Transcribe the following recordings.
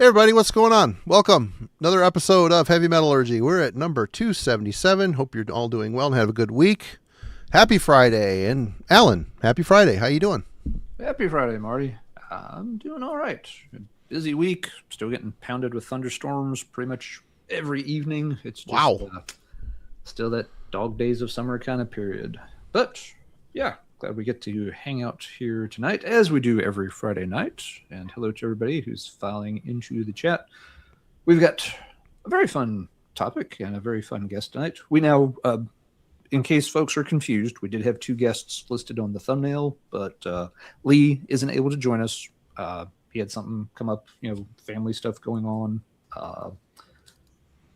Hey everybody, what's going on? Welcome. Another episode of Heavy Metallurgy. We're at number 277. Hope you're all doing well and have a good week. Happy Friday. And Alan, happy Friday. How you doing? Happy Friday, Marty. I'm doing all right. Busy week. Still getting pounded with thunderstorms pretty much every evening. It's just Wow. Still that dog days of summer kind of period. But yeah, glad we get to hang out here tonight as we do every Friday night. And hello to everybody who's filing into the chat. We've got a very fun topic and a very fun guest tonight. We now, in case folks are confused, we did have two guests listed on the thumbnail, but Lee isn't able to join us. He had something come up, family stuff going on.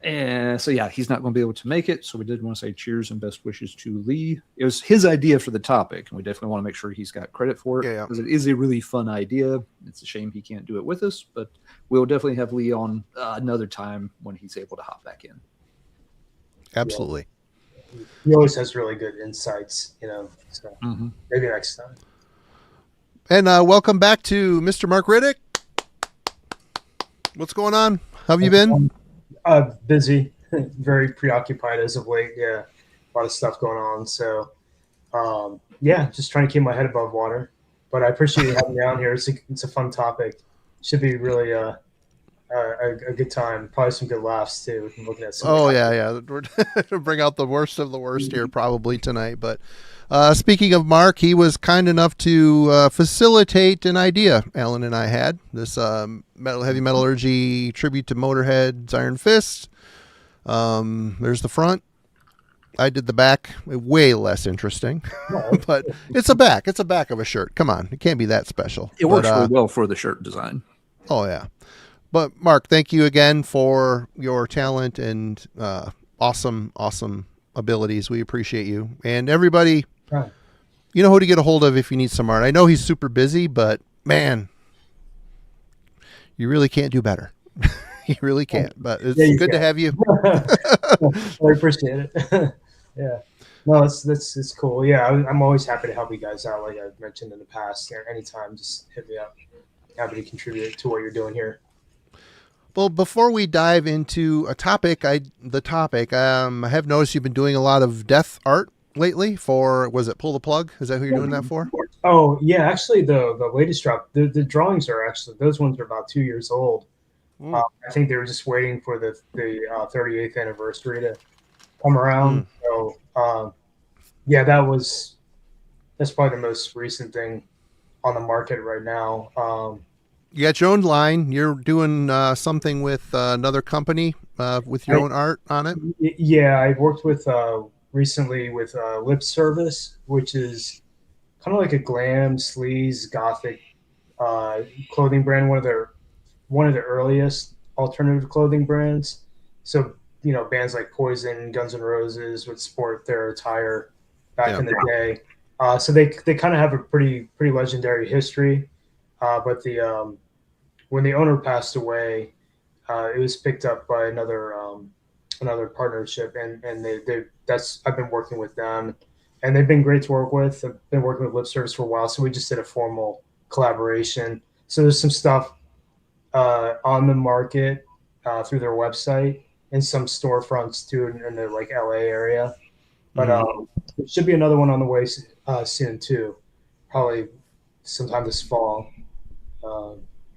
And so, yeah, he's not going to be able to make it. So we did want to say cheers and best wishes to Lee. It was his idea for the topic, and we definitely want to make sure he's got credit for it because it is a really fun idea. It's a shame he can't do it with us, but we'll definitely have Lee on another time when he's able to hop back in. Absolutely. He always has really good insights, so maybe next time. And welcome back to Mr. Mark Riddick. What's going on? How have you been? Busy, very preoccupied as of late. Yeah, a lot of stuff going on. So, just trying to keep my head above water. But I appreciate you having me on here. It's a fun topic. Should be really a good time. Probably some good laughs too. Looking at some. Oh yeah. We're bring out the worst of the worst here probably tonight. But speaking of Mark, he was kind enough to facilitate an idea Alan and I had. This heavy metallurgy tribute to Motorhead's Iron Fist. There's the front. I did the back. Way less interesting, but it's a back. It's a back of a shirt. Come on, it can't be that special. It works really well for the shirt design. Oh yeah. But Mark, thank you again for your talent and awesome abilities. We appreciate you. And everybody, you know who to get a hold of if you need some art. I know he's super busy, but man, you really can't do better. You really can't. But it's good to have you. I appreciate it. Yeah. No, it's cool. Yeah, I'm always happy to help you guys out, like I've mentioned in the past. Anytime, just hit me up. Happy to contribute to what you're doing here. Well, before we dive into a topic, I have noticed you've been doing a lot of death art lately for, was it Pull the Plug? Is that who you're doing that for? Oh, yeah. Actually, the latest drop, the drawings are actually, those ones are about 2 years old. I think they were just waiting for the 38th anniversary to come around. So, that's probably the most recent thing on the market right now. You got your own line. You're doing something with another company with your own art on it? Yeah, I worked with recently with Lip Service, which is kind of like a glam, sleaze, gothic clothing brand. One of the earliest alternative clothing brands. So, bands like Poison, Guns N' Roses would sport their attire back in the day. So they kind of have a pretty legendary history. But when the owner passed away, it was picked up by another partnership, and I've been working with them, and they've been great to work with. I've been working with Lip Service for a while, so we just did a formal collaboration. So there's some stuff on the market through their website and some storefronts too in the like LA area. But there should be another one on the way soon too, probably sometime this fall.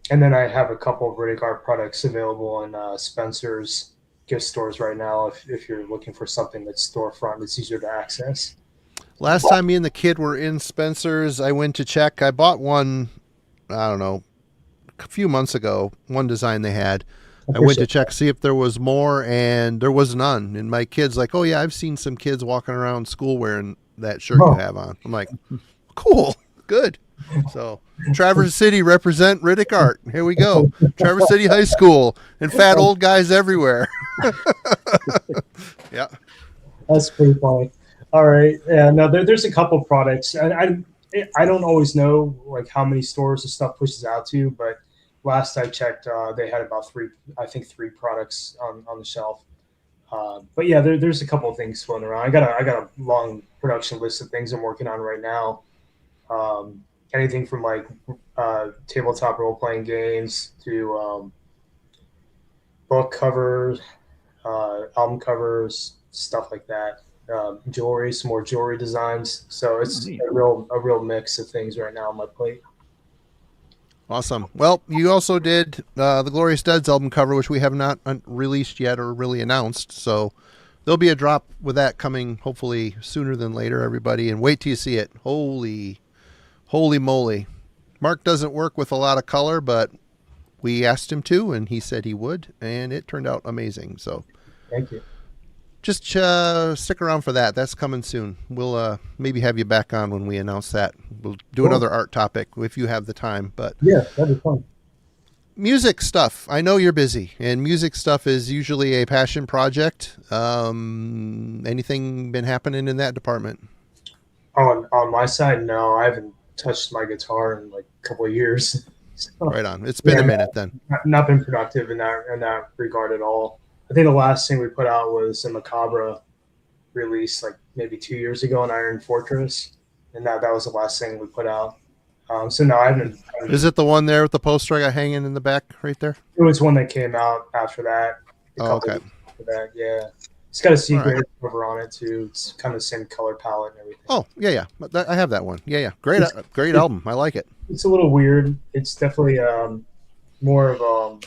And then I have a couple of Riddick art products available in Spencer's gift stores right now if you're looking for something that's storefront that's easier to access. Last time me and the kid were in Spencer's, I went to check. I bought one, I don't know, a few months ago, one design they had. I went to check, see if there was more, and there was none. And my kid's like, oh, yeah, I've seen some kids walking around school wearing that shirt you have on. I'm like, cool, good. So Traverse City represent Riddick art. Here we go. Traverse City High School and fat old guys everywhere. Yeah. That's pretty funny. All right. Yeah, no, there's a couple products. I don't always know like how many stores the stuff pushes out to, but last I checked, they had about three products on the shelf. But yeah, there's a couple of things floating around. I got a long production list of things I'm working on right now. Anything from like tabletop role playing games to book covers, album covers, stuff like that. Jewelry, some more jewelry designs. So it's Neat. a real mix of things right now on my plate. Awesome. Well, you also did the Glorious Dead's album cover, which we have not released yet or really announced. So there'll be a drop with that coming hopefully sooner than later, everybody. And wait till you see it. Holy moly. Mark doesn't work with a lot of color, but we asked him to, and he said he would, and it turned out amazing. So Thank you. just stick around for that. That's coming soon. We'll maybe have you back on when we announce that. We'll do Cool. another art topic if you have the time. But Yeah, that'd be fun. music stuff. I know you're busy, and music stuff is usually a passion project. Anything been happening in that department? On my side, no, I haven't touched my guitar in like a couple of years. So, Right on. It's been Yeah, a minute then. not been productive in that regard at all. I think the last thing we put out was a Macabre release like maybe 2 years ago on Iron Fortress, and that was the last thing we put out. So no, I haven't. Is it the one there with the poster I got hanging in the back right there? It was one that came out after that. a Oh, couple okay. weeks after that, yeah. It's got a secret All right. cover on it too. It's kind of the same color palette and everything. Oh, yeah. I have that one. Yeah. Great album. I like it. It's a little weird. It's definitely more of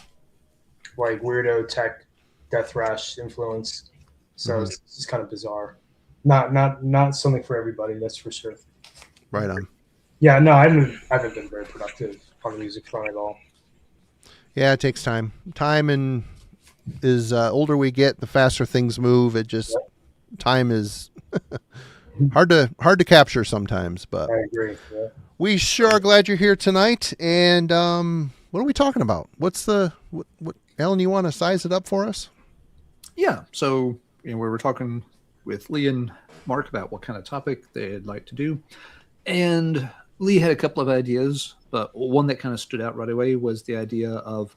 like weirdo tech death thrash influence. So it's kind of bizarre. Not something for everybody, that's for sure. Right on. Yeah, no, I haven't been very productive on the music front at all. Yeah, it takes time. Time and is older we get, the faster things move. It just time is hard to capture sometimes. But I agree. Yeah. we sure are glad you're here tonight. And what are we talking about? What's what Alan? You want to size it up for us? Yeah. So we were talking with Lee and Mark about what kind of topic they'd like to do, and Lee had a couple of ideas, but one that kind of stood out right away was the idea of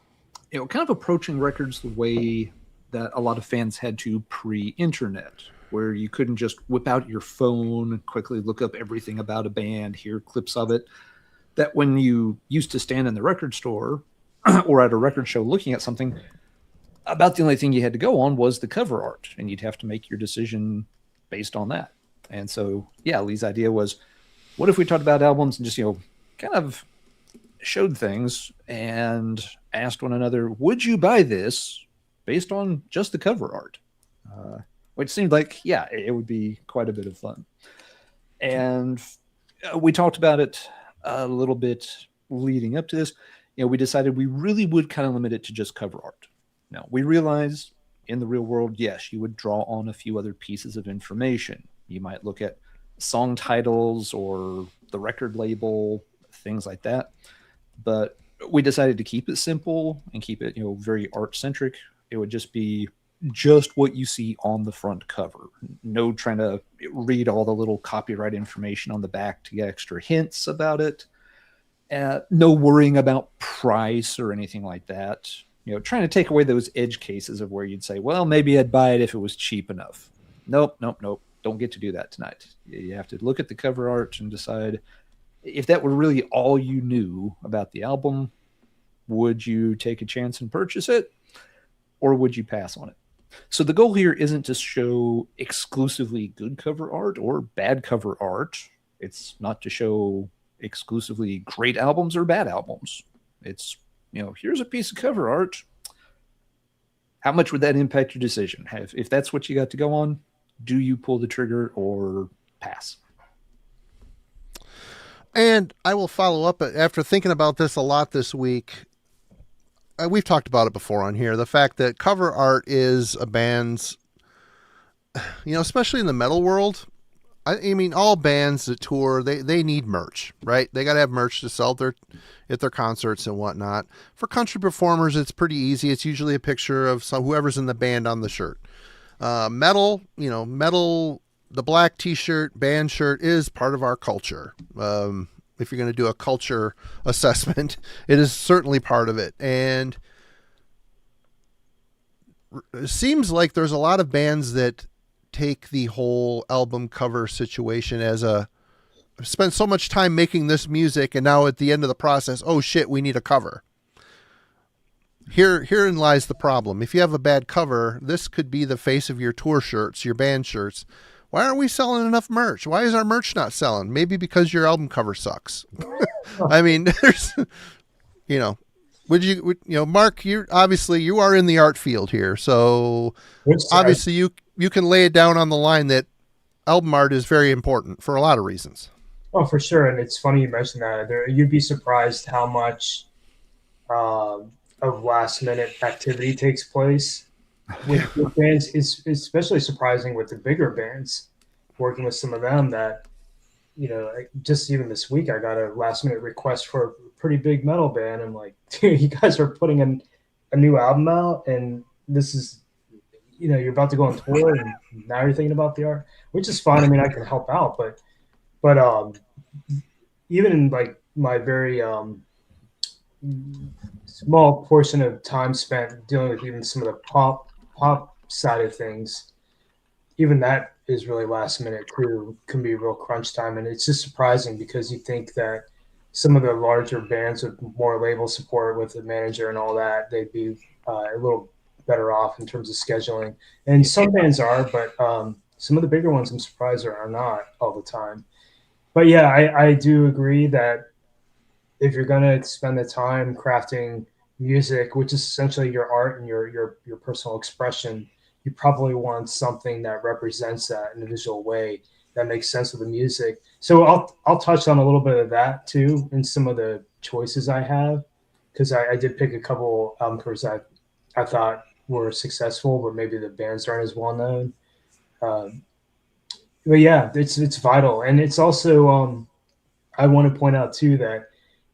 kind of approaching records the way that a lot of fans had to pre-internet, where you couldn't just whip out your phone, quickly look up everything about a band, hear clips of it. That when you used to stand in the record store or at a record show looking at something, about the only thing you had to go on was the cover art, and you'd have to make your decision based on that. And so, yeah, Lee's idea was, what if we talked about albums and just, kind of showed things and asked one another, would you buy this based on just the cover art? Which seemed like, yeah, it would be quite a bit of fun. And we talked about it a little bit leading up to this. We decided we really would kind of limit it to just cover art. Now, we realize in the real world, yes, you would draw on a few other pieces of information. You might look at song titles or the record label, things like that. But we decided to keep it simple and keep it, very art-centric. It would just be just what you see on the front cover. No trying to read all the little copyright information on the back to get extra hints about it. No worrying about price or anything like that. Trying to take away those edge cases of where you'd say, well, maybe I'd buy it if it was cheap enough. Nope. Don't get to do that tonight. You have to look at the cover art and decide if that were really all you knew about the album, would you take a chance and purchase it, or would you pass on it? So the goal here isn't to show exclusively good cover art or bad cover art. It's not to show exclusively great albums or bad albums. It's, here's a piece of cover art. How much would that impact your decision? If that's what you got to go on, do you pull the trigger or pass? And I will follow up after thinking about this a lot this week. We've talked about it before on here. The fact that cover art is a band's, especially in the metal world. I mean, all bands that tour, they need merch, right? They got to have merch to sell at their concerts and whatnot. For country performers, it's pretty easy. It's usually a picture of whoever's in the band on the shirt. Metal, the black t-shirt, band shirt is part of our culture. If you're going to do a culture assessment, it is certainly part of it. And it seems like there's a lot of bands that take the whole album cover situation as spent so much time making this music, and now at the end of the process, oh shit, we need a cover. Herein lies the problem. If you have a bad cover, this could be the face of your tour shirts, your band shirts. Why aren't we selling enough merch? Why is our merch not selling? Maybe because your album cover sucks. I mean, there's, you know, Mark, you are in the art field here, so obviously you can lay it down on the line that album art is very important for a lot of reasons. Oh, for sure. And it's funny you mentioned that. You'd be surprised how much of last minute activity takes place with bands. It's especially surprising with the bigger bands, working with some of them that, just even this week, I got a last minute request for a pretty big metal band. I'm like, dude, you guys are putting a new album out, and this is, you're about to go on tour, and now you're thinking about the art, which is fine. I mean, I can help out, but even in like my very small portion of time spent dealing with even some of the pop side of things, even that is really last minute too, can be real crunch time. And it's just surprising because you think that some of the larger bands with more label support with the manager and all that, they'd be a little better off in terms of scheduling. And some bands are, but some of the bigger ones I'm surprised are not all the time. But yeah, I do agree that if you're going to spend the time crafting music, which is essentially your art and your personal expression, you probably want something that represents that in a visual way that makes sense with the music. So I'll touch on a little bit of that too in some of the choices I have, because I did pick a couple album covers that I thought were successful, but maybe the bands aren't as well known. But yeah, it's vital. And it's also, I want to point out too that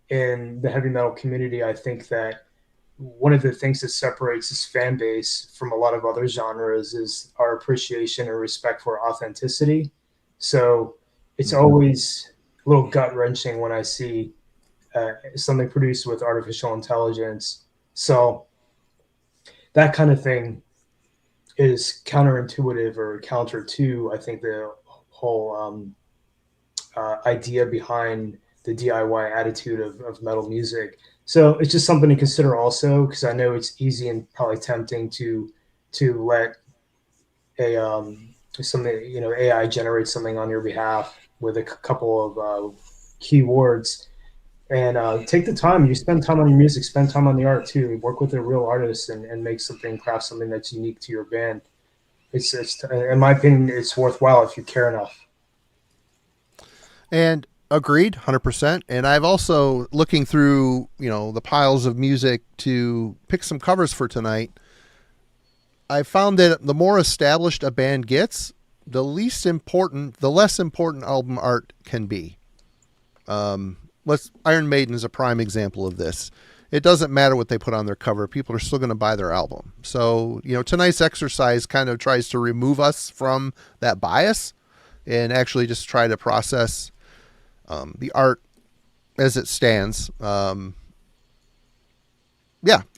in the heavy metal community, I think that one of the things that separates this fan base from a lot of other genres is our appreciation and respect for authenticity. So it's always a little gut wrenching when I see something produced with artificial intelligence. So that kind of thing is counterintuitive or counter to, I think, the whole idea behind the DIY attitude of metal music. So it's just something to consider also, because I know it's easy and probably tempting to let AI generate something on your behalf with a couple of keywords. And take the time. You spend time on your music, spend time on the art too. Work with a real artist and make something, craft something that's unique to your band. It's in my opinion, it's worthwhile if you care enough. And agreed, 100%. And I've also, looking through, the piles of music to pick some covers for tonight, I found that the more established a band gets, the less important album art can be. Iron Maiden is a prime example of this. It doesn't matter what they put on their cover. People are still going to buy their album. So, tonight's exercise kind of tries to remove us from that bias and actually just try to process the art as it stands. Yeah,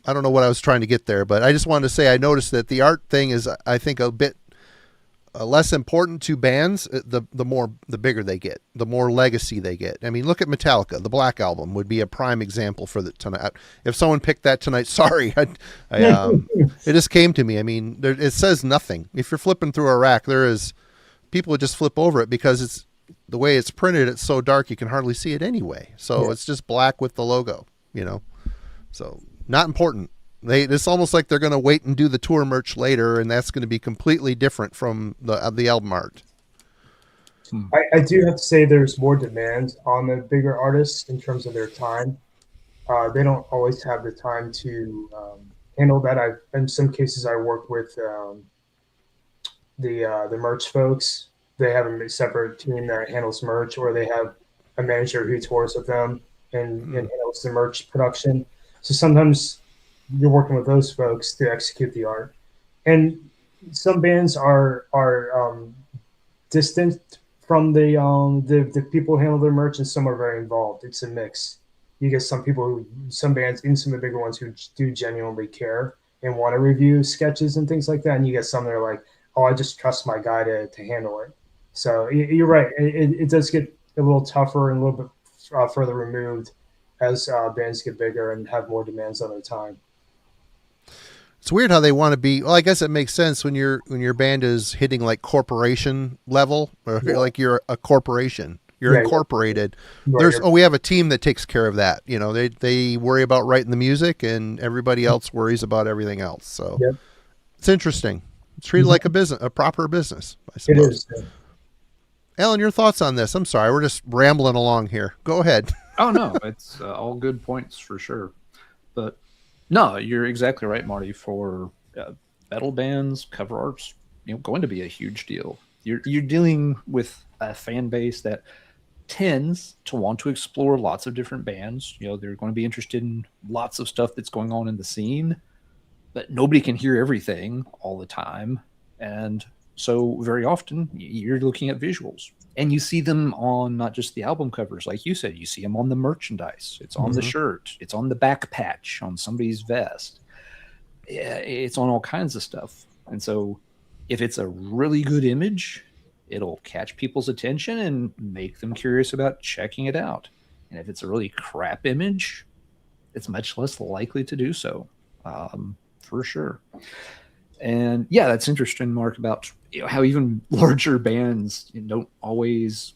I don't know what I was trying to get there, but I just wanted to say I noticed that the art thing is, I think, a bit less important to bands. The bigger they get, the more legacy they get. I mean, look at Metallica. The Black Album would be a prime example for the tonight. If someone picked that tonight, sorry, it just came to me. I mean, it says nothing. If you're flipping through a rack, people would just flip over it because it's the way it's printed. It's so dark you can hardly see it anyway. So It's just black with the logo. So not important. It's almost like they're going to wait and do the tour merch later, and that's going to be completely different from the album art. I do have to say there's more demand on the bigger artists in terms of their time. They don't always have the time to handle that. In some cases, I work with the merch folks. They have a separate team that handles merch, or they have a manager who tours with them and handles the merch production. So sometimes you're working with those folks to execute the art. And some bands are distant from the people who handle their merch, and some are very involved. It's a mix. You get some bands, and some of the bigger ones, who do genuinely care and want to review sketches and things like that. And you get some that are like, oh, I just trust my guy to handle it. So you're right. It does get a little tougher and a little bit further removed as bands get bigger and have more demands on their time. It's weird how they want to be. Well, I guess it makes sense when your band is hitting like corporation level, or like you're a corporation. You're incorporated. Right. We have a team that takes care of that. You know, they worry about writing the music, and everybody else worries about everything else. So it's interesting. It's treated like a business, a proper business, I suppose. It is. Alan, your thoughts on this? I'm sorry, we're just rambling along here. Go ahead. Oh no, it's all good points for sure. But no, you're exactly right, Marty. For metal bands, cover art's going to be a huge deal. You're dealing with a fan base that tends to want to explore lots of different bands. They're going to be interested in lots of stuff that's going on in the scene, but nobody can hear everything all the time. And so very often you're looking at visuals, and you see them on not just the album covers, like you said, you see them on the merchandise. It's on the shirt, it's on the back patch on somebody's vest. It's on all kinds of stuff. And so if it's a really good image, it'll catch people's attention and make them curious about checking it out. And if it's a really crap image, it's much less likely to do so, for sure. And yeah, that's interesting, Mark, about how even larger bands don't always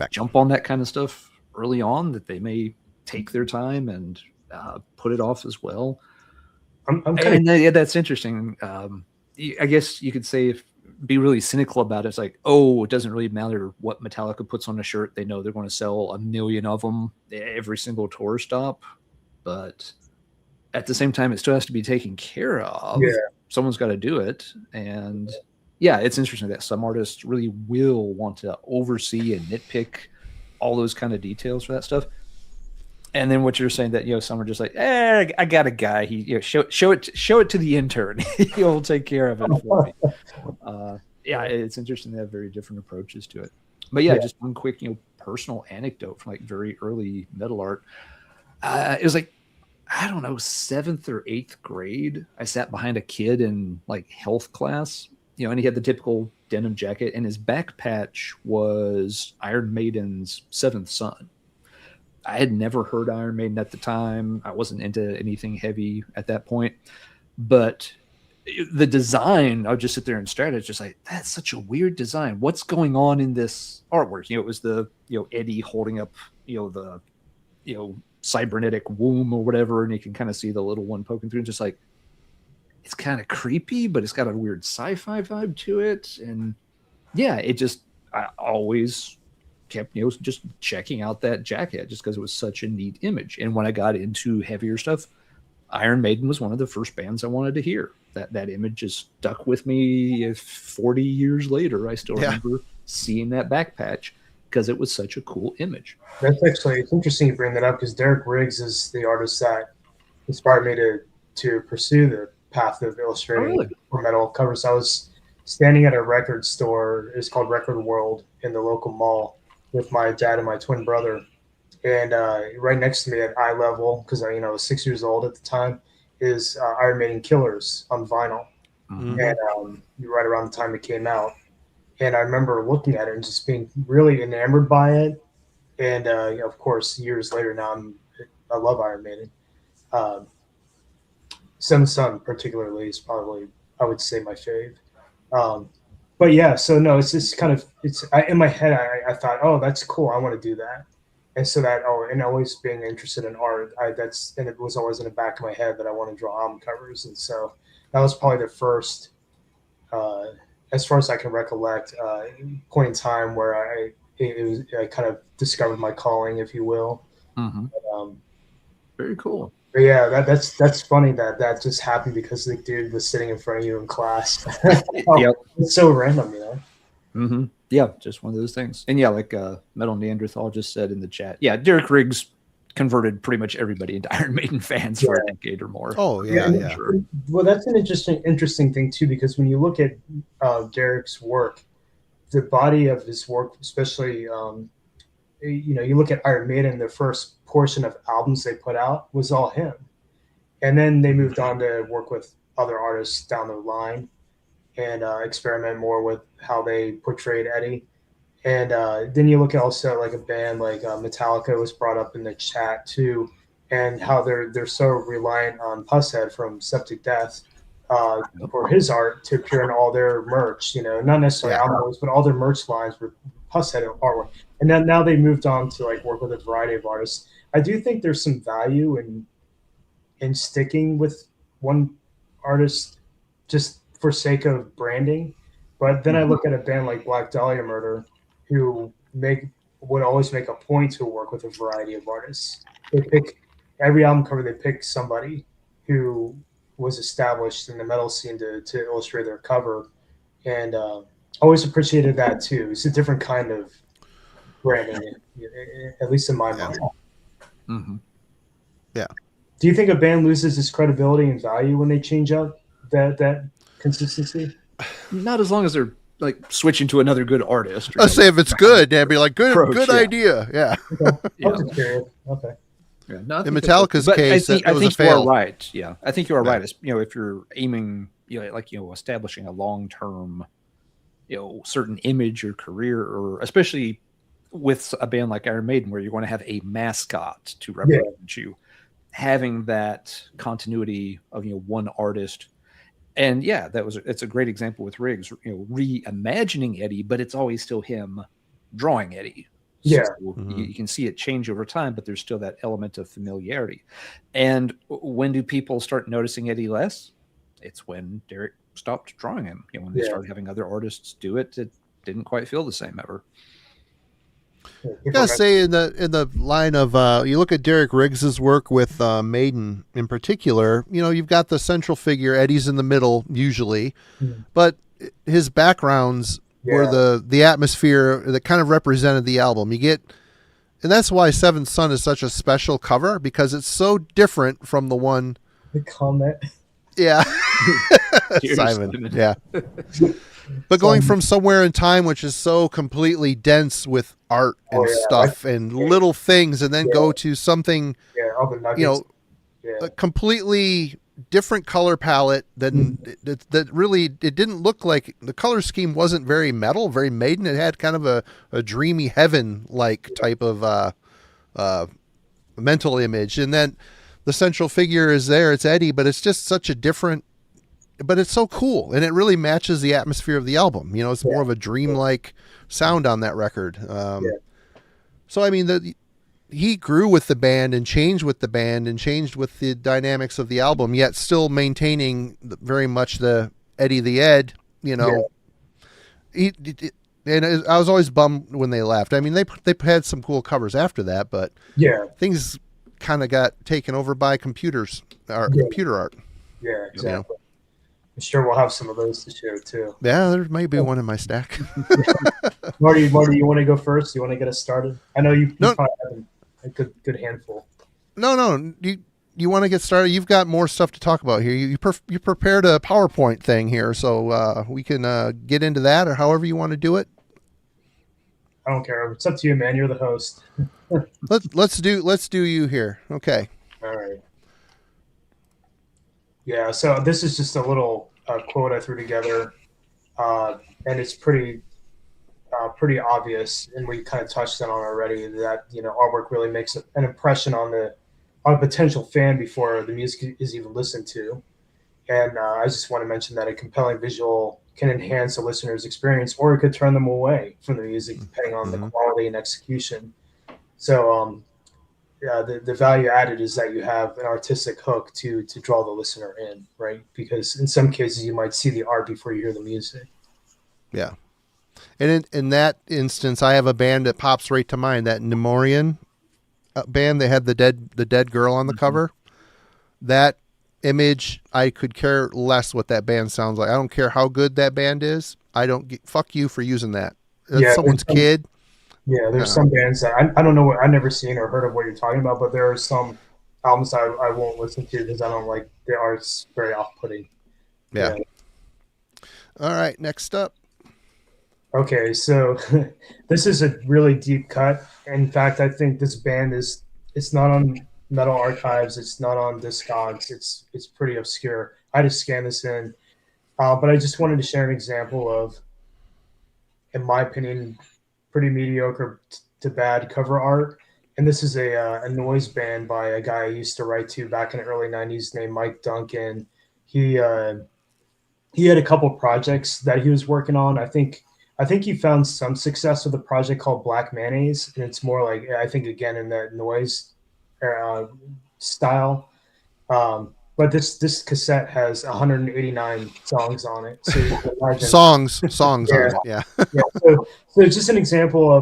jump on that kind of stuff early on, that they may take their time and put it off as well. That's interesting. I guess you could say, be really cynical about it. It's like, it doesn't really matter what Metallica puts on a shirt. They know they're going to sell 1 million of them every single tour stop. But at the same time, it still has to be taken care of. Yeah. Someone's got to do it. And yeah, it's interesting that some artists really will want to oversee and nitpick all those kind of details for that stuff. And then what you're saying, that some are just like, I got a guy. He show it to the intern. He'll take care of it for me. It's interesting. They have very different approaches to it. But just one quick personal anecdote from like very early metal art. It was like, I don't know, 7th or 8th grade. I sat behind a kid in like health class, and he had the typical denim jacket, and his back patch was Iron Maiden's Seventh Son. I had never heard Iron Maiden at the time. I wasn't into anything heavy at that point, but the design, I would just sit there and stare at it, just like, that's such a weird design. What's going on in this artwork? It was the, Eddie holding up, the, cybernetic womb or whatever, and you can kind of see the little one poking through, and just like, it's kind of creepy, but it's got a weird sci-fi vibe to it. And yeah, I always kept just checking out that jacket just because it was such a neat image. And when I got into heavier stuff, Iron Maiden was one of the first bands I wanted to hear. That image just stuck with me 40 years later. I still remember seeing that back patch because it was such a cool image. It's interesting you bring that up, because Derek Riggs is the artist that inspired me to pursue the path of illustrating for metal covers. I was standing at a record store. It's called Record World in the local mall with my dad and my twin brother. And right next to me at eye level, because I was 6 years old at the time, is Iron Maiden Killers on vinyl. Mm-hmm. And right around the time it came out. And I remember looking at it and just being really enamored by it. And of course, years later now, I love Iron Maiden. Seventh Son particularly is probably, I would say, my fave. But yeah, so no, it's just kind of, in my head, I thought, that's cool. I want to do that. And so and always being interested in art, and it was always in the back of my head that I want to draw album covers. And so that was probably the first, as far as I can recollect, point in time where I kind of discovered my calling, if you will. Mm-hmm. But, very cool. But yeah, that's funny that just happened because the dude was sitting in front of you in class. Yep. It's so random, Mm-hmm. Yeah, just one of those things. And yeah, like Metal Neanderthal just said in the chat, Derek Riggs converted pretty much everybody into Iron Maiden fans for a decade or more. Oh yeah. Sure. Well, that's an interesting thing too, because when you look at Derek's work, the body of his work, especially you look at Iron Maiden, the first portion of albums they put out was all him, and then they moved on to work with other artists down the line and experiment more with how they portrayed Eddie. And then you look at also like a band like Metallica was brought up in the chat too. and how they're so reliant on Pushead from Septic Death for his art to appear in all their merch. Not necessarily albums, but all their merch lines were Pushead artwork. And then now they moved on to like work with a variety of artists. I do think there's some value in sticking with one artist just for sake of branding. But then I look at a band like Black Dahlia Murder, who would always make a point to work with a variety of artists. They pick every album cover. They pick somebody who was established in the metal scene to illustrate their cover, and always appreciated that too. It's a different kind of branding, at least in my mind. Mm-hmm. Yeah. Do you think a band loses its credibility and value when they change up that consistency? Not as long as they're like switching to another good artist. Let's say if it's good, they'd be like, good Approach, idea. Yeah. Okay. Yeah, no, In Metallica's case, I think you fail. are right. Yeah, I think you are right. If you're aiming, establishing a long-term, certain image or career, or especially with a band like Iron Maiden, where you want to have a mascot to represent you, having that continuity of one artist. And it's a great example with Riggs, reimagining Eddie, but it's always still him drawing Eddie. Yeah. So you can see it change over time, but there's still that element of familiarity. And when do people start noticing Eddie less? It's when Derek stopped drawing him. When they started having other artists do it, it didn't quite feel the same ever. I gotta say, in the line of you look at Derek Riggs's work with Maiden in particular, you've got the central figure, Eddie's in the middle usually, but his backgrounds were the atmosphere that kind of represented the album. And that's why Seventh Son is such a special cover, because it's so different from the one. The comment. Yeah. Simon. Yeah. But going from Somewhere in Time, which is so completely dense with art and stuff and little things, and then go to something, all the nuggets. A completely different color palette than that really, it didn't look like, the color scheme wasn't very metal, very Maiden. It had kind of a dreamy heaven-like type of mental image. And then the central figure is there, it's Eddie, but it's just such a different, but it's so cool, and it really matches the atmosphere of the album. It's more of a dreamlike sound on that record. So I mean, he grew with the band and changed with the band and changed with the dynamics of the album, yet still maintaining very much the Eddie the Ed. And I was always bummed when they left. I mean, they had some cool covers after that, but things kind of got taken over by computer art. Yeah, exactly. I'm sure we'll have some of those to share too. Yeah, there might be one in my stack. Marty, you want to go first? You want to get us started? I know you probably have a good handful. No. You want to get started? You've got more stuff to talk about here. You prepared a PowerPoint thing here, so we can get into that, or however you want to do it. I don't care. It's up to you, man. You're the host. Let's do you here. Okay. All right. Yeah, so this is just a little quote I threw together, and it's pretty obvious, and we kind of touched on already, that artwork really makes an impression on a potential fan before the music is even listened to. And I just want to mention that a compelling visual can enhance a listener's experience, or it could turn them away from the music, depending on the quality and execution. So the value added is that you have an artistic hook to draw the listener in, right? Because in some cases you might see the art before you hear the music. Yeah. And in that instance, I have a band that pops right to mind, that Nemorian band. They had the dead girl on the cover. That image, I could care less what that band sounds like. I don't care how good that band is. Fuck you for using that. It's someone's kid. Yeah, there's some bands that I don't know, I've never seen or heard of what you're talking about, but there are some albums I won't listen to because I don't like the art's very off-putting. Yeah. All right, next up. Okay, so this is a really deep cut. In fact, I think this band it's not on Metal Archives, it's not on Discogs, it's pretty obscure. I just scanned this in, but I just wanted to share an example of, in my opinion, pretty mediocre to bad cover art. and this is a noise band by a guy I used to write to back in the early '90s named Mike Duncan. He had a couple projects that he was working on. I think he found some success with a project called Black Mayonnaise, and it's more like I think again in that noise uh, style. But this cassette has 189 songs on it, so you can imagine. Songs Yeah, on it. Yeah. yeah. So it's just an example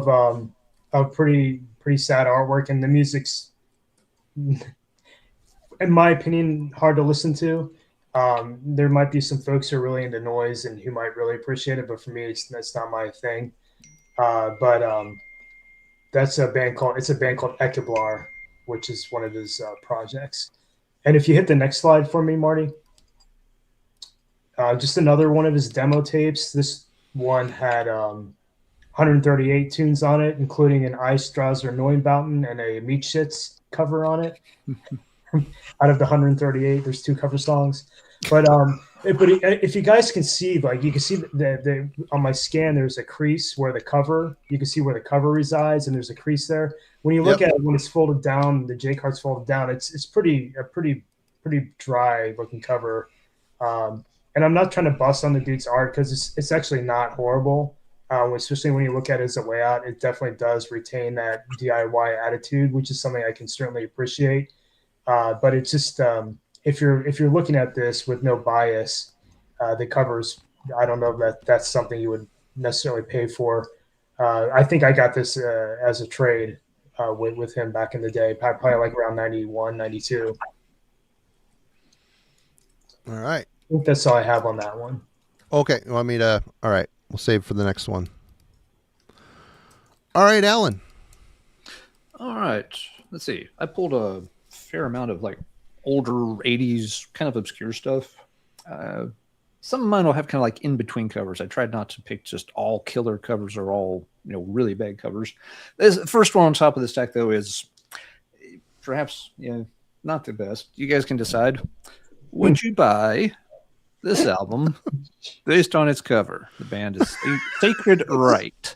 of pretty sad artwork, and the music's, in my opinion, hard to listen to. There might be some folks who are really into noise and who might really appreciate it, but for me, that's not my thing. But that's a band called Ekeblar, which is one of his projects. And if you hit the next slide for me, Marty, just another one of his demo tapes. This one had 138 tunes on it, including an I Strasser Neubauten and a Meatshits cover on it. Out of the 138, there's 2 cover songs. But if you guys can see, like you can see the on my scan, there's a crease where you can see where the cover resides, and there's a crease there. When you look at it, when it's folded down, the J card's folded down. It's pretty dry looking cover. And I'm not trying to bust on the dude's art because it's actually not horrible. Especially when you look at it as a layout, it definitely does retain that DIY attitude, which is something I can certainly appreciate. But it's just if you're looking at this with no bias, the covers, I don't know if that's something you would necessarily pay for. I think I got this as a trade with him back in the day, probably like around 91, 92. All right. I think that's all I have on that one. Okay. You want me to? All right. We'll save for the next one. All right, Alan. All right. Let's see. I pulled a fair amount of like older 80s kind of obscure stuff. Some of mine will have kind of like in between covers. I tried not to pick just all killer covers or all, really bad covers. The first one on top of the stack, though, is perhaps not the best. You guys can decide. Would you buy this album based on its cover? The band is Sacred Right.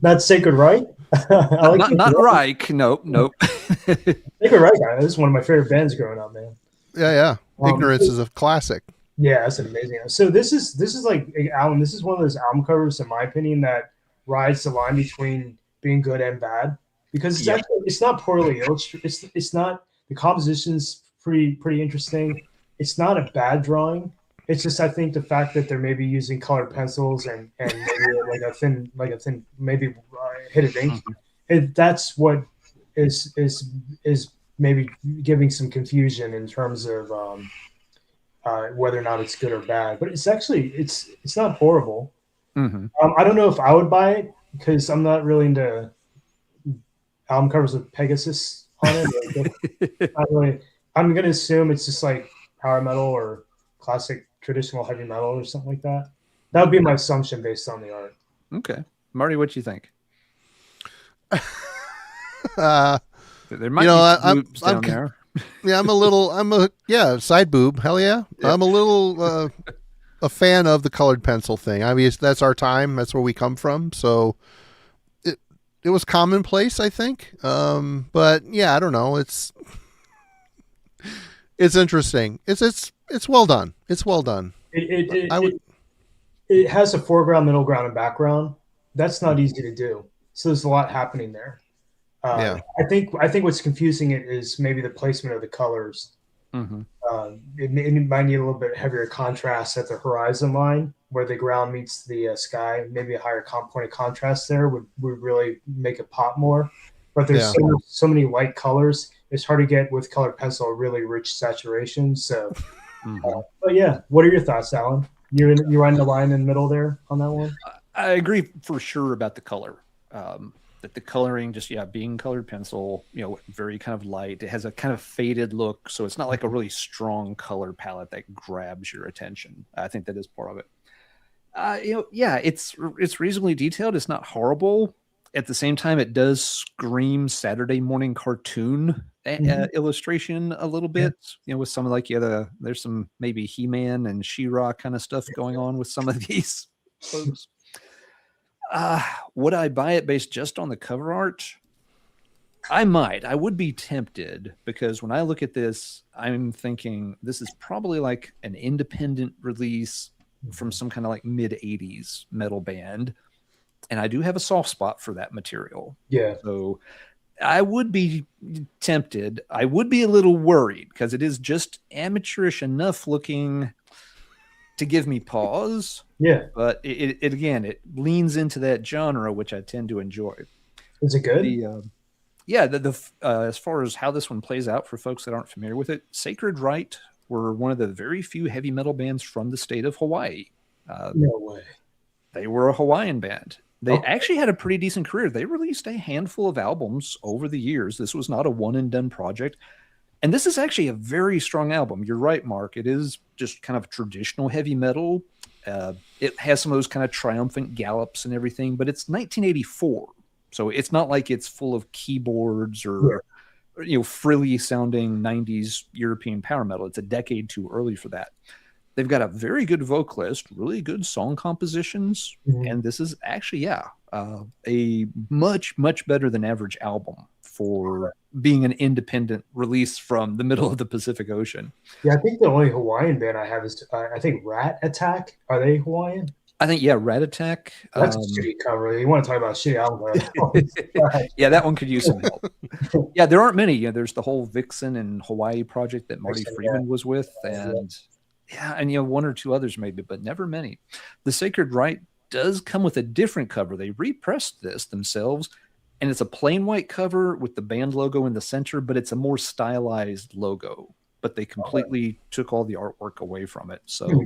Not Sacred Right? Not Reich. Nope. Sacred Right, guy. This is one of my favorite bands growing up, man. Yeah. Ignorance is a classic. Yeah, that's amazing. So this is like album. This is one of those album covers, in my opinion, that rides the line between being good and bad because it's actually it's not poorly illustrated. It's not, the composition's pretty interesting. It's not a bad drawing. It's just I think the fact that they're maybe using colored pencils and maybe like a thin maybe hit of ink. That's what is maybe giving some confusion in terms of whether or not it's good or bad. But it's actually it's not horrible. Mm-hmm. I don't know if I would buy it because I'm not really into album covers with Pegasus on it. Not really. I'm going to assume it's just like power metal or classic traditional heavy metal or something like that. That would be my assumption based on the art. Okay. Marty, what do you think? There might be boobs down there. Yeah, I'm side boob. Hell yeah. I'm a little a fan of the colored pencil thing. I mean, that's our time. That's where we come from. So it was commonplace, I think. But yeah, I don't know. It's interesting. It's well done. It's well done. It has a foreground, middle ground, and background. That's not easy to do. So there's a lot happening there. I think what's confusing it is maybe the placement of the colors. Mm-hmm. It might need a little bit heavier contrast at the horizon line where the ground meets the sky. Maybe a higher point of contrast there would really make it pop more. But there's so many light colors. It's hard to get with colored pencil a really rich saturation. So, but yeah, what are your thoughts, Alan? You're on the line in the middle there on that one. I agree for sure about the color. That the coloring, just being colored pencil, very kind of light. It has a kind of faded look, so it's not like a really strong color palette that grabs your attention. I think that is part of it. It's reasonably detailed. It's not horrible. At the same time, it does scream Saturday morning cartoon illustration a little bit. With some of there's some maybe He-Man and She-Ra kind of stuff going on with some of these folks. Would I buy it based just on the cover art? I would be tempted, because when I look at this, I'm thinking this is probably like an independent release from some kind of like mid 80s metal band. And I do have a soft spot for that material. Yeah. So I would be tempted. I would be a little worried because it is just amateurish enough looking to give me pause. Yeah. But it again, it leans into that genre, which I tend to enjoy. Is it good? As far as how this one plays out for folks that aren't familiar with it, Sacred Rite were one of the very few heavy metal bands from the state of Hawaii. No way. They were a Hawaiian band. They actually had a pretty decent career. They released a handful of albums over the years. This was not a one and done project. And this is actually a very strong album. You're right, Mark. It is just kind of traditional heavy metal. It has some of those kind of triumphant gallops and everything, but it's 1984. So it's not like it's full of keyboards or frilly sounding 90s European power metal. It's a decade too early for that. They've got a very good vocalist, really good song compositions, and this is actually, a much, much better than average album for being an independent release from the middle of the Pacific Ocean. Yeah, I think the only Hawaiian band I have is, I think Rat Attack. Are they Hawaiian? I think, Rat Attack. That's a shitty cover. You want to talk about shitty album? Yeah, that one could use some help. Yeah, there aren't many. There's the whole Vixen and Hawaii project that Marty Friedman was with, and one or two others maybe, but never many. The Sacred Rite does come with a different cover. They repressed this themselves, and it's a plain white cover with the band logo in the center, but it's a more stylized logo. But they completely took all the artwork away from it. So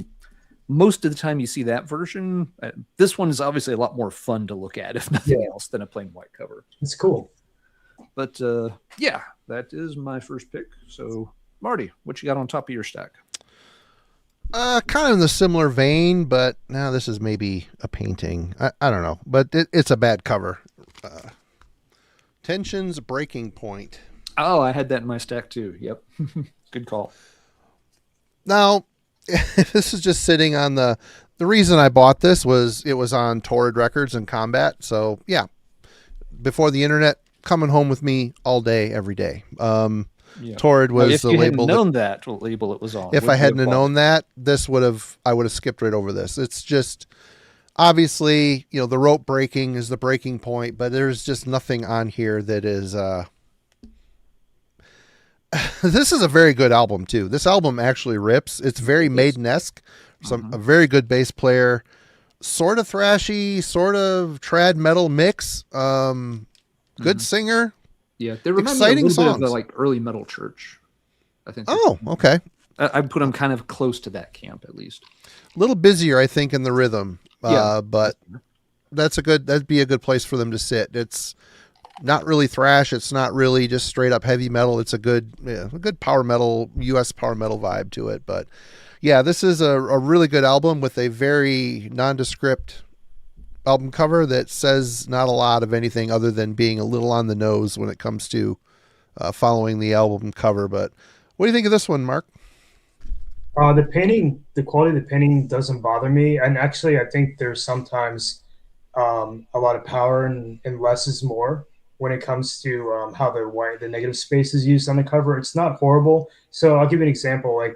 most of the time you see that version. This one is obviously a lot more fun to look at, if nothing else, than a plain white cover. It's cool. But that is my first pick. So Marty, what you got on top of your stack? Kind of in the similar vein, but now this is maybe a painting. I don't know, but it's a bad cover. Tension's Breaking Point. Oh, I had that in my stack too. Yep. Good call. Now, this is just sitting on the reason I bought this was it was on Torrid Records and Combat. So yeah, before the internet, coming home with me all day, every day. Torrid was the label. If you hadn't known that, what label it was on. If I hadn't known that, I would have skipped right over this. It's just, obviously, the rope breaking is the breaking point, but there's just nothing on here that is, this is a very good album too. This album actually rips. It's very Maiden-esque. A very good bass player, sort of thrashy, sort of trad metal mix. Good singer. Yeah, they remind me a little bit of the like early Metal Church, I think. Oh, okay. I put them kind of close to that camp, at least. A little busier, I think, in the rhythm. But that'd be a good place for them to sit. It's not really thrash. It's not really just straight up heavy metal. It's a good power metal, U.S. power metal vibe to it. But yeah, this is a really good album with a very nondescript album cover that says not a lot of anything other than being a little on the nose when it comes to following the album cover. But what do you think of this one, Mark? The painting, the quality of the painting doesn't bother me. And actually, I think there's sometimes a lot of power and less is more when it comes to how the negative space is used on the cover. It's not horrible. So I'll give you an example. Like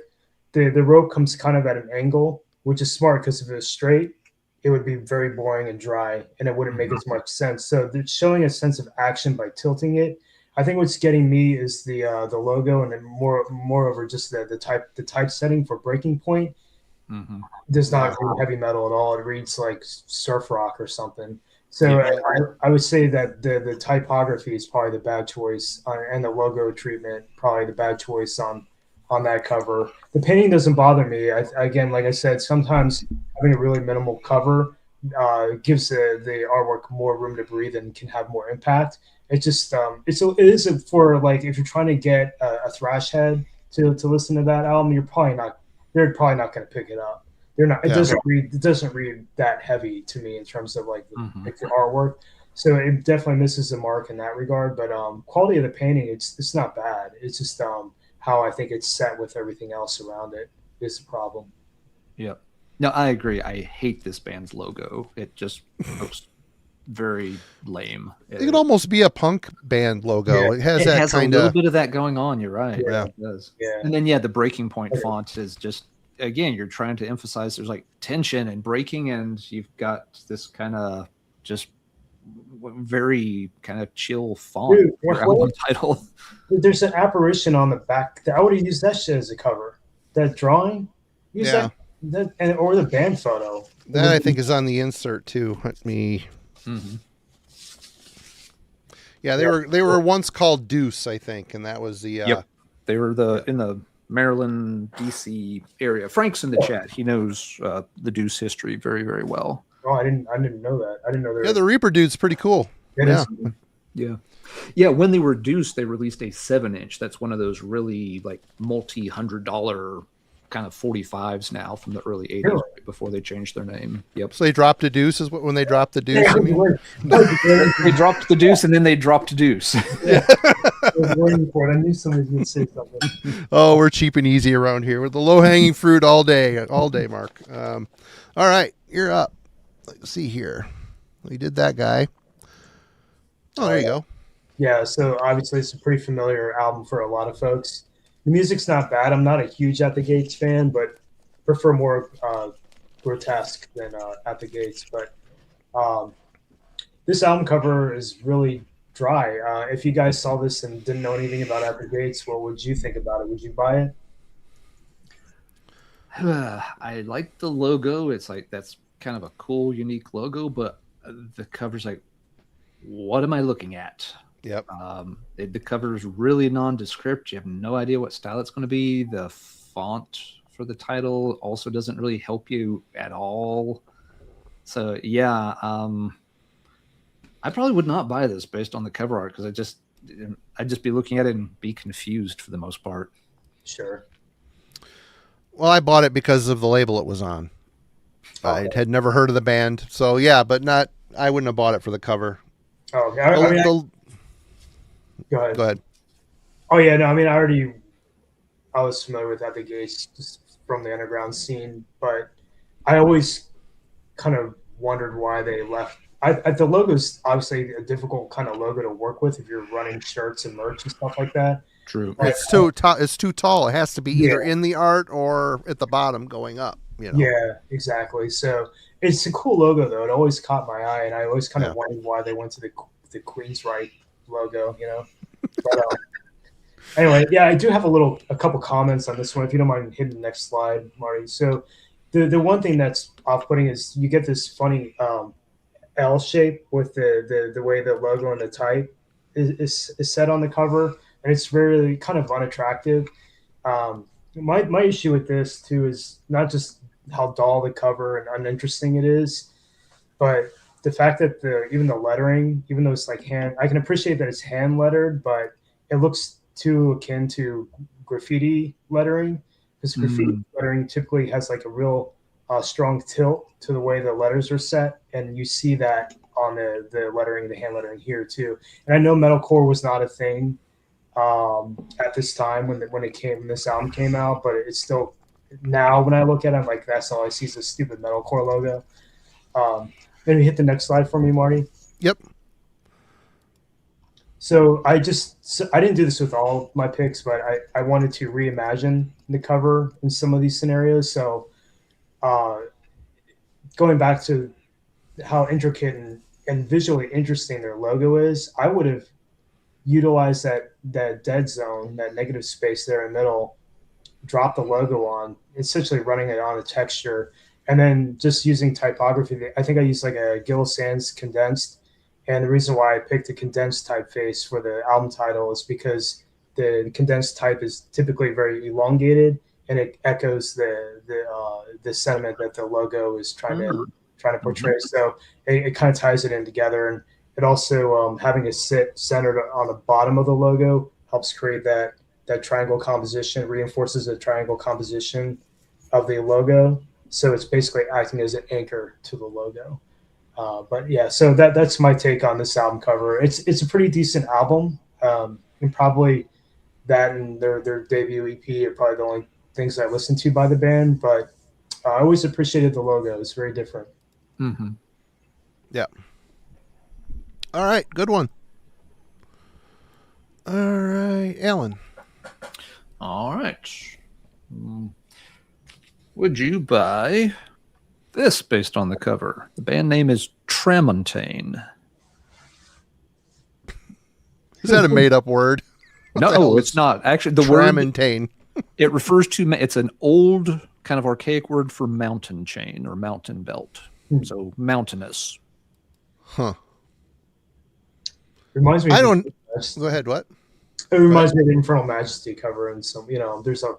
the rope comes kind of at an angle, which is smart because if it was straight, it would be very boring and dry and it wouldn't make as much sense. So it's showing a sense of action by tilting it. I think what's getting me is the logo, and then moreover just the typesetting for Breaking Point does not read heavy metal at all. It reads like surf rock or something. So I would say that the typography is probably the bad choice, and the logo treatment probably the bad choice on that cover. The painting doesn't bother me. Again, like I said, sometimes having a really minimal cover gives the artwork more room to breathe and can have more impact. It's just it is for like if you're trying to get a thrash head to listen to that album, they're probably not going to pick it up. They're not. It doesn't read that heavy to me in terms of like the artwork. So it definitely misses the mark in that regard. But quality of the painting, it's not bad. It's just how I think it's set with everything else around it is the problem. Yep. No, I agree. I hate this band's logo. It just looks very lame. It could almost be a punk band logo. Yeah. It has It that has kind a little of. bit of that going on. You're right. Yeah. It does. Yeah. And then the breaking point font is just, again, you're trying to emphasize there's like tension and breaking, and you've got this kind of just very kind of chill font. Dude, for your album title. There's an apparition on the back. I would have used that shit as a cover. That drawing, use that, or the band photo. That I think is on the insert too. Let me. Mm-hmm. Yeah, they were once called Deuce, I think, and that was the. Yep. They were in the Maryland, DC area. Frank's in the chat. He knows the Deuce history very, very well. Oh, I didn't know that. I didn't know there. Yeah, the Reaper dude's pretty cool. Yeah. When they were Deuce, they released a 7-inch. That's one of those really like $multi-$100 kind of 45s now from the early 80s, Really? before they changed their name. Yep. So they dropped a Deuce is when they dropped the Deuce. Yeah, I mean? They dropped the Deuce and then they dropped Deuce. I was waiting for it. I knew somebody was going to say something. Oh, we're cheap and easy around here with the low hanging fruit all day, Mark. All right, you're up. Let's see here. We did that guy. Oh, there you go. Yeah, so obviously it's a pretty familiar album for a lot of folks. The music's not bad. I'm not a huge At the Gates fan, but prefer more grotesque than At the Gates. But this album cover is really dry. If you guys saw this and didn't know anything about At the Gates, what would you think about it? Would you buy it? I like the logo. It's like, that's kind of a cool, unique logo, but the cover's like, what am I looking at? Yep. The cover is really nondescript. You have no idea what style it's going to be. The font for the title also doesn't really help you at all. So yeah, I probably would not buy this based on the cover art, because I'd just be looking at it and be confused for the most part. Sure. Well, I bought it because of the label it was on. I had never heard of the band, so yeah, but not. I wouldn't have bought it for the cover. Oh, okay. Go ahead. Go ahead. Oh yeah, no, I mean, I was familiar with At the Gates just from the underground scene, but I always kind of wondered why they left. The logo's obviously a difficult kind of logo to work with if you're running shirts and merch and stuff like that. True. It's too tall. It has to be either in the art or at the bottom going up. You know? Yeah, exactly. So it's a cool logo, though. It always caught my eye, and I always kind of wondered why they went to the Queensryche logo, you know. But, anyway, yeah, I do have a couple comments on this one, if you don't mind hitting the next slide, Marty. So the one thing that's off-putting is you get this funny L shape with the way the logo and the type is set on the cover, and it's really kind of unattractive. My issue with this too is not just how dull the cover and uninteresting it is, but the fact that even the lettering, even though it's like I can appreciate that it's hand lettered, but it looks too akin to graffiti lettering, because graffiti lettering typically has like a real strong tilt to the way the letters are set, and you see that on the lettering, the hand lettering here too. And I know metalcore was not a thing at this time when this album came out, but it's still, now when I look at it, I'm like, that's all I see is a stupid metalcore logo. Maybe hit the next slide for me, Marty. Yep. So I didn't do this with all my picks, but I wanted to reimagine the cover in some of these scenarios. So going back to how intricate and visually interesting their logo is, I would have utilized that dead zone, that negative space there in the middle, drop the logo on, essentially running it on a texture, and then just using typography. I think I used like a Gill Sans condensed, and the reason why I picked a condensed typeface for the album title is because the condensed type is typically very elongated, and it echoes the sentiment that the logo is trying to portray. So it kind of ties it in together, and it also having it sit centered on the bottom of the logo helps create that triangle composition, reinforces the triangle composition of the logo. So it's basically acting as an anchor to the logo. But yeah, so that's my take on this album cover. It's a pretty decent album, and probably that and their debut EP are probably the only things I listened to by the band. But I always appreciated the logo. It's very different. Mm-hmm. Yeah. All right, good one. All right, Alan. All right. Would you buy this based on the cover? The band name is Tramontane. Is that a made-up word? What the hell No, is it's not. Actually, the word Tramontane? it refers to, it's an old kind of archaic word for mountain chain or mountain belt. So mountainous. Huh. Reminds me. I of don't. Majesty. Go ahead. What? It reminds me of the Infernal Majesty cover, and some, there's a.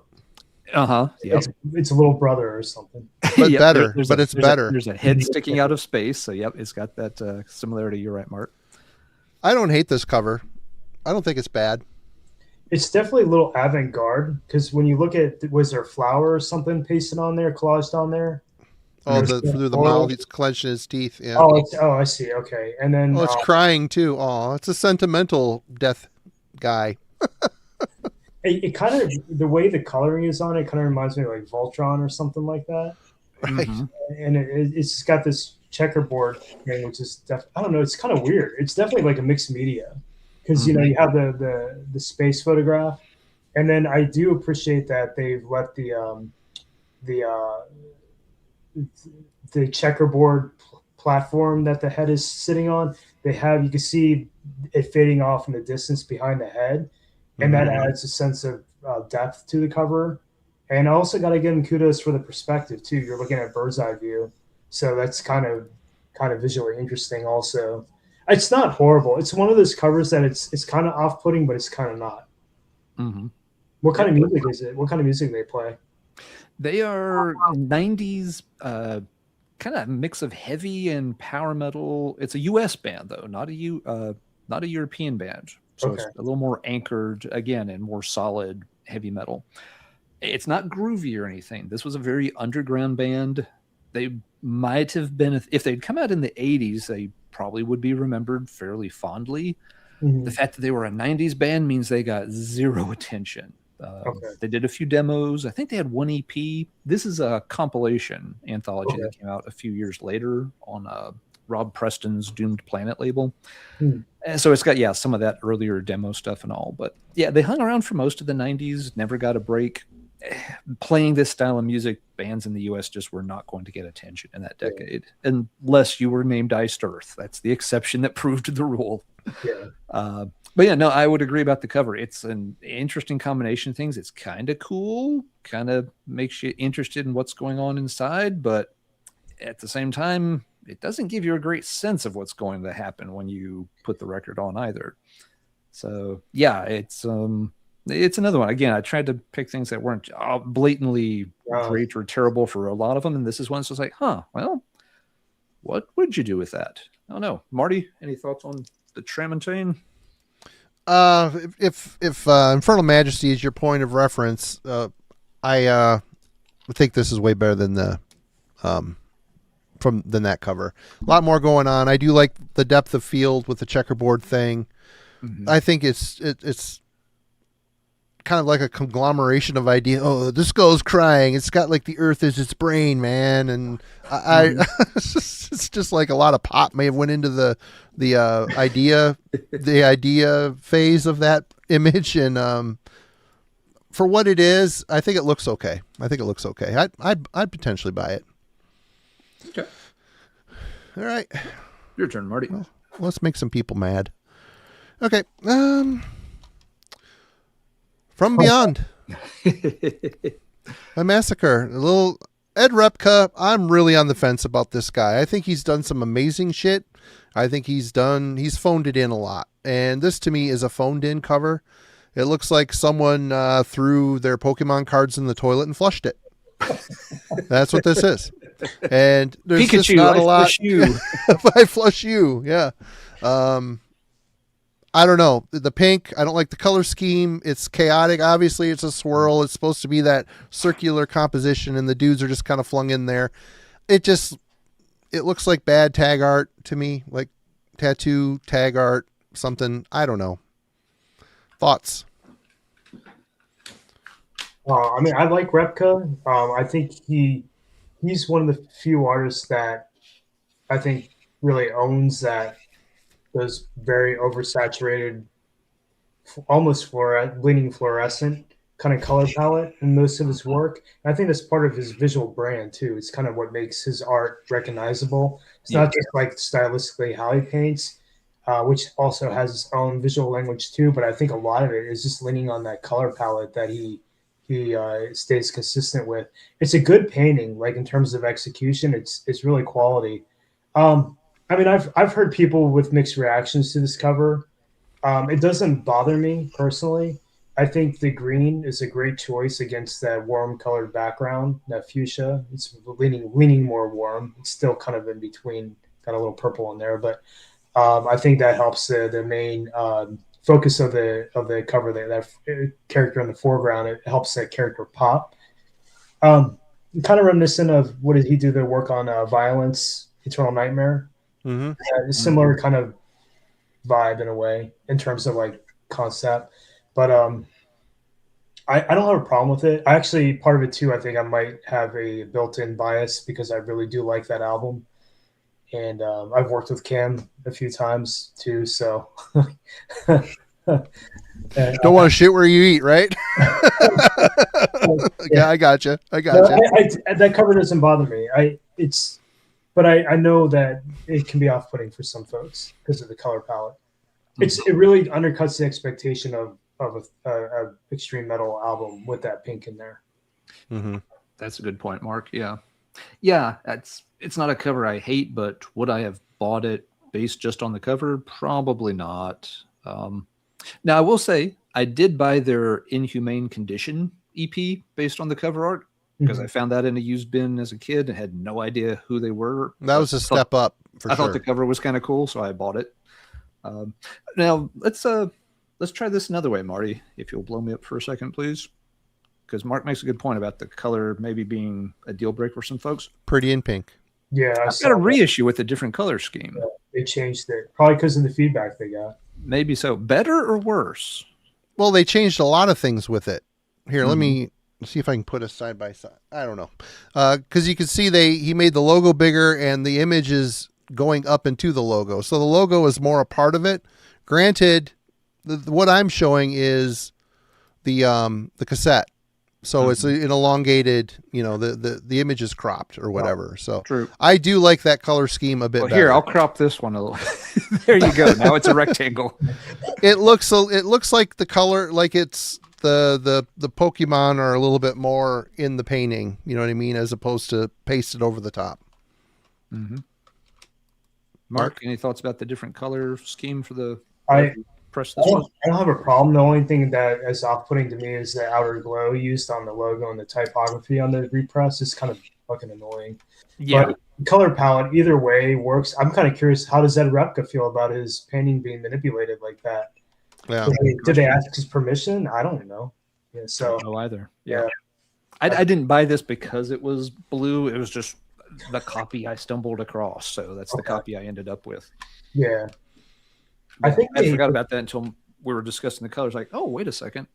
Yep. It's a little brother or something. But Yep, better. there's But a- it's there's a- better. There's a head sticking out of space. So, yep, it's got that similarity. You're right, Mark. I don't hate this cover. I don't think it's bad. It's definitely a little avant-garde because when you look at, was there a flower or something pasted on there, collaged on there? Oh, There's through the mouth, he's clenching his teeth. Yeah. Oh, I see. Okay, and then Oh, it's crying too. Oh, it's a sentimental death guy. it kind of, the way the coloring is on it kind of reminds me of like Voltron or something like that. Right. Mhm. And it's got this checkerboard thing, which is I don't know. It's kind of weird. It's definitely like a mixed media because you have the space photograph, and then I do appreciate that they've let the checkerboard platform that the head is sitting on. You can see it fading off in the distance behind the head, and that adds a sense of depth to the cover. And I also got to give him kudos for the perspective too. You're looking at bird's eye view, so that's kind of visually interesting. Also, it's not horrible. It's one of those covers that it's kind of off-putting, but it's kind of not. Mhm. What kind of music is it? What kind of music do they play? They are 90s kind of mix of heavy and power metal. It's a US band though, not a European band. So Okay. it's a little more anchored again and more solid heavy metal. It's not groovy or anything. This was a very underground band. They might have been, if they'd come out in the 80s, they probably would be remembered fairly fondly. Mhm. The fact that they were a 90s band means they got zero attention. Okay. They did a few demos. I think they had one EP. This is a compilation anthology that came out a few years later on Rob Preston's Doomed Planet label. And so it's got, some of that earlier demo stuff and all. But yeah, they hung around for most of the 90s, never got a break. Playing this style of music, bands in the US just were not going to get attention in that decade, unless you were named Iced Earth. That's the exception that proved the rule. Yeah. But yeah, no, I would agree about the cover. It's an interesting combination of things. It's kind of cool, kind of makes you interested in what's going on inside, but at the same time, it doesn't give you a great sense of what's going to happen when you put the record on either. So yeah, it's another one. Again, I tried to pick things that weren't blatantly great or terrible for a lot of them, and this is one that's just like, well, what would you do with that? I don't know. Marty, any thoughts on the Tramontane? If Infernal Majesty is your point of reference, I think this is way better than than that cover. A lot more going on. I do like the depth of field with the checkerboard thing. I think it's kind of like a conglomeration of ideas. Oh, this girl's crying. It's got like the earth is its brain, man, and it's just like a lot of pop may have went into the idea phase of that image, and for what it is, I think it looks okay. I'd potentially buy it. Okay. All right. Your turn, Marty. Well, let's make some people mad. Okay. From Beyond. A Massacre. A little Ed Repka. I'm really on the fence about this guy. I think he's done some amazing shit. I think he's phoned it in a lot. And this to me is a phoned in cover. It looks like someone threw their Pokemon cards in the toilet and flushed it. That's what this is. And there's Pikachu, just not a lot. Flush you. I flush you. Yeah. I don't know. The pink, I don't like the color scheme. It's chaotic. Obviously, it's a swirl. It's supposed to be that circular composition, and the dudes are just kind of flung in there. It looks like bad tag art to me, like tattoo tag art, something. I don't know. Thoughts? I mean, I like Repka. I think he's one of the few artists that I think really owns that those very oversaturated, almost leaning fluorescent kind of color palette in most of his work. And I think that's part of his visual brand too. It's kind of what makes his art recognizable. It's not just like stylistically how he paints, which also has its own visual language too. But I think a lot of it is just leaning on that color palette that he stays consistent with. It's a good painting, like in terms of execution. It's really quality. I mean, I've heard people with mixed reactions to this cover. It doesn't bother me personally. I think the green is a great choice against that warm colored background, that fuchsia. It's leaning more warm. It's still kind of in between, got a little purple in there, but I think that helps the main focus of the cover. That character in the foreground, it helps that character pop. Kind of reminiscent of what did he do the work on Violence, Eternal Nightmare. Similar kind of vibe in a way in terms of like concept, but I don't have a problem with it. I actually, part of it too, I think I might have a built-in bias because I really do like that album, and I've worked with Cam a few times too, so don't want to shit where you eat, right? Yeah, I gotcha. That cover doesn't bother me. But I know that it can be off-putting for some folks because of the color palette. It really undercuts the expectation of a extreme metal album with that pink in there. Mm-hmm. That's a good point, Mark. Yeah. It's not a cover I hate, but would I have bought it based just on the cover? Probably not. Now I will say I did buy their Inhumane Condition EP based on the cover art, because I found that in a used bin as a kid and had no idea who they were. That was a step up for sure. I thought the cover was kind of cool, so I bought it. Now let's try this another way, Marty, if you'll blow me up for a second, please. Because Mark makes a good point about the color maybe being a deal breaker for some folks. Pretty in pink. Yeah. I've got a reissue with a different color scheme. Yeah, they changed it. Probably because of the feedback they got. Maybe so. Better or worse? Well, they changed a lot of things with it. Here, let me see if I can put us side by side. I don't know. Because you can see he made the logo bigger and the image is going up into the logo. So the logo is more a part of it. Granted, what I'm showing is the cassette. So it's an elongated, the image is cropped or whatever. So true. I do like that color scheme a bit better. Here, I'll crop this one a little. There you go. Now it's a rectangle. It looks like the color, like it's the Pokemon are a little bit more in the painting, you know what I mean, as opposed to pasted over the top. Mm-hmm. Mark, any thoughts about the different color scheme for the press? I don't have a problem. The only thing that is off-putting to me is the outer glow used on the logo and the typography on the repress is kind of fucking annoying. Yeah. But color palette, either way, works. I'm kind of curious, how does Ed Repka feel about his painting being manipulated like that? Yeah. Did they ask his permission? I don't know. Yeah, so I don't know either. Yeah. I didn't buy this because it was blue. It was just the copy I stumbled across. So that's the copy I ended up with. Yeah. I forgot about that until we were discussing the colors. Like, oh, wait a second.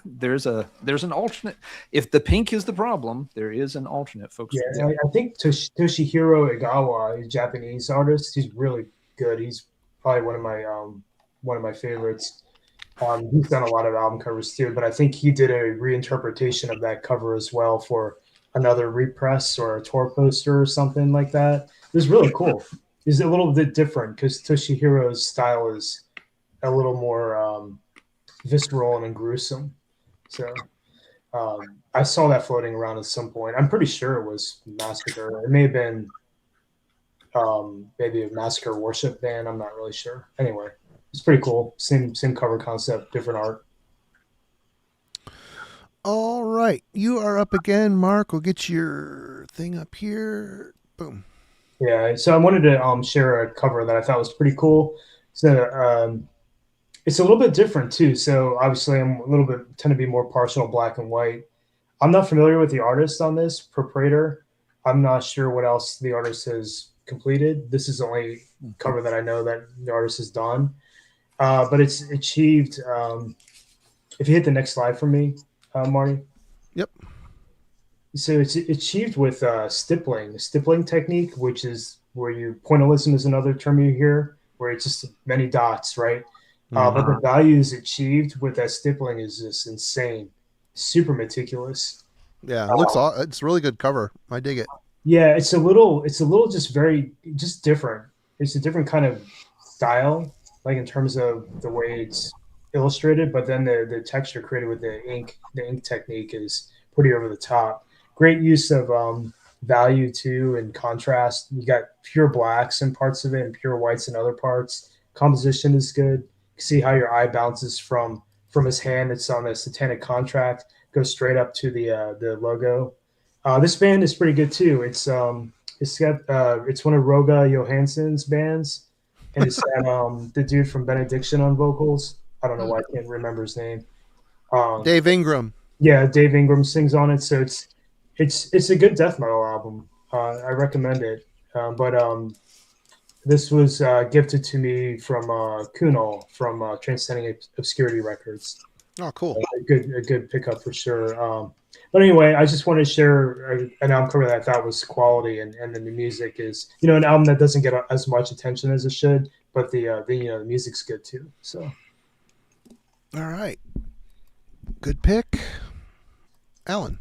there's an alternate. If the pink is the problem, there is an alternate, folks. Yeah, I think Toshihiro Egawa, a Japanese artist, he's really good. He's probably one of my favorites. He's done a lot of album covers too, but I think he did a reinterpretation of that cover as well for another repress or a tour poster or something like that. It was really cool. It's a little bit different because Toshihiro's style is a little more visceral and gruesome. So I saw that floating around at some point. I'm pretty sure it was Massacre. It may have been maybe a Massacre worship band. I'm not really sure. Anyway, it's pretty cool. Same cover concept, different art. All right. You are up again, Mark. We'll get your thing up here. Boom. Yeah, so I wanted to share a cover that I thought was pretty cool. So it's a little bit different too. So obviously I'm tend to be more partial black and white. I'm not familiar with the artist on this, Proprietor. I'm not sure what else the artist has completed. This is the only cover that I know that the artist has done. But it's achieved. If you hit the next slide for me, Marty. Yep. So it's achieved with stippling technique, which is where pointillism is another term you hear, where it's just many dots, right? Mhm. But the values achieved with that stippling is just insane, super meticulous. Yeah, Uh, it's a really good cover. I dig it. yeah, it's a little just very just different. It's a different kind of style, like in terms of the way it's illustrated, but then the texture created with the ink technique is pretty over the top. Great use of value too and contrast. You got pure blacks in parts of it and pure whites in other parts. Composition is good. You see how your eye bounces from his hand that's on the satanic contract, goes straight up to the logo. This band is pretty good too. It's one of Roga Johansson's bands, and it's got the dude from Benediction on vocals. I don't know why I can't remember his name. Um, Dave Ingram. yeah, Dave Ingram sings on it, so it's a good death metal album. I recommend it. But this was gifted to me from Kunal from Transcending Obscurity Records. Oh, cool. A good pickup for sure. But anyway, I just wanted to share an album cover that I thought was quality, and then the music is, an album that doesn't get as much attention as it should, but the music's good too. So All right. Good pick. Alan.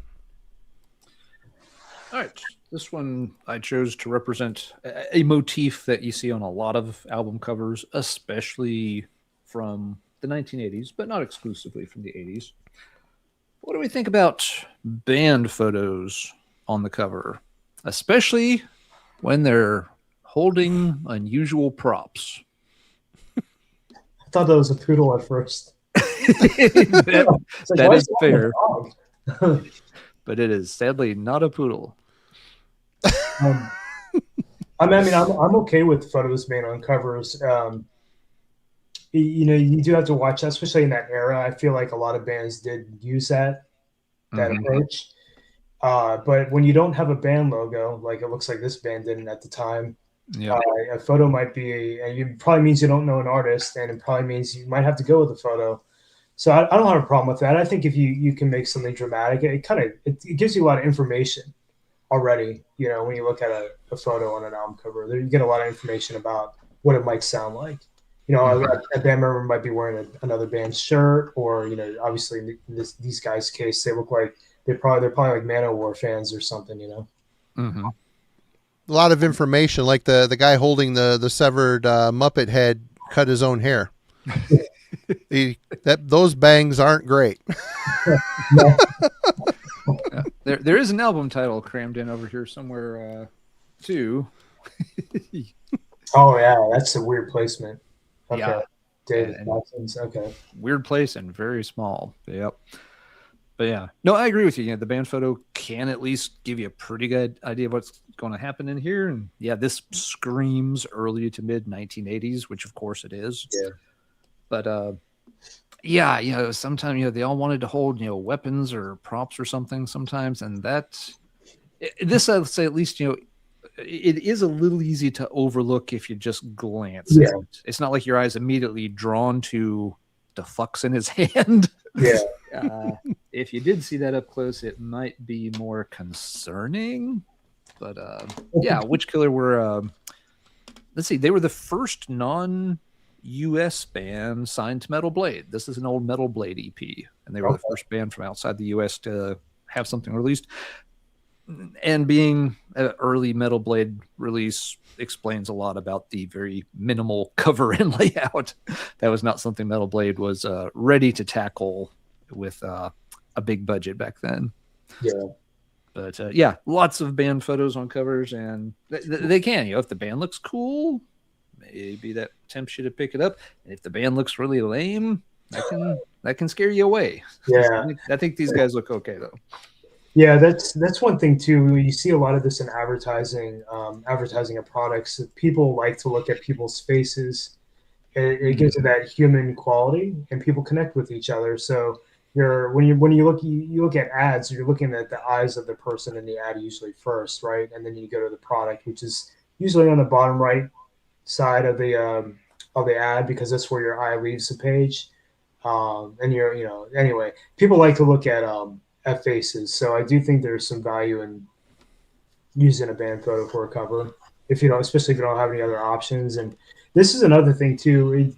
All right. This one I chose to represent a motif that you see on a lot of album covers, especially from the 1980s, but not exclusively from the 80s. What do we think about band photos on the cover, especially when they're holding unusual props? I thought that was a poodle at first. that is fair, but it is sadly not a poodle. I'm okay with photos made on covers. You do have to watch that, especially in that era. I feel like a lot of bands did use that approach. But when you don't have a band logo, like it looks like this band didn't at the time, a photo might be, and it probably means you don't know an artist, and it probably means you might have to go with a photo. So I don't have a problem with that. I think if you can make something dramatic, it gives you a lot of information already. When you look at a photo on an album cover, you get a lot of information about what it might sound like. A band member might be wearing another band's shirt, or obviously in these guys' case, they look like they're probably like Manowar fans or something. Mm-hmm. A lot of information, like the guy holding the severed Muppet head cut his own hair. Those bangs aren't great. There is an album title crammed in over here somewhere too. Oh yeah, that's a weird placement. Okay. Yeah, David Watson's. Okay. Weird place and very small. Yep. But yeah, no, I agree with you. The band photo can at least give you a pretty good idea of what's going to happen in here. And yeah, this screams early to mid 1980s, which of course it is. Yeah. But sometimes they all wanted to hold weapons or props or something sometimes, and this I'll say at least it is a little easy to overlook if you just glance at it. It's not like your eyes immediately drawn to the fucks in his hand. Yeah. If you did see that up close, it might be more concerning. But Witch Killer were let's see, they were the first non-US band signed to Metal Blade. This is an old Metal Blade EP, and they were the first band from outside the US to have something released. And being an early Metal Blade release explains a lot about the very minimal cover and layout. That was not something Metal Blade was ready to tackle with a big budget back then. Yeah. But lots of band photos on covers, and they can. If the band looks cool, maybe that tempts you to pick it up. And if the band looks really lame, that can scare you away. Yeah. I think these guys look okay though. Yeah, that's one thing too. You see a lot of this in advertising of products. People like to look at people's faces. It gives it that human quality, and people connect with each other. So when you look at ads, you're looking at the eyes of the person in the ad usually first, right? And then you go to the product, which is usually on the bottom right side of the ad, because that's where your eye leaves the page. Anyway, people like to look at faces. So I do think there's some value in using a band photo for a cover. if you don't, especially if you don't have any other options. And this is another thing too.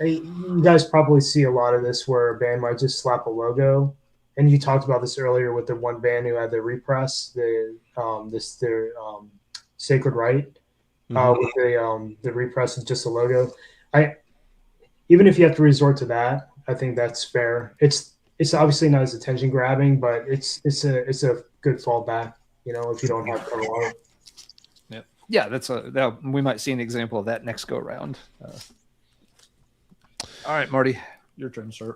You guys probably see a lot of this where a band might just slap a logo. And you talked about this earlier with the one band who had the repress, their Sacred Right, with the repress is just a logo. Even if you have to resort to that, I think that's fair. It's obviously not as attention grabbing, but it's a good fallback, if you don't have cover art. Yeah, we might see an example of that next go round. All right, Marty, your turn, sir.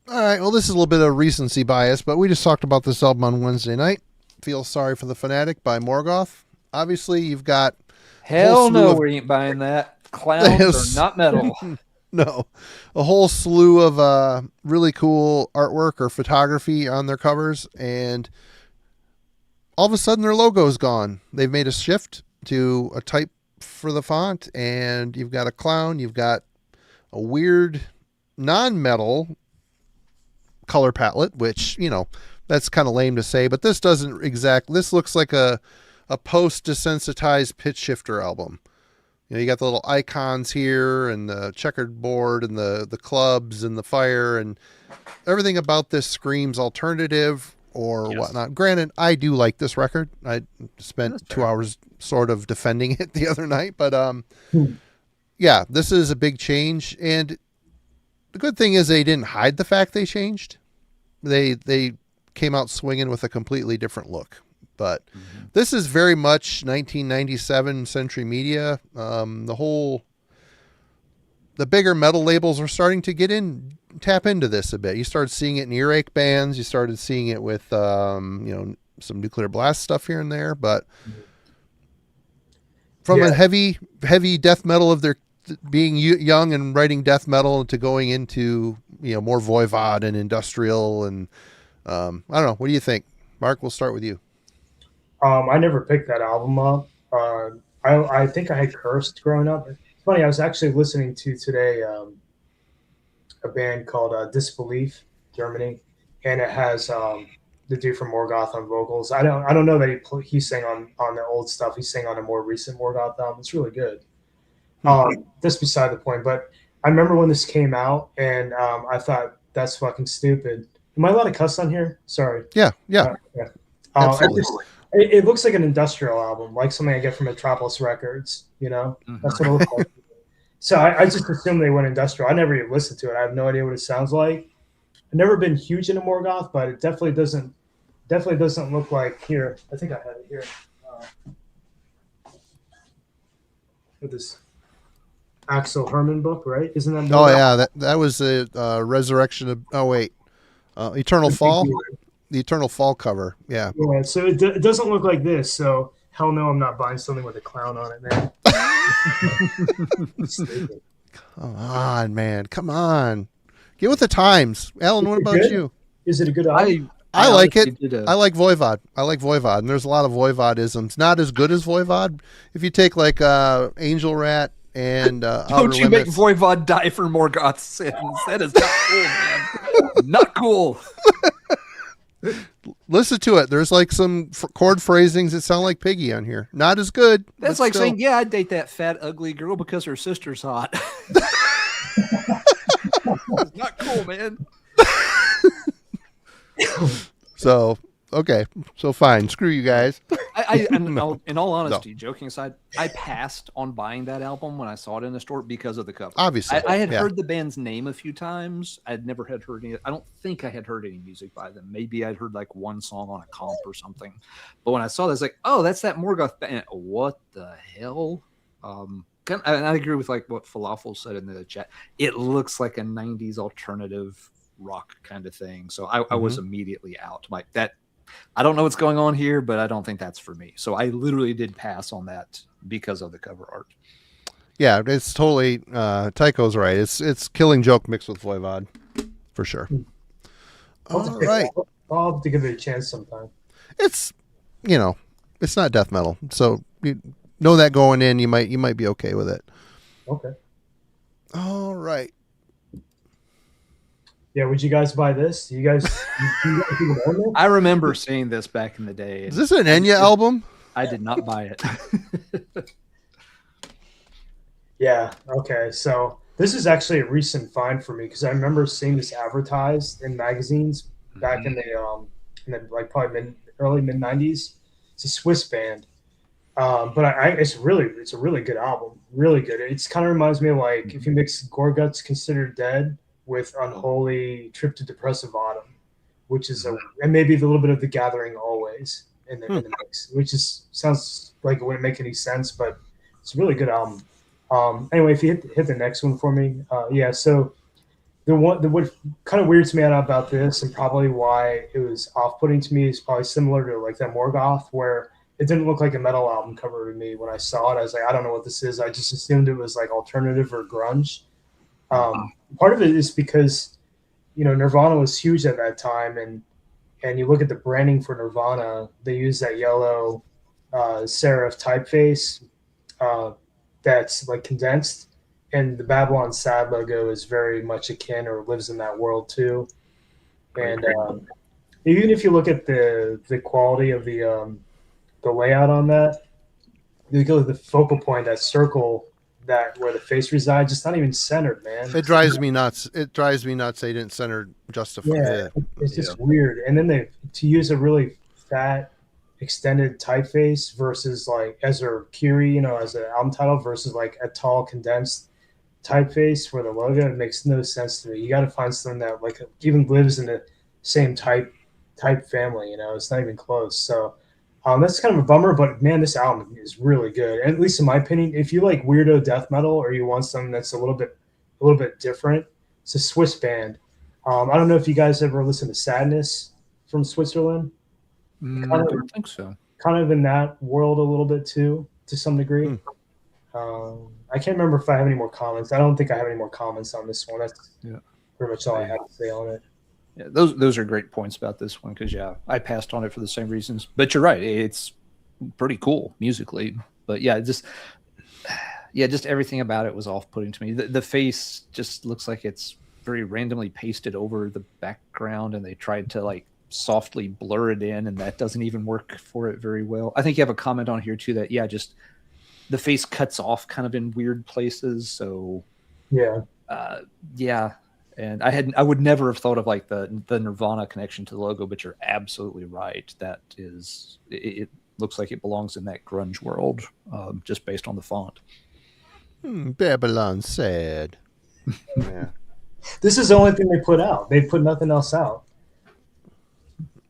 All right. Well, this is a little bit of recency bias, but we just talked about this album on Wednesday night. Feel Sorry for the Fanatic by Morgoth. Obviously, you've got hell no, we ain't buying that. Clowns are not metal. No, a whole slew of really cool artwork or photography on their covers, and all of a sudden their logo is gone. They've made a shift to a type for the font, and you've got a clown, you've got a weird non-metal color palette, which, that's kind of lame to say, but this looks like a post desensitized pitch shifter album. You got the little icons here and the checkered board and the clubs and the fire, and everything about this screams alternative or whatnot. Granted, I do like this record. I spent 2 hours sort of defending it the other night, but yeah, this is a big change. And the good thing is they didn't hide the fact they changed. They came out swinging with a completely different look. But this is very much 1997 Century Media. The bigger metal labels are starting to tap into this a bit. You started seeing it in earache bands. You started seeing it with, some Nuclear Blast stuff here and there. But from a heavy death metal of their being young and writing death metal to going into, more Voivod and industrial. And I don't know. What do you think? Mark, we'll start with you. I never picked that album up. I think I had Cursed growing up. It's funny, I was actually listening to today a band called Disbelief, Germany, and it has the dude from Morgoth on vocals. I don't know that he sang on the old stuff. He sang on a more recent Morgoth album. It's really good. That's beside the point. But I remember when this came out, and I thought, that's fucking stupid. Am I allowed to cuss on here? Sorry. Yeah. Absolutely. It looks like an industrial album, like something I get from Metropolis Records, That's what it looks like. So I just assumed they went industrial. I never even listened to it. I have no idea what it sounds like. I've never been huge into Morgoth, but it definitely doesn't look like here. I think I had it here. With this Axel Herman book, right? Isn't that? Oh yeah, that was a Resurrection of. Oh wait, Eternal Fall. The Eternal Fall cover, yeah. Yeah, so it doesn't look like this, so hell no, I'm not buying something with a clown on it, man. Come on, man. Come on. Get with the times. Alan, what about you? Is it a good album? I like it. I like Voivod. And there's a lot of Voivod-isms. Not as good as Voivod. If you take like Angel Rat and Don't you make Voivod die for Morgoth's sins. That is not cool, man. Not cool. Listen to it. There's like some chord phrasings that sound like Piggy on here. Not as good. That's like saying, yeah, I'd date that fat, ugly girl because her sister's hot. Not cool, man. So, okay. So fine. Screw you guys. In all honesty, joking aside, I passed on buying that album when I saw it in the store because of the cover. Obviously. I had heard the band's name a few times. I'd never had heard any. I don't think I had heard any music by them. Maybe I'd heard like one song on a comp or something. But when I saw this, like, oh, that's that Morgoth band. What the hell? And I agree with like what Falafel said in the chat. It looks like a 90s alternative rock kind of thing. So I was immediately out. Like that. I don't know what's going on here, but I don't think that's for me. So I literally did pass on that because of the cover art. Yeah, it's totally Tycho's right. It's Killing Joke mixed with Voivod for sure. All right. I'll have to give it a chance sometime. It's it's not death metal. So you know that going in, you might be okay with it. Okay. All right. Yeah, would you guys buy this? Do you guys even own it? I remember seeing this back in the day. Is this an Enya album? I did not buy it. Yeah. Okay. So this is actually a recent find for me because I remember seeing this advertised in magazines back in the like probably early mid '90s. It's a Swiss band, but it's a really good album, really good. It's kind of reminds me of like if you mix Gorguts Considered Dead with Unholy Trip to Depressive Autumn, which is and maybe a little bit of The Gathering Always in the mix, which is sounds like it wouldn't make any sense, but it's a really good album. Anyway, if you hit the next one for me, yeah. So what kind of weirds me out about this, and probably why it was off putting to me, is probably similar to like that Morgoth, where it didn't look like a metal album cover to me when I saw it. I was like, I don't know what this is. I just assumed it was like alternative or grunge. Part of it is because Nirvana was huge at that time, and you look at the branding for Nirvana, they use that yellow serif typeface that's like condensed, and the Babylon Sad logo is very much akin or lives in that world too. And even if you look at the quality of the layout on that, you go to the focal point, that circle, that where the face resides, it's not even centered, man. It drives me nuts. It drives me nuts. They didn't center justify. Yeah, it's just weird. And then to use a really fat extended typeface versus like Ezra Curie, as an album title versus like a tall condensed typeface for the logo, it makes no sense to me. You got to find something that like even lives in the same type family. It's not even close. So that's kind of a bummer. But man, this album is really good. And at least in my opinion, if you like weirdo death metal or you want something that's a little bit different, it's a Swiss band. I don't know if you guys ever listen to Sadness from Switzerland. I don't think so. Kind of in that world a little bit too, to some degree. I can't remember if I have any more comments. I don't think I have any more comments on this one. That's pretty much all I have to say on it. Yeah, those are great points about this one because I passed on it for the same reasons. But you're right, it's pretty cool musically. But just everything about it was off-putting to me. The face just looks like it's very randomly pasted over the background, and they tried to like softly blur it in, and that doesn't even work for it very well. I think you have a comment on here too that just the face cuts off kind of in weird places. So and I would never have thought of like the Nirvana connection to the logo, but you're absolutely right. That is, it looks like it belongs in that grunge world, just based on the font. Babylon Sad. Yeah. This is the only thing they put out. They put nothing else out.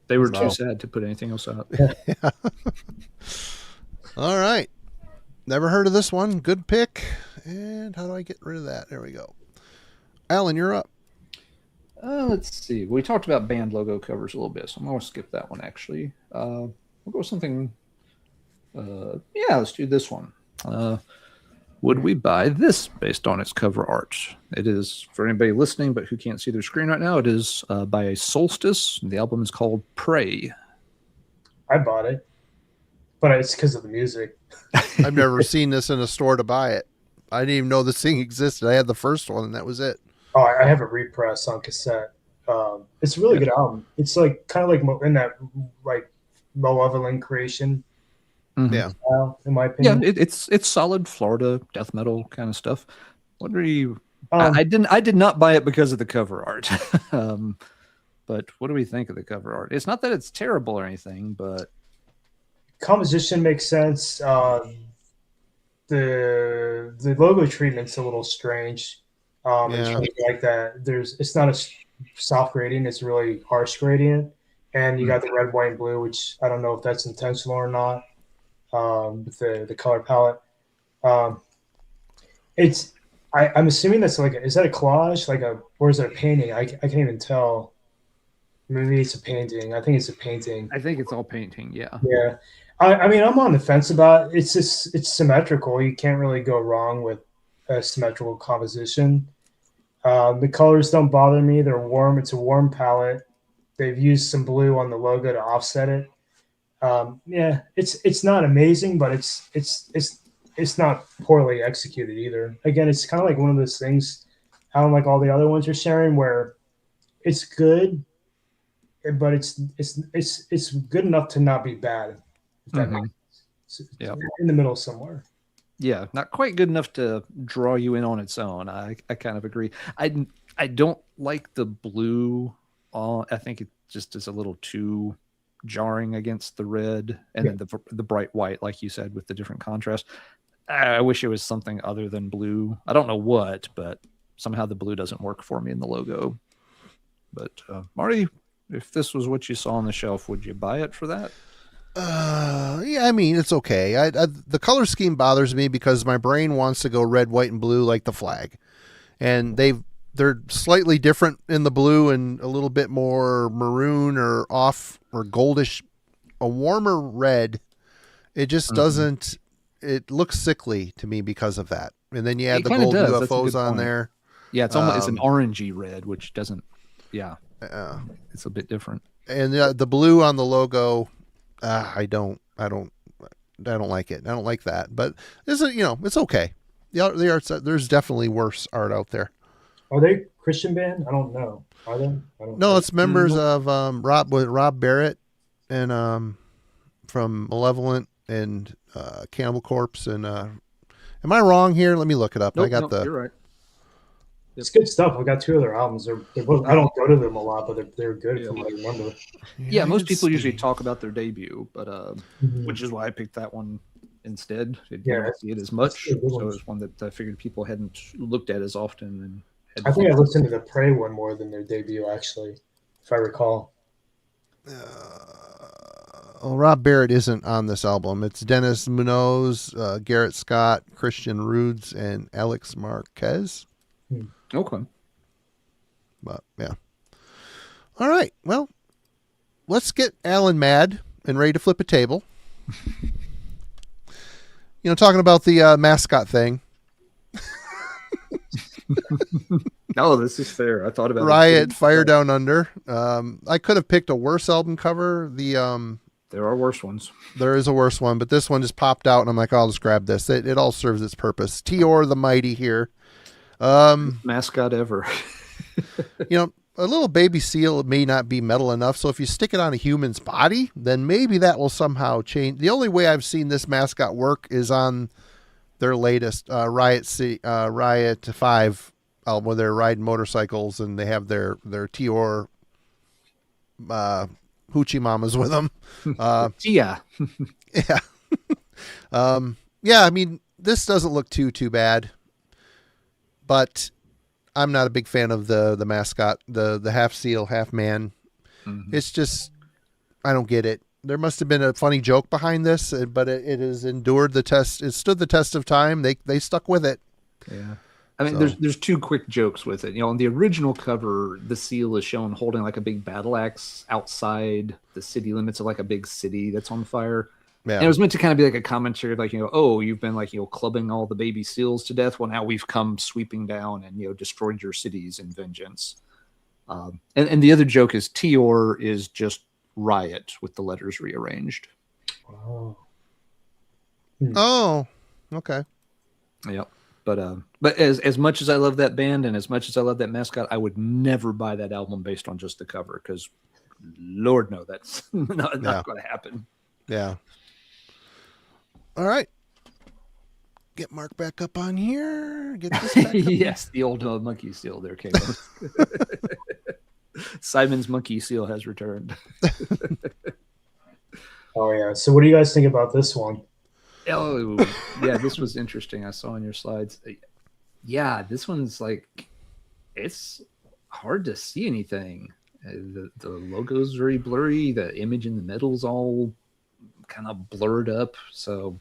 They were too sad to put anything else out. All right. Never heard of this one. Good pick. And how do I get rid of that? There we go. Alan, you're up. Let's see. We talked about band logo covers a little bit, so I'm going to skip that one, actually. We'll go with something. Let's do this one. Would we buy this based on its cover art? It is, for anybody listening but who can't see their screen right now, it is by a Solstice. The album is called Pray. I bought it, but it's because of the music. I've never seen this in a store to buy it. I didn't even know this thing existed. I had the first one, and that was it. Oh, I have a repress on cassette. It's a really good album. It's like kind of like in that like malevolent creation. Style, in my opinion. Yeah, it's solid Florida death metal kind of stuff. What are you? I did not buy it because of the cover art. But what do we think of the cover art? It's not that it's terrible or anything, but composition makes sense. The logo treatment's a little strange. It's like that. It's not a soft gradient; it's really harsh gradient. And you got the red, white, and blue, which I don't know if that's intentional or not. With the color palette, I'm assuming that's like is that a collage, or is it a painting? I can't even tell. Maybe it's a painting. I think it's a painting. I think it's all painting. Yeah. Yeah. I mean, I'm on the fence about it. It's symmetrical. You can't really go wrong with a symmetrical composition. The colors don't bother me. They're warm. It's a warm palette. They've used some blue on the logo to offset it. It's not amazing, but it's not poorly executed either. Again, it's kind of like one of those things. I don't like all the other ones you're sharing where it's good, but it's good enough to not be bad. If that makes sense. In the middle somewhere. Yeah, not quite good enough to draw you in on its own. I kind of agree. I don't like the blue. I think it just is a little too jarring against the red, and then the bright white, like you said, with the different contrast. I wish it was something other than blue. I don't know what, but somehow the blue doesn't work for me in the logo. But Marty, if this was what you saw on the shelf, would you buy it for that? Yeah, I mean, it's okay. The color scheme bothers me because my brain wants to go red, white, and blue like the flag, and they're slightly different in the blue and a little bit more maroon or off or goldish, a warmer red. It just doesn't. It looks sickly to me because of that. And then you add the gold UFOs on there. Yeah, it's almost it's an orangey red, which doesn't. Yeah, it's a bit different. And the blue on the logo, I don't like it. I don't like that. But it's okay. The art's, there's definitely worse art out there. Are they Christian band? I don't know. Are they? I don't No, know. it's members of Rob Barrett and from Malevolent and Cannibal Corpse and am I wrong here? Let me look it up. Nope, you're right. It's good stuff. I've got 2 of their albums. They're both, I don't go to them a lot, but they're good from what I remember. Yeah, most people usually talk about their debut, but which is why I picked that one instead. Didn't see it as much, so it was one that I figured people hadn't looked at as often. And I think I listened to the Prey one more than their debut, actually, if I recall. Well, Rob Barrett isn't on this album. It's Dennis Munoz, Garrett Scott, Christian Rudes, and Alex Marquez. Okay. But yeah. All right. Well, let's get Alan mad and ready to flip a table. Talking about the mascot thing. No, this is fair. I thought about Riot, Fire Down Under. I could have picked a worse album cover. There are worse ones. There is a worse one, but this one just popped out, and I'm like, I'll just grab this. It all serves its purpose. Tior the Mighty here. Mascot ever. A little baby seal may not be metal enough, so if you stick it on a human's body, then maybe that will somehow change. The only way I've seen this mascot work is on their latest Riot 5 album, where they're riding motorcycles and they have their Tior hoochie mamas with them. Yeah. Yeah. Yeah, I mean, this doesn't look too bad, but I'm not a big fan of the mascot, the half seal, half man. Mm-hmm. It's just, I don't get it. There must have been a funny joke behind this, but it has endured the test. It stood the test of time. They stuck with it. Yeah. I mean, there's 2 quick jokes with it. On the original cover, the seal is shown holding like a big battle axe outside the city limits of like a big city that's on fire. Yeah. And it was meant to kind of be like a commentary, like, oh, you've been like, clubbing all the baby seals to death. Well, now we've come sweeping down and, destroyed your cities in vengeance. And the other joke is Tior is just Riot with the letters rearranged. Oh, okay. Yep. But as much as I love that band and as much as I love that mascot, I would never buy that album based on just the cover because, Lord, no, that's not going to happen. Yeah. All right. Get Mark back up on here. Get this back up. Yes, the old monkey seal there came up. Simon's monkey seal has returned. Oh, yeah. So what do you guys think about this one? Oh, yeah, this was interesting. I saw in your slides. Yeah, this one's like, it's hard to see anything. The logo's very blurry. The image in the middle's all kind of blurred up. So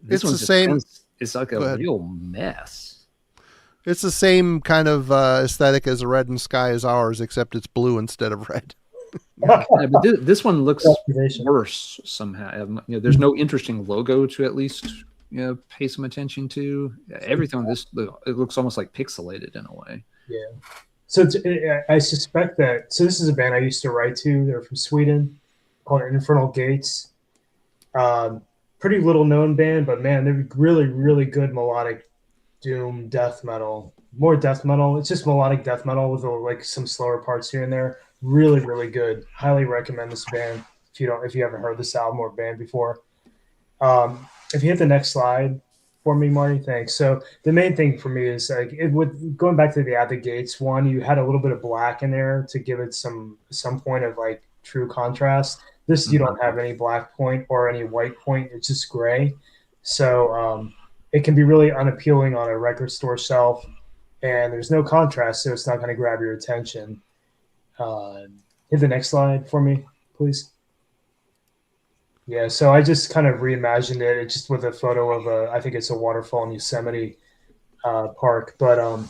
this one's the same. It's like a real mess. It's the same kind of aesthetic as a Red and Sky as ours, except it's blue instead of red. Yeah, but this one looks worse somehow. There's no interesting logo to at least pay some attention to. Everything on this, it looks almost like pixelated in a way. Yeah. So I suspect that. So this is a band I used to write to. They're from Sweden, called Infernal Gates. Pretty little known band, but man, they're really, really good melodic doom death metal. More death metal. It's just melodic death metal with like some slower parts here and there. Really, really good. Highly recommend this band if you haven't heard this album or band before. If you hit the next slide, for me, Marty? Thanks. So the main thing for me is like going back to the At the Gates one, you had a little bit of black in there to give it some point of like true contrast. This you don't have any black point or any white point. It's just gray. So it can be really unappealing on a record store shelf, and there's no contrast, so it's not going to grab your attention. Hit the next slide for me, please. Yeah, so I just kind of reimagined it just with a photo of I think it's a waterfall in Yosemite Park, but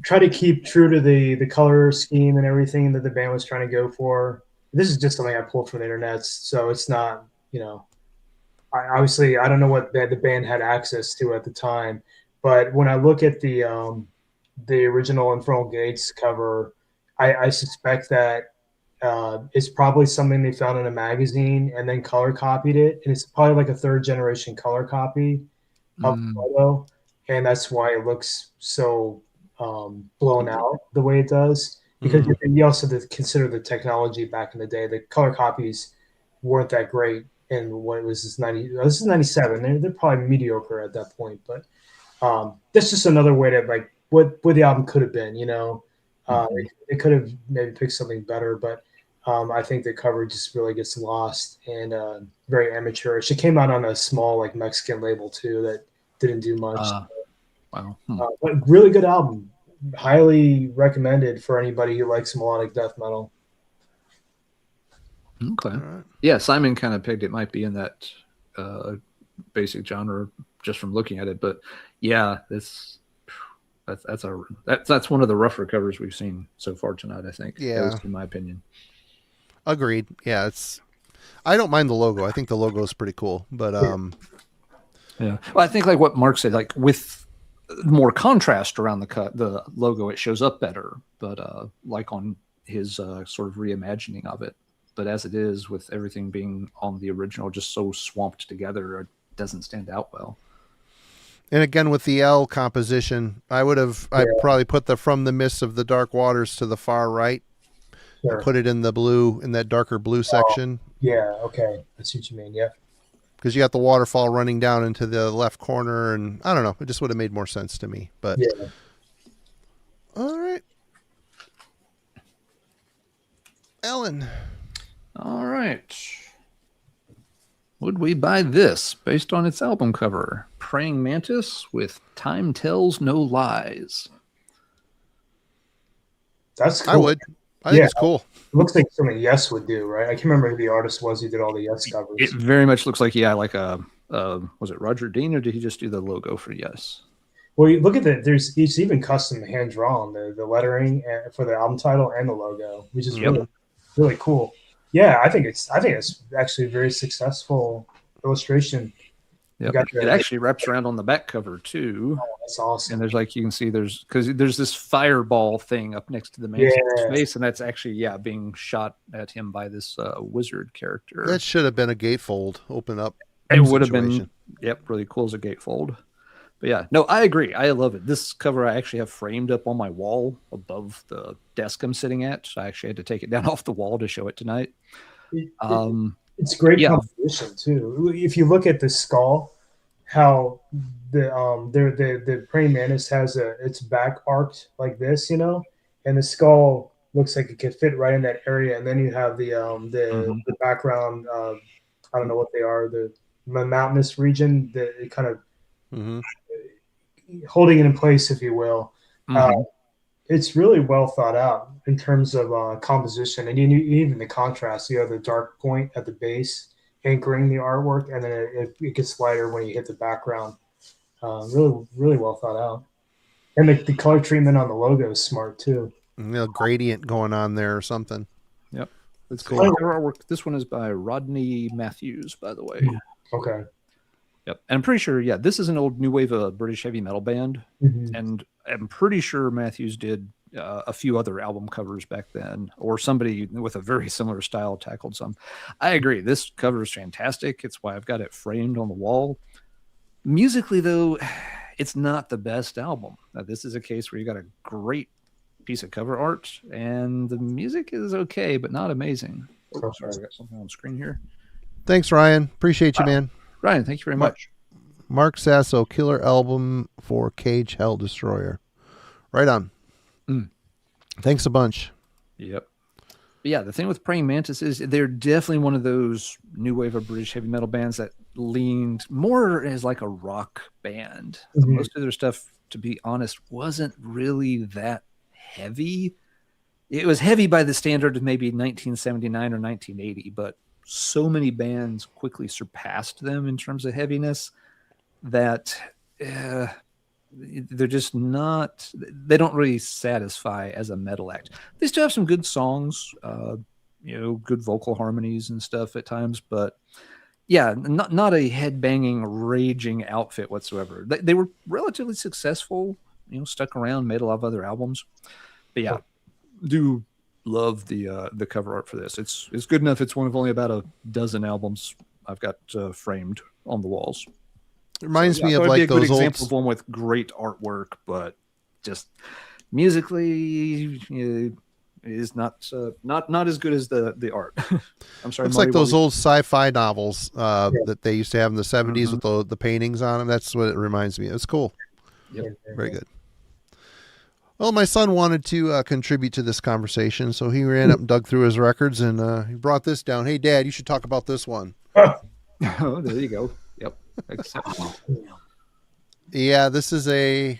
try to keep true to the color scheme and everything that the band was trying to go for. This is just something I pulled from the internet, so it's not, obviously I don't know what the band had access to at the time, but when I look at the original Infernal Gates cover, I suspect that it's probably something they found in a magazine and then color copied it, and it's probably like a third generation color copy of the photo, and that's why it looks so blown out the way it does. Because you also have to consider the technology back in the day. The color copies weren't that great, and what was this 90? This is 97. They're probably mediocre at that point, but that's just another way to like what the album could have been. It could have maybe picked something better, but I think the cover just really gets lost and very amateurish. It came out on a small like Mexican label too that didn't do much. Wow. But really good album. Highly recommended for anybody who likes melodic death metal. Okay. Right. Yeah, Simon kind of pegged it might be in that basic genre just from looking at it, but yeah, that's one of the rougher covers we've seen so far tonight, I think. Yeah, at least in my opinion. Agreed. Yeah, I don't mind the logo. I think the logo is pretty cool, but yeah. Well, I think like what Mark said, like with more contrast around the logo, it shows up better. But like on his sort of reimagining of it, but as it is with everything being on the original, just so swamped together, it doesn't stand out well. And again, with the L composition, I'd probably put the From the Mists of the Dark Waters to the far right. Sure. Put it in the blue, in that darker blue section. Yeah, okay. I see what you mean, yeah. Because you got the waterfall running down into the left corner, and I don't know, it just would have made more sense to me. But yeah. All right. Ellen. All right. Would we buy this based on its album cover? Praying Mantis with Time Tells No Lies. That's cool. I would. I think it's cool. It looks like something Yes would do, right? I can't remember who the artist was who did all the Yes covers. It very much looks like, like was it Roger Dean, or did he just do the logo for Yes? Well, you look at it's even custom hand drawn, the lettering for the album title and the logo, which is really, really cool. Yeah, I think it's actually a very successful illustration. Yep. It actually wraps around on the back cover too. Oh, that's awesome. And there's you can see because there's this fireball thing up next to the man's face, and that's actually being shot at him by this wizard character. That should have been a gatefold. Open up. It would have been really cool as a gatefold. But yeah, no, I agree. I love it. This cover I actually have framed up on my wall above the desk I'm sitting at. So I actually had to take it down off the wall to show it tonight. It's great composition too. If you look at the skull, how the praying mantis has its back arced like this, and the skull looks like it could fit right in that area. And then you have the background. I don't know what they are. The mountainous region. It kind of holding it in place, if you will. It's really well thought out in terms of composition, and even the contrast. You have the dark point at the base anchoring the artwork, and then it gets lighter when you hit the background. Really, really well thought out. And the color treatment on the logo is smart too. Gradient going on there or something. Yep, it's cool. Artwork. This one is by Rodney Matthews, by the way. Okay. Yep, and I'm pretty sure. This is an old new wave of British heavy metal band, and I'm pretty sure Matthews did a few other album covers back then, or somebody with a very similar style tackled some. I agree. This cover is fantastic. It's why I've got it framed on the wall. Musically, though, it's not the best album. Now, this is a case where you got a great piece of cover art, and the music is okay, but not amazing. Oh, sorry, I got something on the screen here. Thanks, Ryan. Appreciate you, man. Ryan, thank you very much. Mark Sasso, killer album for Cage Hell Destroyer. Right on. Thanks a bunch. Yep. But yeah, the thing with Praying Mantis is they're definitely one of those new wave of British heavy metal bands that leaned more as like a rock band. Most of their stuff, to be honest, wasn't really that heavy. It was heavy by the standard of maybe 1979 or 1980, but so many bands quickly surpassed them in terms of heaviness that they're just not, they don't really satisfy as a metal act. They still have some good songs, good vocal harmonies and stuff at times, but yeah, not a head-banging, raging outfit whatsoever. They were relatively successful, stuck around, made a lot of other albums. But yeah, do love the cover art for this. It's good enough. It's one of only about a dozen albums I've got framed on the walls. It reminds me of like those old example of one with great artwork, but just musically is not as good as the art. I'm sorry. Looks like those old sci-fi novels that they used to have in the 70s with the paintings on them. That's what it reminds me of. It's cool. Yep. Very good. Well, my son wanted to contribute to this conversation, so he ran up and dug through his records, and he brought this down. Hey, Dad, you should talk about this one. Oh, there you go. Yep. Yeah, this is a...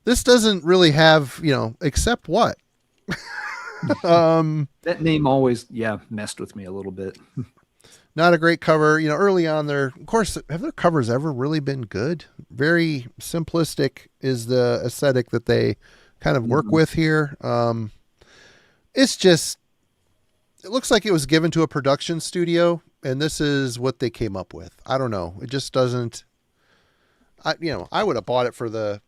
This doesn't really have, except what? That name always, messed with me a little bit. Not a great cover. Early on there, of course, have their covers ever really been good? Very simplistic is the aesthetic that they kind of work with here. It's just, it looks like it was given to a production studio, and this is what they came up with. I don't know. It just doesn't, I would have bought it for the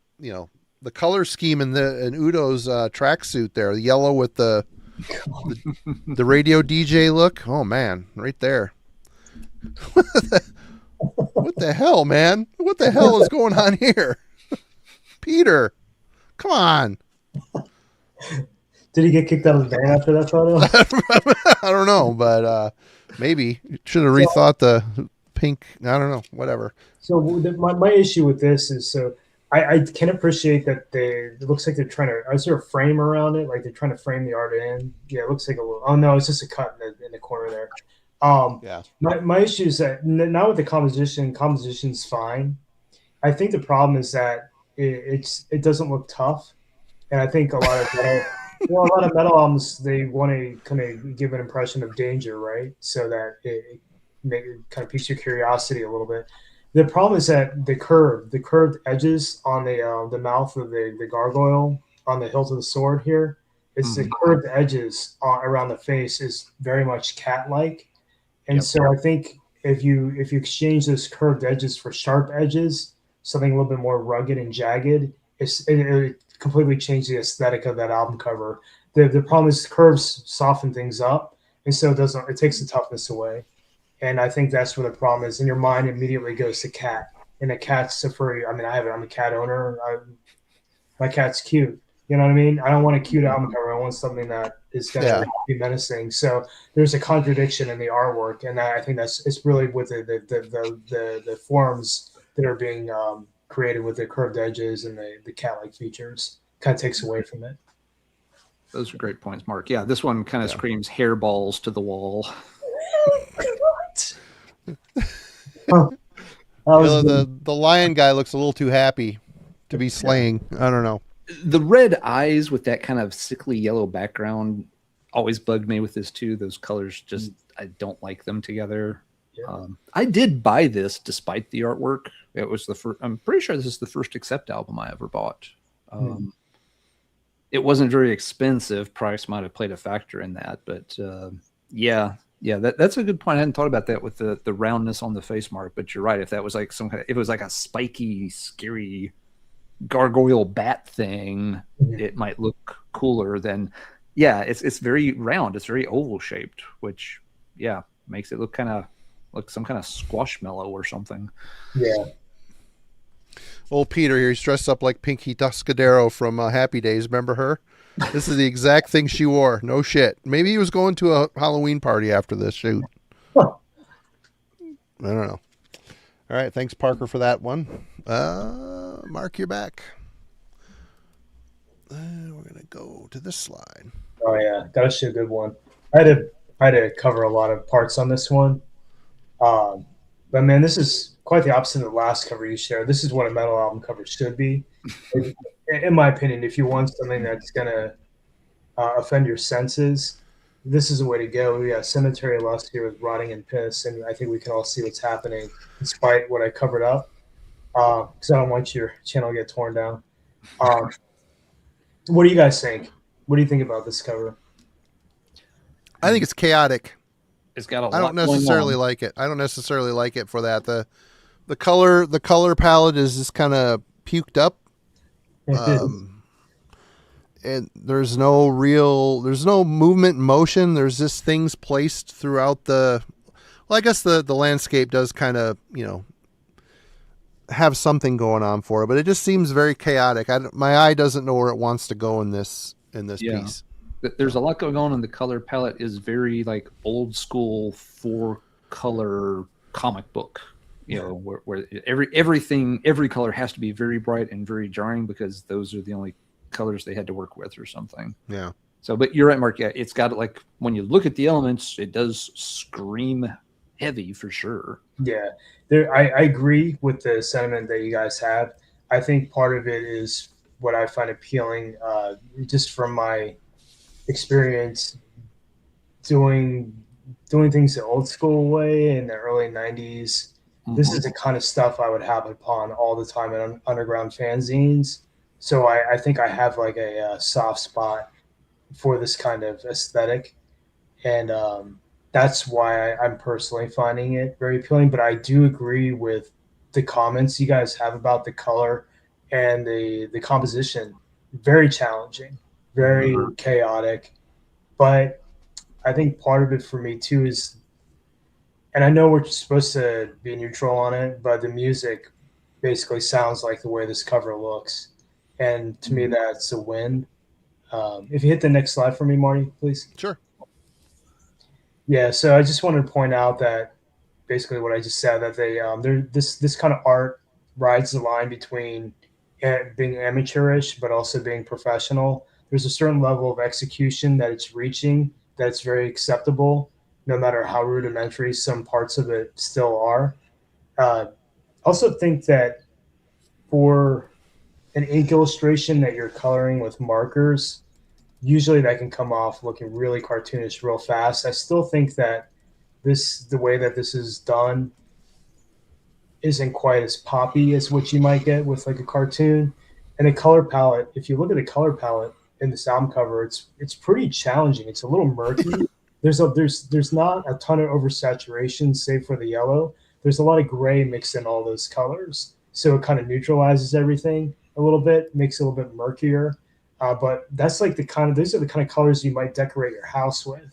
color scheme in Udo's tracksuit there, the yellow with the radio DJ look. Oh man, right there. What the hell, man? What the hell is going on here? Peter, come on. Did he get kicked out of the band after that photo? I don't know, but maybe should have rethought the pink. I don't know, whatever. So my issue with this is, I can appreciate that it looks like they're trying to, is there a frame around it? Like they're trying to frame the art in? Yeah, it looks like a little, oh no, it's just a cut in the corner there. Yeah. My issue is that now with the composition's fine. I think the problem is that it doesn't look tough. And I think a lot of metal albums, they want to kind of give an impression of danger, right? So that it kind of piques your curiosity a little bit. The problem is that the curved edges on the mouth of the gargoyle on the hilt of the sword here, it's the curved edges around the face is very much cat-like. And so I think if you exchange those curved edges for sharp edges, something a little bit more rugged and jagged, it completely changed the aesthetic of that album cover. The problem is curves soften things up, and so it takes the toughness away. And I think that's where the problem is. And your mind immediately goes to cat. And a cat's I'm a cat owner. My cat's cute. You know what I mean? I don't want a cute album cover. I want something that is going to be menacing. So there's a contradiction in the artwork. And I think it's really with the forms that are being created with the curved edges and the cat-like features. Kind of takes away from it. Those are great points, Mark. Yeah, this one kind of screams hairballs to the wall. The lion guy looks a little too happy to be slaying. I don't know. The red eyes with that kind of sickly yellow background always bugged me with this too. Those colors I don't like them together. Yeah. I did buy this despite the artwork. It was I'm pretty sure this is the first Accept album I ever bought. It wasn't very expensive. Price might have played a factor in that, but that's a good point. I hadn't thought about that with the roundness on the face mark, but you're right. If that was like if it was like a spiky, scary gargoyle bat thing, it might look cooler than, it's very round. It's very oval shaped, which makes it look some kind of squashmallow or something. Yeah. Old Peter here, he's dressed up like Pinky Tuscadero from Happy Days. Remember her? This is the exact thing she wore. No shit. Maybe he was going to a Halloween party after this shoot. I don't know. All right, thanks Parker for that one. Mark, you're back. We're gonna go to this slide. Oh yeah, gotta show a good one. I had to cover a lot of parts on this one. Um, but man, this is quite the opposite of the last cover you shared. This is what a metal album cover should be, in my opinion. If you want something that's gonna offend your senses, this is the way to go. We got Cemetery of Lust here with Rotting in Piss, and I think we can all see what's happening, despite what I covered up, because I don't want your channel to get torn down. What do you guys think? What do you think about this cover? I think it's chaotic. It's got a lot I don't necessarily going on. like it. I don't necessarily like it for that. The color palette is just kind of puked up. And there's no movement and motion. There's just things placed throughout well, I guess the landscape does kind of, have something going on for it, but it just seems very chaotic. My eye doesn't know where it wants to go in this piece. There's a lot going on, and the color palette is very like old school 4-color comic book. Where every color has to be very bright and very jarring because those are the only colors they had to work with or something. Yeah. So, but you're right, Mark. Yeah, it's got like when you look at the elements, it does scream heavy for sure. Yeah, I agree with the sentiment that you guys have. I think part of it is what I find appealing, just from my experience doing things the old school way in the early '90s. This is the kind of stuff I would happen upon all the time in underground fanzines. So I think I have like a soft spot for this kind of aesthetic, and that's why I'm personally finding it very appealing. But I do agree with the comments you guys have about the color and the composition. Very challenging, very chaotic. But I think part of it for me too is, and I know we're supposed to be neutral on it, but the music basically sounds like the way this cover looks. And to me, that's a win. If you hit the next slide for me, Marty, please. Sure. Yeah, so I just wanted to point out that basically what I just said, that this kind of art rides the line between being amateurish but also being professional. There's a certain level of execution that it's reaching that's very acceptable, no matter how rudimentary some parts of it still are. Also think that for an ink illustration that you're coloring with markers, usually that can come off looking really cartoonish real fast. I still think that the way that this is done isn't quite as poppy as what you might get with like a cartoon. And the color palette, if you look at the color palette in this album cover, it's pretty challenging. It's a little murky. There's not a ton of oversaturation save for the yellow. There's a lot of gray mixed in all those colors. So it kind of neutralizes everything a little bit, makes it a little bit murkier. But that's like those are the kind of colors you might decorate your house with,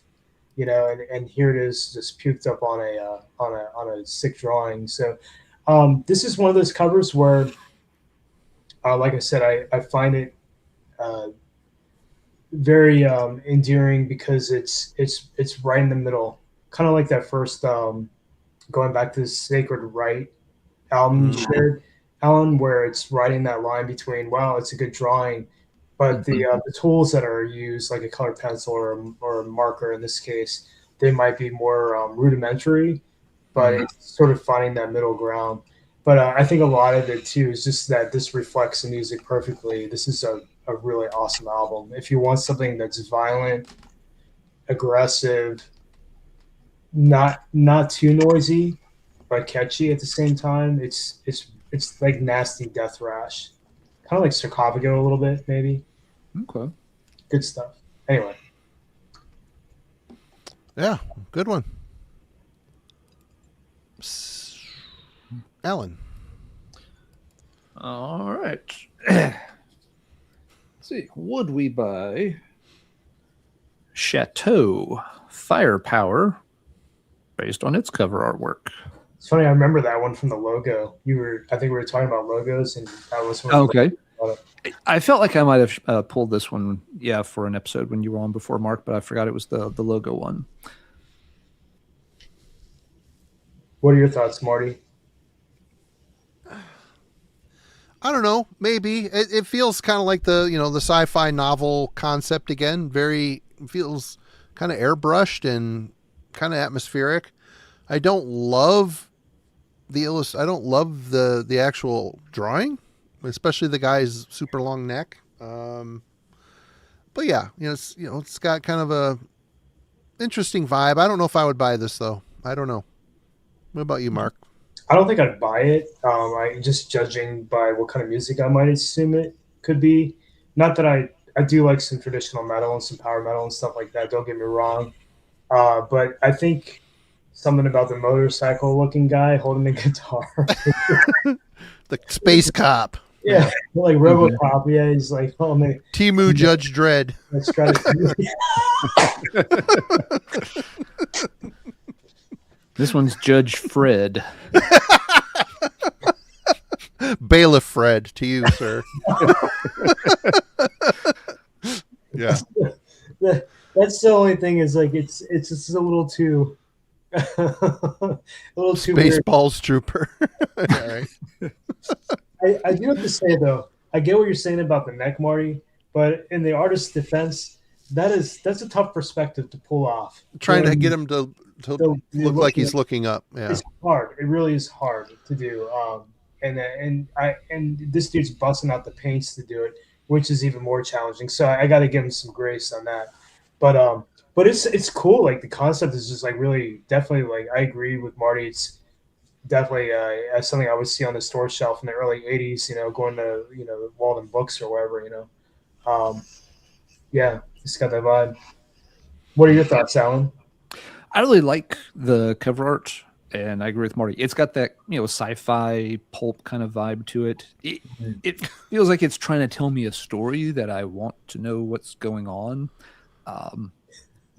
and here it is just puked up on a sick drawing. So this is one of those covers where, like I said, I find it very endearing because it's right in the middle, kind of like that first going back to the Sacred Right album you shared, Alan, where it's writing that line between, wow, it's a good drawing, but the tools that are used, like a colored pencil or a marker in this case, they might be more rudimentary, but it's sort of finding that middle ground. But I think a lot of it too is just that this reflects the music perfectly. This is a really awesome album. If you want something that's violent, aggressive, not too noisy, but catchy at the same time, it's like nasty death thrash, kind of like Sarcophago a little bit, maybe. Okay. Good stuff. Anyway. Yeah, good one. Alan. All right. Let's see. Would we buy Chateau Firepower based on its cover artwork? It's funny, I remember that one from the logo. I think we were talking about logos, and that was one. Okay. I felt like I might have pulled this one, for an episode when you were on before, Mark, but I forgot it was the logo one. What are your thoughts, Marty? I don't know. Maybe it feels kind of like the sci-fi novel concept again. Feels kind of airbrushed and kind of atmospheric. I don't love I don't love the actual drawing, especially the guy's super long neck. But yeah, it's got kind of a interesting vibe. I don't know if I would buy this though. I don't know. What about you, Mark? I don't think I'd buy it. I just judging by what kind of music I might assume it could be. Not that I do like some traditional metal and some power metal and stuff like that. Don't get me wrong. But I think something about the motorcycle looking guy holding the guitar. The space cop. Yeah, like RoboCop. Yeah, he's like, oh man. Timu Judge Dredd. Let's try to. This one's Judge Fred. Bailiff Fred to you, sir. Yeah. That's the only thing is like it's just a little too a little too Spaceballs Trooper. All right. I do have to say though, I get what you're saying about the neck, Marty, but in the artist's defense, that's a tough perspective to pull off. Trying to get him to look like he's looking up. Yeah. It's hard. It really is hard to do. And this dude's busting out the paints to do it, which is even more challenging. So I got to give him some grace on that. But it's cool. Like the concept is just like really definitely like I agree with Marty. It's definitely something I would see on the store shelf in the early '80s. Going to Walden Books or wherever. Yeah, it's got that vibe. What are your thoughts, Alan? I really like the cover art, and I agree with Marty. It's got that sci-fi pulp kind of vibe to it. It feels like it's trying to tell me a story that I want to know what's going on.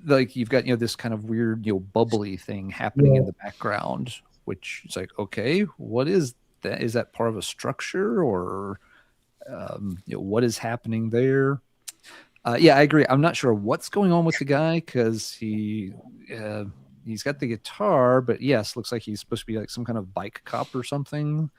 Like you've got this kind of weird bubbly thing happening in the background, which is like, okay, what is that? Is that part of a structure or what is happening there? Yeah, I agree. I'm not sure what's going on with the guy because he's got the guitar, but yes, looks like he's supposed to be like some kind of bike cop or something.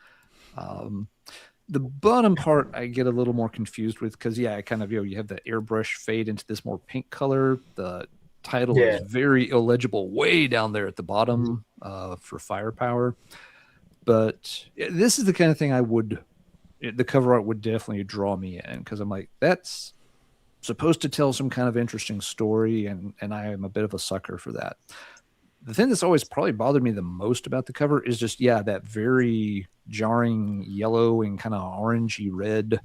The bottom part I get a little more confused with because I kind of you have the airbrush fade into this more pink color. The title is very illegible way down there at the bottom for firepower. But this is the kind of thing the cover art would definitely draw me in because I'm like, that's supposed to tell some kind of interesting story, and I am a bit of a sucker for that. The thing that's always probably bothered me the most about the cover is just that very jarring yellow and kind of orangey red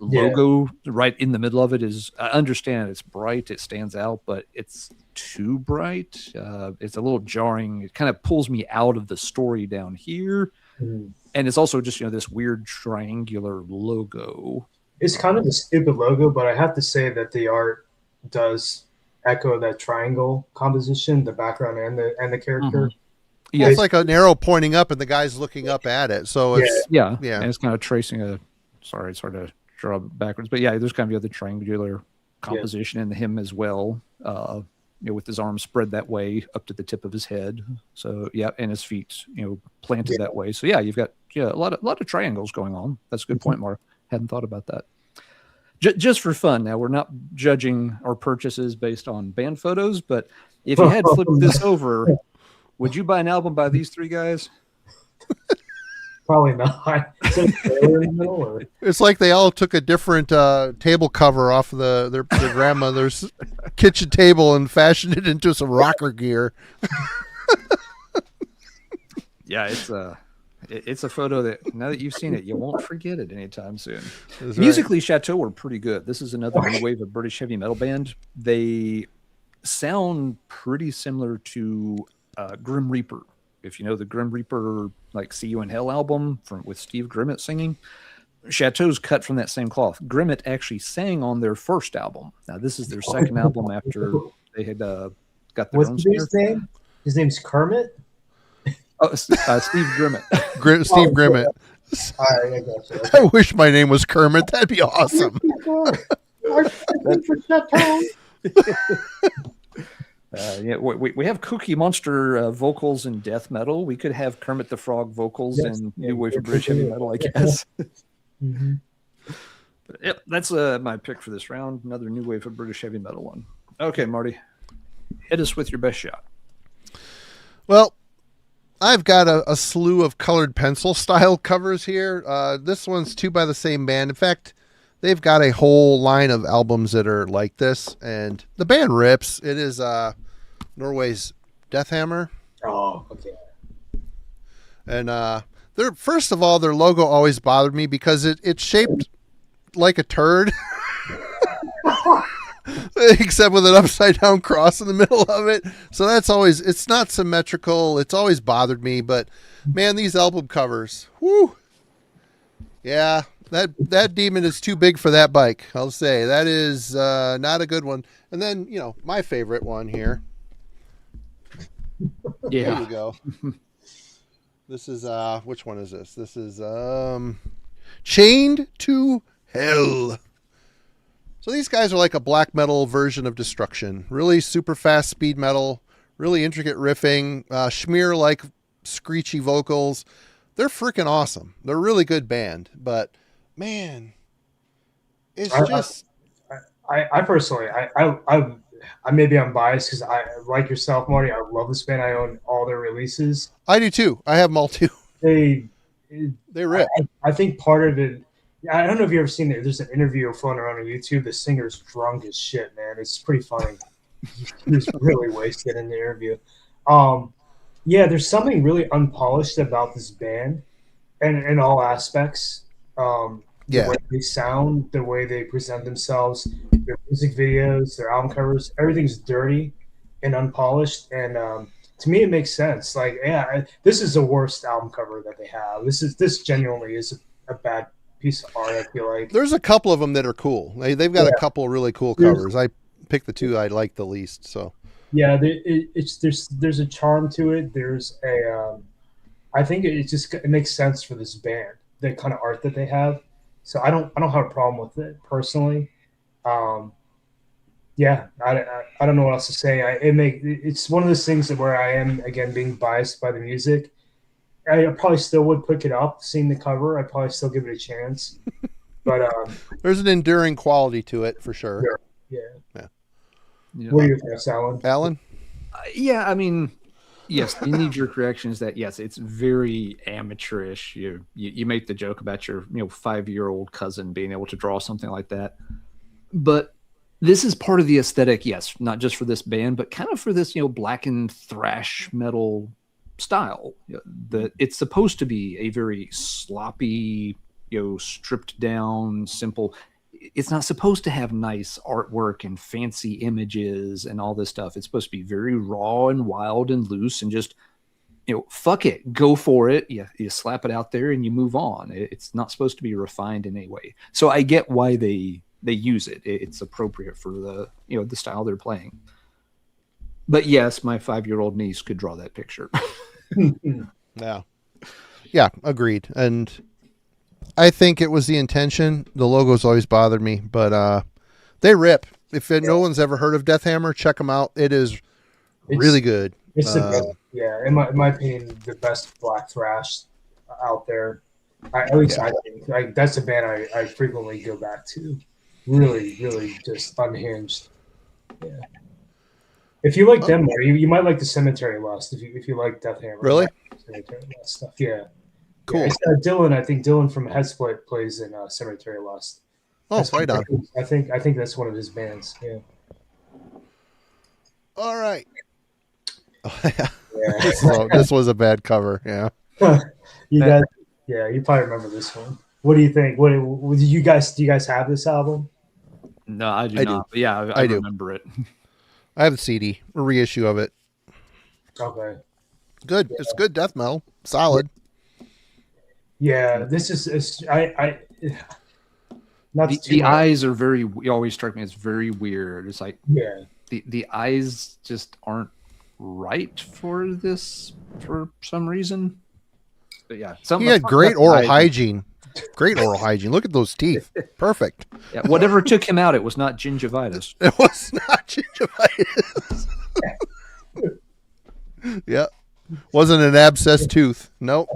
logo right in the middle of it. I understand it's bright, it stands out, but it's too bright. It's a little jarring. It kind of pulls me out of the story down here. And it's also just this weird triangular logo. It's kind of a stupid logo, but I have to say that the art does echo that triangle composition, the background and the character. Yeah, it's like an arrow pointing up and the guy's looking up at it. So it's and it's kind of tracing sorry to draw backwards, but there's kind of the triangular composition in him as well. With his arms spread that way up to the tip of his head. So and his feet, planted that way. So you've got a lot of triangles going on. That's a good point, Mark. Hadn't thought about that. Just for fun. Now we're not judging our purchases based on band photos, but if you had flipped this over, would you buy an album by these three guys? Probably not. It's like they all took a different table cover off of their grandmother's kitchen table and fashioned it into some rocker gear. It's a photo that now that you've seen it, you won't forget it anytime soon. That's Musically, right. Chateau were pretty good. This is another new wave of British heavy metal band. They sound pretty similar to Grim Reaper. If you know the Grim Reaper, like See You in Hell album with Steve Grimmett singing, Chateau's cut from that same cloth. Grimmett actually sang on their first album. Now this is their second album after they had got their own singer. What's his name? His name's Kermit? Oh, Steve Grimmett. Steve Grimmett. All right, I got you. I wish my name was Kermit. That'd be awesome. We have Cookie Monster vocals in death metal. We could have Kermit the Frog vocals in New Wave of British heavy metal, I guess. Mm-hmm. But, yep, that's my pick for this round. Another new wave of British heavy metal one. Okay, Marty, hit us with your best shot. Well, I've got a slew of colored pencil style covers here. This one's two by the same band. In fact, they've got a whole line of albums that are like this, and the band rips. It is Norway's Deathhammer. Oh, okay. And they're, first of all, their logo always bothered me because it's shaped like a turd. Except with an upside down cross in the middle of it. So that's always, it's not symmetrical. It's always bothered me. But man, these album covers, whoo. Yeah, that demon is too big for that bike. I'll say that is not a good one. And then, you know, my favorite one here. Yeah. There you go. This is which one is this? This is Chained to Hell. So these guys are like a black metal version of Destruction. Really super fast speed metal, really intricate riffing, Schmear like screechy vocals. They're freaking awesome. They're a really good band, but man, it's just. I personally, I maybe I'm biased because I like yourself, Marty. I love this band. I own all their releases. I do too. I have them all too. They rip. I think part of it. I don't know if you've ever seen it. There's an interview floating around on YouTube. The singer's drunk as shit, man. It's pretty funny. He was really wasted in the interview. Yeah, there's something really unpolished about this band, and in all aspects. The way they sound, the way they present themselves, their music videos, their album covers, everything's dirty and unpolished. And to me, it makes sense. Like, yeah, this is the worst album cover that they have. This genuinely is a bad piece of art. I feel like there's a couple of them that are cool. They've got a couple of really cool covers. I picked the two I like the least. So yeah, there's a charm to it. There's a I think it makes sense for this band, the kind of art that they have. So I don't have a problem with it personally. Yeah, I don't know what else to say. It's one of those things where I am again being biased by the music. I probably still would pick it up, seeing the cover. I'd probably still give it a chance. But there's an enduring quality to it for sure. Yeah. What are your thoughts, Alan? Alan? Yeah, I mean, yes, the knee-jerk reaction is that yes, it's very amateurish. You make the joke about your 5-year-old cousin being able to draw something like that, but this is part of the aesthetic. Yes, not just for this band, but kind of for this blackened thrash metal style. That it's supposed to be a very sloppy, stripped down, simple. It's not supposed to have nice artwork and fancy images and all this stuff. It's supposed to be very raw and wild and loose and just, fuck it, go for it. You slap it out there and you move on. It's not supposed to be refined in any way. So I get why they use it. It's appropriate for the, the style they're playing. But yes, my 5-year-old niece could draw that picture. Yeah, agreed. And I think it was the intention. The logo's always bothered me, but they rip. If no one's ever heard of Deathhammer, check them out. It's really good. It's the best, in my opinion, the best black thrash out there. At least I think that's a band I frequently go back to. Really, really just unhinged. Yeah. If you like them, you might like the Cemetery Lust. If you like Deathhammer, really, Cemetery Lust stuff. Yeah. Cool. Yeah, Dylan, I think Dylan from Headsplit plays in Cemetery Lust. Oh, right on. I think that's one of his bands. Yeah. All right. Yeah. This was a bad cover. Yeah. You guys, you probably remember this one. What do you think? What do you guys have this album? No, I do not. But yeah, I remember it. I have the CD, a reissue of it. Okay. Good. Yeah. It's good death metal. Solid. Yeah, this is not the eyes are very. You always strike me as very weird. It's like the eyes just aren't right for this for some reason. But yeah, he had great oral hygiene. Great oral hygiene. Look at those teeth. Perfect. Yeah, whatever took him out, it was not gingivitis. It was not gingivitis. Yeah. Wasn't an abscessed tooth. Nope.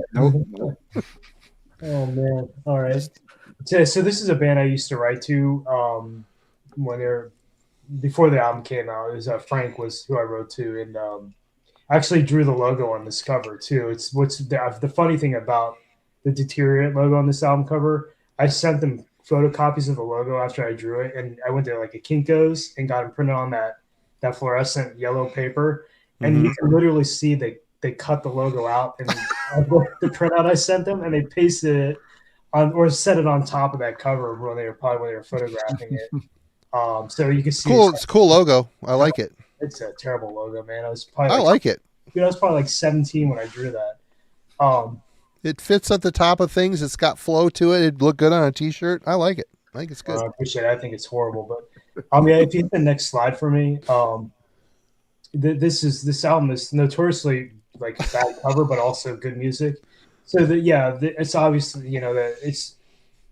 Oh man. All right. So this is a band I used to write to when they're before the album came out. It was Frank was who I wrote to, and I actually drew the logo on this cover too. It's what's the funny thing about the Deteriorate logo on this album cover. I sent them photocopies of the logo after I drew it, and I went to like a Kinko's and got them printed on that fluorescent yellow paper, and you can literally see they cut the logo out and the printout I sent them, and they pasted it on or set it on top of that cover when they were photographing it. So you can see Cool. It's a cool logo. I like it. It's a terrible logo, man. I like it. I was probably like 17 when I drew that. It fits at the top of things. It's got flow to it. It'd look good on a t-shirt. I like it. I think it's good. I appreciate it. I think it's horrible, but yeah, if you hit the next slide for me, this album is notoriously like a bad cover, but also good music. So it's obviously that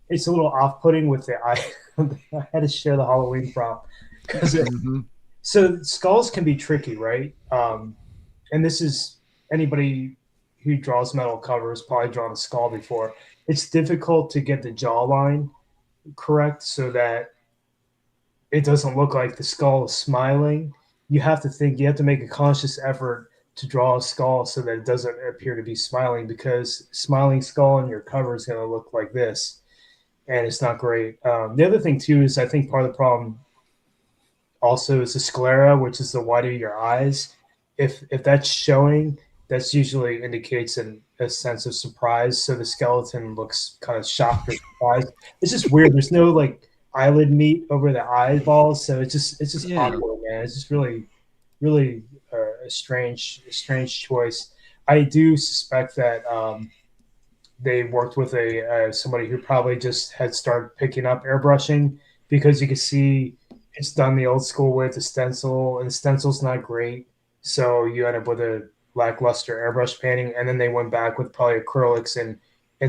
it's a little off-putting with the I had to share the Halloween prop because so skulls can be tricky, right? And this is anybody who draws metal covers probably drawn a skull before. It's difficult to get the jawline correct so that it doesn't look like the skull is smiling. You have to make a conscious effort to draw a skull so that it doesn't appear to be smiling, because smiling skull in your cover is going to look like this, and it's not great. The other thing too is I think part of the problem also is the sclera, which is the white of your eyes. If that's showing, that's usually indicates a sense of surprise. So the skeleton looks kind of shocked or surprised. It's just weird. There's no like eyelid meat over the eyeballs, so it's just awkward, man. It's just really a strange choice. I do suspect that they worked with somebody who probably just had started picking up airbrushing, because you can see it's done the old school way with the stencil, and the stencil's not great. So you end up with a lackluster airbrush painting, and then they went back with probably acrylics and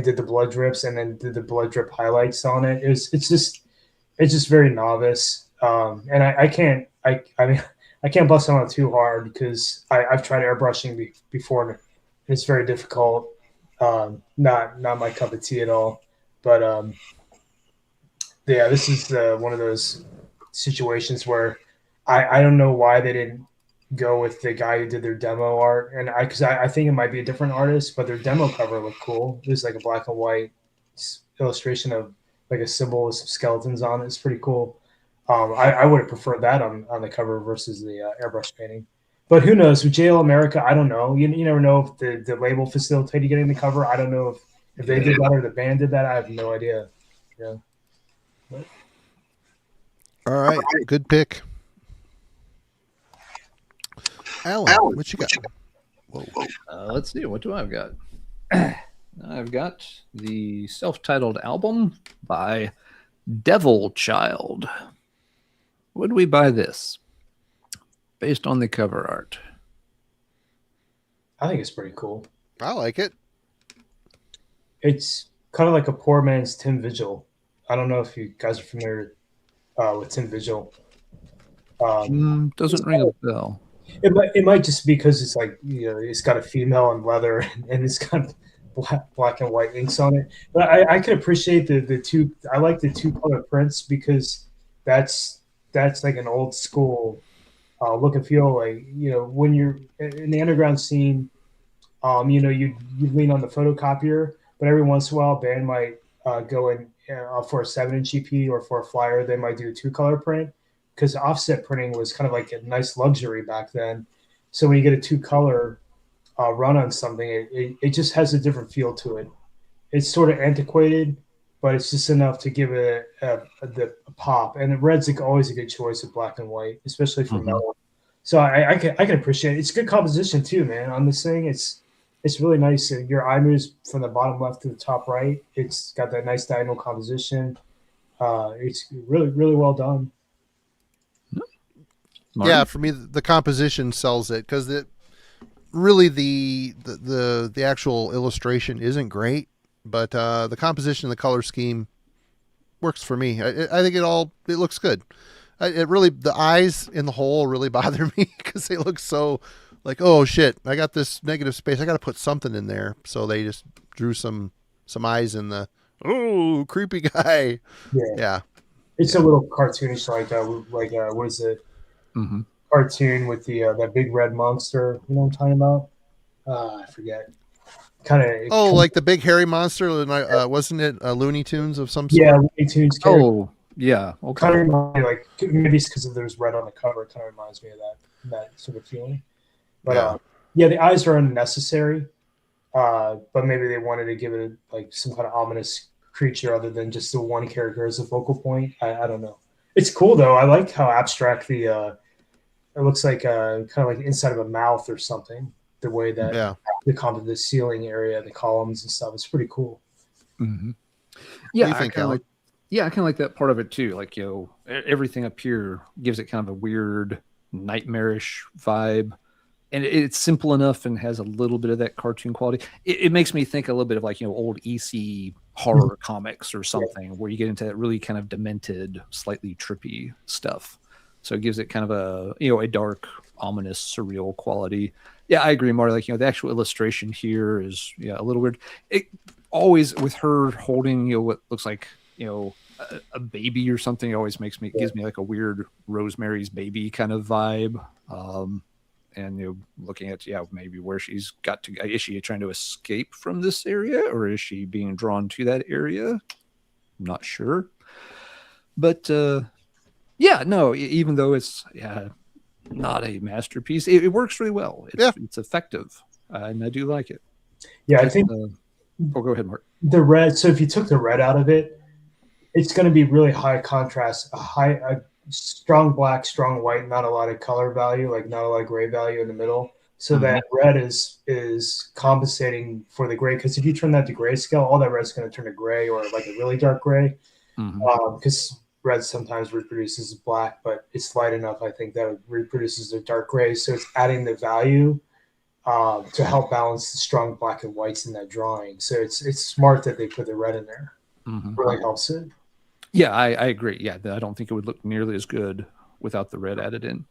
did the blood drips, and then did the blood drip highlights on it. It's just very novice, and I can't bust on it too hard because I've tried airbrushing before, and it's very difficult. Not my cup of tea at all. But this is one of those situations where I don't know why they didn't go with the guy who did their demo art, and because I think it might be a different artist, but their demo cover looked cool. It was like a black and white illustration of like a symbol with some skeletons on it. It's pretty cool. I would have preferred that on the cover versus the airbrush painting. But who knows? With JL America, I don't know. You never know if the label facilitated getting the cover. I don't know if they did that or the band did that. I have no idea. Yeah. But. All right. Good pick. Alan, what you got? Whoa. Let's see. What do I've got? I've got the self-titled album by Devil Child. Would we buy this based on the cover art? I think it's pretty cool. I like it. It's kind of like a poor man's Tim Vigil. I don't know if you guys are familiar with Tim Vigil. Doesn't ring a bell. It might just be because it's like, it's got a female in leather and it's got black and white inks on it. But I can appreciate the two. I like the 2-color prints because that's like an old school look and feel. Like, when you're in the underground scene, you lean on the photocopier, but every once in a while a band might go in for a 7-inch EP or for a flyer. They might do a 2-color print, because offset printing was kind of like a nice luxury back then. So when you get a 2-color run on something, it just has a different feel to it. It's sort of antiquated, but it's just enough to give it a pop. And the red's always a good choice of black and white, especially for metal. So I can appreciate it. It's good composition too, man. On this thing, it's really nice. Your eye moves from the bottom left to the top right. It's got that nice diagonal composition. It's really, really well done. Martin? Yeah, for me, the composition sells it, because really the actual illustration isn't great, but the composition, the color scheme works for me. I think it looks good. The eyes in the hole really bother me because they look so like, oh shit, I got this negative space, I got to put something in there. So they just drew some eyes in the Oh, creepy guy. Yeah, Yeah. it's a little cartoonish, what is it? Mm-hmm. Cartoon with the that big red monster. You know what I'm talking about? I forget. Kind Oh, of, like the big hairy monster. Wasn't it Looney Tunes of some yeah, sort? Looney Tunes character. Oh, yeah. Okay. Kind of reminds me, like maybe it's because there's red on the cover. It kind of reminds me of that sort of feeling. But Yeah. yeah, the eyes are unnecessary. But maybe they wanted to give it like some kind of ominous creature other than just the one character as a focal point. I don't know. It's cool though. I like how abstract the it looks like kind of like inside of a mouth or something. The way that Yeah. the ceiling area, the columns and stuff. It's pretty cool. Mm-hmm. What do Yeah, you I think, kind of Alan? like. Yeah, I kind of like that part of it too. Like, everything up here gives it kind of a weird, nightmarish vibe, and it's simple enough and has a little bit of that cartoon quality. It makes me think a little bit of like old EC horror comics or something, where you get into that really kind of demented, slightly trippy stuff. So it gives it kind of a dark, ominous, surreal quality. Yeah, I agree, Marty. Like, the actual illustration here is a little weird. It always, with her holding what looks like a baby or something, always gives me like a weird Rosemary's Baby kind of vibe. And looking at maybe where she's got to, is she trying to escape from this area, or is she being drawn to that area? I'm not sure, but no, even though it's not a masterpiece, it works really well. Yeah. It's effective, and I do like it. Yeah, I think Go ahead, Mark. the red. So if you took the red out of it, it's going to be really high contrast, a strong black, strong white, not a lot of color value, like not a lot of gray value in the middle. So that red is compensating for the gray. Because if you turn that to grayscale, all that red is going to turn to gray or like a really dark gray. Because red sometimes reproduces black, but it's light enough, I think, that it reproduces the dark gray. So it's adding the value to help balance the strong black and whites in that drawing. So it's smart that they put the red in there. Really helps it. Yeah, I agree. Yeah, I don't think it would look nearly as good without the red added in.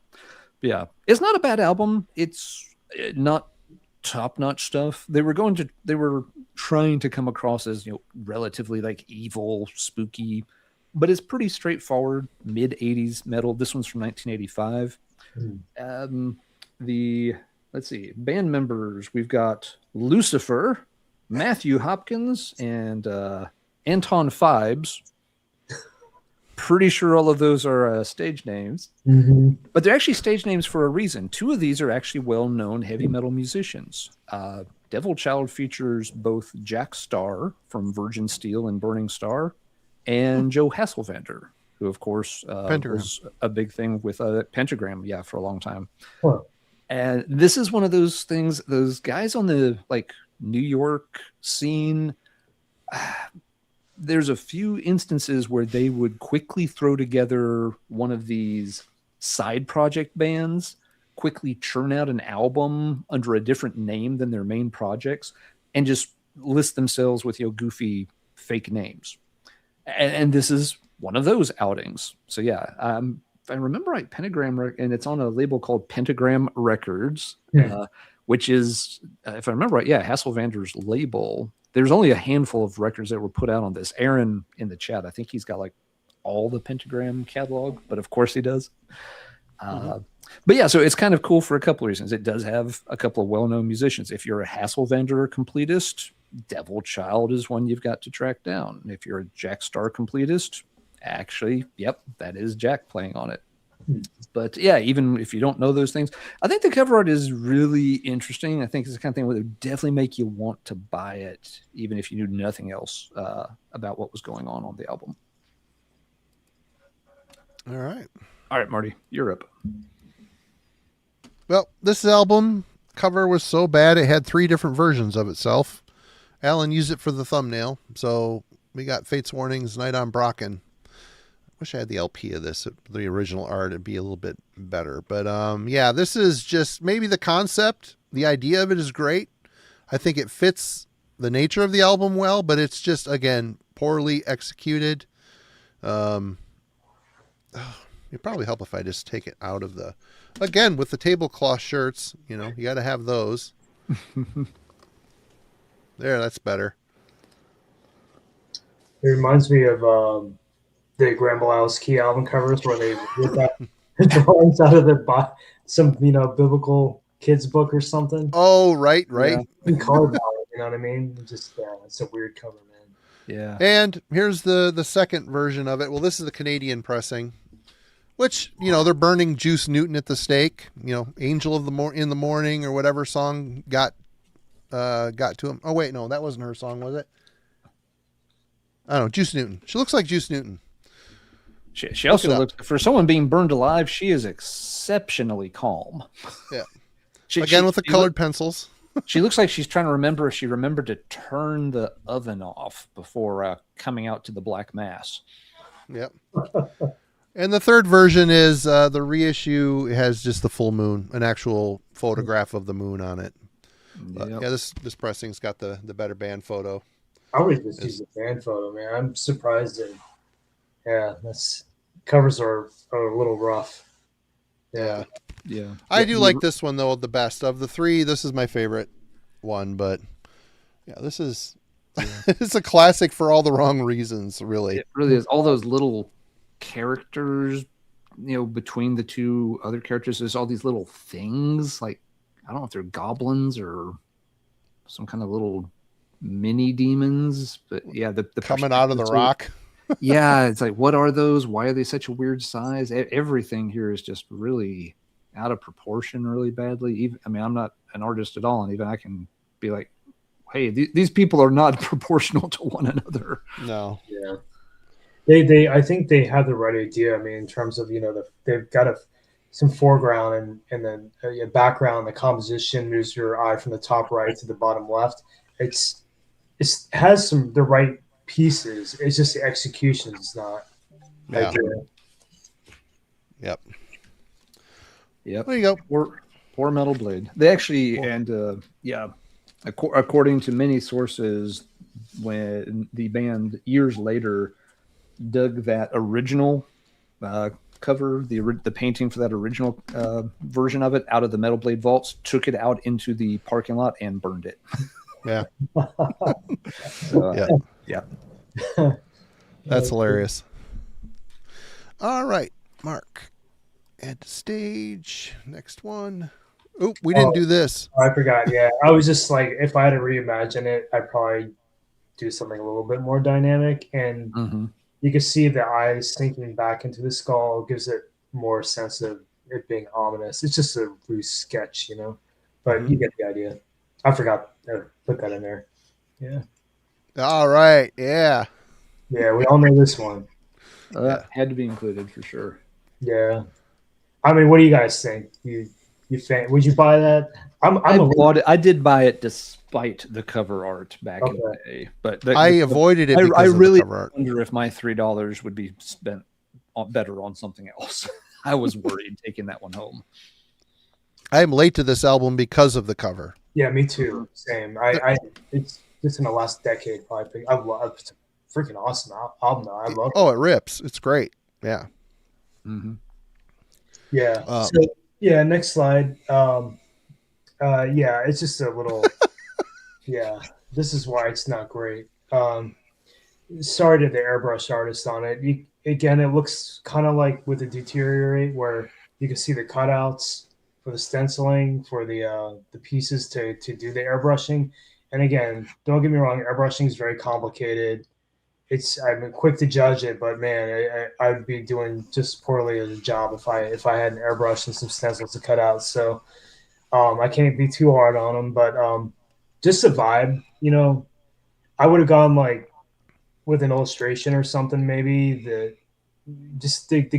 But yeah, it's not a bad album. It's not top-notch stuff. They were trying to come across as relatively like evil, spooky, but it's pretty straightforward mid-80s metal. This one's from 1985. Let's see, band members, we've got Lucifer, Matthew Hopkins, and Anton Fibes. Pretty sure all of those are stage names, but they're actually stage names for a reason. Two of these are actually well-known heavy metal musicians. Devil Child features both Jack Starr from Virgin Steel and Burning Star, and Joe Hasselvander, who of course was a big thing with Pentagram, for a long time. Huh. And this is one of those things, those guys on the like New York scene. There's a few instances where they would quickly throw together one of these side project bands, quickly churn out an album under a different name than their main projects, and just list themselves with goofy fake names. And this is one of those outings. So if I remember right, Pentagram, and it's on a label called Pentagram Records, which is, if I remember right, Hasselvander's label. There's only a handful of records that were put out on this. Aaron in the chat, I think he's got like all the Pentagram catalog, but of course he does. But so it's kind of cool for a couple of reasons. It does have a couple of well-known musicians. If you're a Hasselvander completist, Devil Child is one you've got to track down. If you're a Jack Starr completist, actually, that is Jack playing on it. But even if you don't know those things, I think the cover art is really interesting. I think it's the kind of thing where it would definitely make you want to buy it, even if you knew nothing else about what was going on the album. All right, Marty, you're up. Well, this album cover was so bad it had 3 different versions of itself. Alan used it for the thumbnail, so we got Fate's Warnings, Night on Brocken. Wish I had the LP of this, the original art. It'd be a little bit better. But this is just maybe the concept. The idea of it is great. I think it fits the nature of the album well, but it's just, again, poorly executed. It'd probably help if I just take it out of again, with the tablecloth shirts, you got to have those. There, that's better. It reminds me of the Graham Key album covers where they rip out the drawings out of some biblical kids book or something. Oh, right. Yeah. In color palette, you know what I mean? Just it's a weird cover, man. Yeah. And here's the second version of it. Well, this is the Canadian pressing, which, they're burning Juice Newton at the stake. Angel of in the Morning or whatever song got to him. Oh, wait, no, that wasn't her song, was it? I don't know. Juice Newton. She looks like Juice Newton. She also looks, for someone being burned alive, she is exceptionally calm. Yeah. Again, with the colored pencils. She looks like she's trying to remember if she remembered to turn the oven off before coming out to the Black Mass. Yep. And the third version is the reissue has just the full moon, an actual photograph of the moon on it. But, yeah, this pressing's got the better band photo. I would just use the band photo, man. I'm surprised that. Yeah, covers are a little rough. Yeah. I do like this one though the best of the three. This is my favorite one, but yeah, this is it's a classic for all the wrong reasons. Really, it really is. All those little characters, between the two other characters, there's all these little things. Like, I don't know if they're goblins or some kind of little mini demons, but yeah, the coming out of the rock. Yeah, it's like, what are those? Why are they such a weird size? Everything here is just really out of proportion, really badly. I'm not an artist at all, and even I can be like, hey, these people are not proportional to one another. No. Yeah. I think they have the right idea. I mean, in terms of they've got some foreground and then a background. The composition moves your eye from the top right to the bottom left. It has the right pieces. It's just the execution is not. Yeah. Yep. There you go. Poor Metal Blade. They actually, according to many sources, when the band years later dug that original cover, the painting for that original version of it out of the Metal Blade vaults, took it out into the parking lot and burned it. Yeah. Yeah. That's hilarious. All right, Mark. Add to stage. Next one. Oh, we didn't do this. I forgot. Yeah, I was just like, if I had to reimagine it, I'd probably do something a little bit more dynamic, and you can see the eyes sinking back into the skull. Gives it more sense of it being ominous. It's just a loose sketch, but you get the idea. I forgot to put that in there. Yeah. All right. Yeah. Yeah, we all know this one. Had to be included for sure. Yeah. I mean, what do you guys think? Would you buy that? I did buy it despite the cover art back in the day, but I avoided it. I really wonder if my $3 would be spent better on something else. I was worried taking that one home. I am late to this album because of the cover. Yeah, me too. Same. It's just in the last decade, probably. It's a freaking awesome album. Though. I love it. Oh, it rips. It's great. Yeah. Mm-hmm. Yeah. Next slide. It's just a little. Yeah, this is why it's not great. Sorry to the airbrush artist on it. Again, it looks kind of like with the Deteriorate, where you can see the cutouts for the stenciling, for the pieces to do the airbrushing. And again, don't get me wrong, airbrushing is very complicated. I'm quick to judge it, but man, I'd be doing just poorly as a job if I had an airbrush and some stencils to cut out. So I can't be too hard on them, but just a vibe, I would have gone like with an illustration or something. Maybe the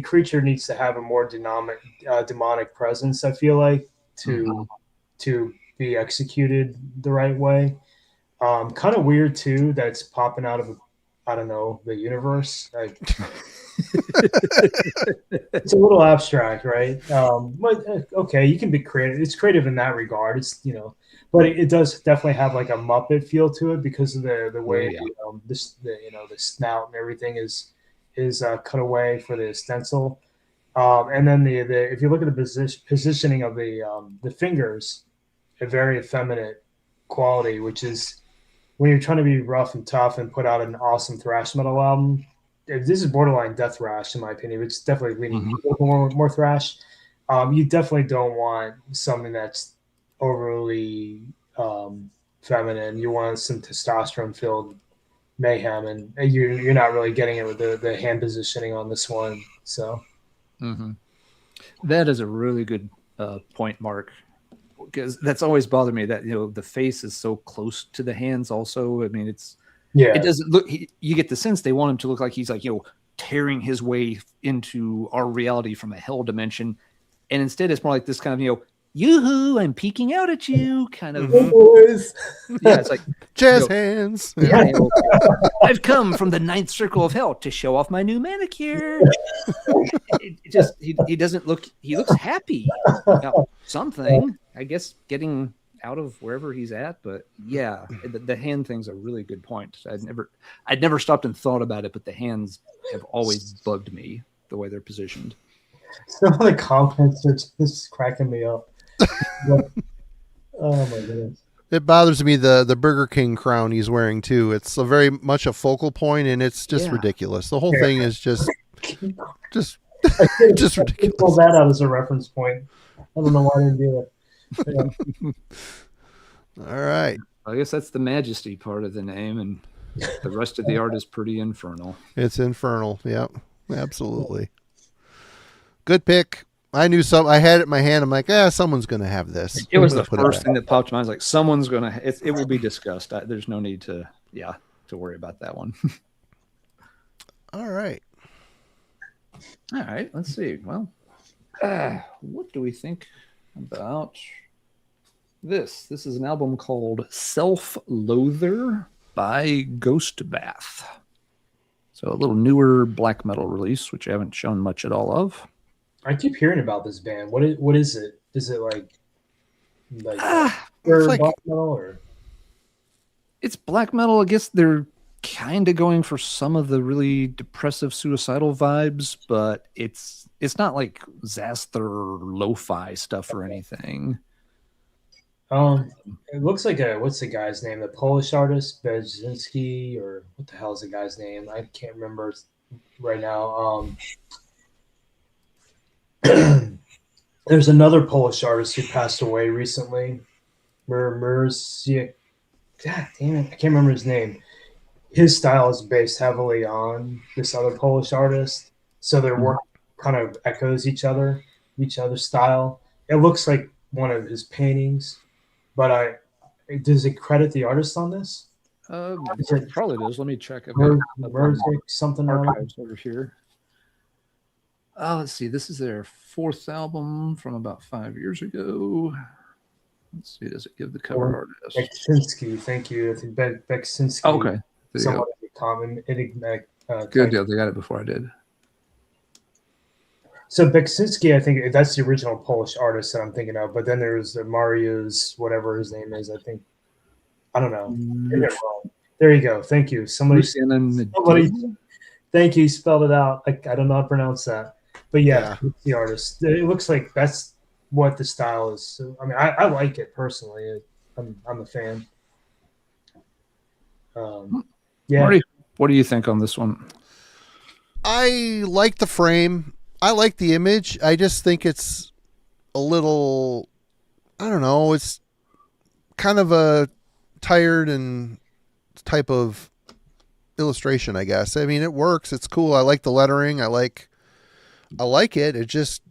creature needs to have a more demonic presence. I feel like to be executed the right way. Kind of weird too that it's popping out of the universe. It's a little abstract, right? But okay, you can be creative. It's creative in that regard. It's but it does definitely have like a Muppet feel to it because of the way the snout and everything is cut away for the stencil. And then the if you look at the positioning of the fingers, a very effeminate quality, which is when you're trying to be rough and tough and put out an awesome thrash metal album, this is borderline death thrash in my opinion. It's definitely leaning a little more thrash. You definitely don't want something that's overly feminine. You want some testosterone filled mayhem, and you're not really getting it with the hand positioning on this one. So that is a really good point, Mark, because that's always bothered me that the face is so close to the hands. Also, I mean, it doesn't look. You get the sense they want him to look like he's like tearing his way into our reality from a hell dimension, and instead it's more like this kind of yoo-hoo, I'm peeking out at you kind of. Yeah, it's like jazz hands. Yeah, I've come from the ninth circle of hell to show off my new manicure. He doesn't look. He looks happy about something. I guess getting out of wherever he's at. But yeah, the hand thing's a really good point. I'd never stopped and thought about it, but the hands have always bugged me the way they're positioned. Some of the comments are just cracking me up. Oh my goodness. It bothers me the Burger King crown he's wearing too. It's a very much a focal point, and it's just ridiculous. The whole thing is just ridiculous. Pull that out as a reference point. I don't know why I didn't do that. Yeah. All right. I guess that's the majesty part of the name, and the rest of the art is pretty infernal. It's infernal. Yep, absolutely. Good pick. I knew I had it in my hand. I'm like, someone's going to have this. It was the first thing that popped to mind. I was like, someone's going to, it will be discussed. There's no need to worry about that one. All right. All right. Let's see. Well, what do we think about this? This is an album called Self-Loather by Ghost Bath. So a little newer black metal release, which I haven't shown much at all of. I keep hearing about this band. What is it? Is it like black metal or? It's black metal. I guess they're kind of going for some of the really depressive, suicidal vibes, but it's not like Zaster or lo-fi stuff or anything. It looks like what's the guy's name? The Polish artist Bezinski, or what the hell is the guy's name? I can't remember right now. There's another Polish artist who passed away recently. God damn it, I can't remember his name. His style is based heavily on this other Polish artist, so their work kind of echoes each other's style. It looks like one of his paintings, but does it credit the artist on this? It probably does. Let me check. Riddick, something archives over here. Let's see. This is their fourth album from about 5 years ago. Let's see. Does it give the cover artist? Beksinski. Thank you. I think Beksinski. Okay. Somewhat common enigmatic. Good deal. They got it before I did. So Beksinski, I think that's the original Polish artist that I'm thinking of. But then there's Mariusz, whatever his name is. I don't know. There you go. Thank you. Somebody. Thank you. Spelled it out. I don't know how to pronounce that. But yeah, the artist. It looks like that's what the style is. So, I mean, I like it personally. I'm a fan. Yeah. Marty, what do you think on this one? I like the frame. I like the image. I just think it's a little, I don't know, it's kind of a tired and type of illustration, I guess. I mean, it works. It's cool. I like the lettering. I like it. It just,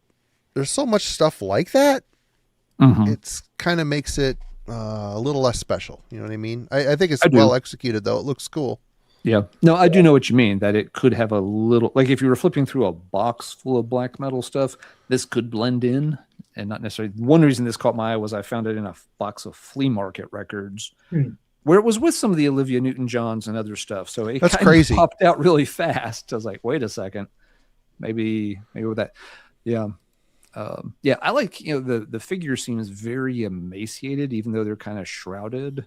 there's so much stuff like that. It's kind of makes it a little less special. You know what I mean? I think it's well executed though. It looks cool. Yeah. No, I do know what you mean, that it could have a little, like if you were flipping through a box full of black metal stuff, this could blend in and not necessarily. One reason this caught my eye was I found it in a box of flea market records where it was with some of the Olivia Newton-Johns and other stuff. So it That's kind crazy. of popped out really fast. I was like, wait a second, maybe with that. Yeah. I like, the figure seems very emaciated, even though they're kind of shrouded.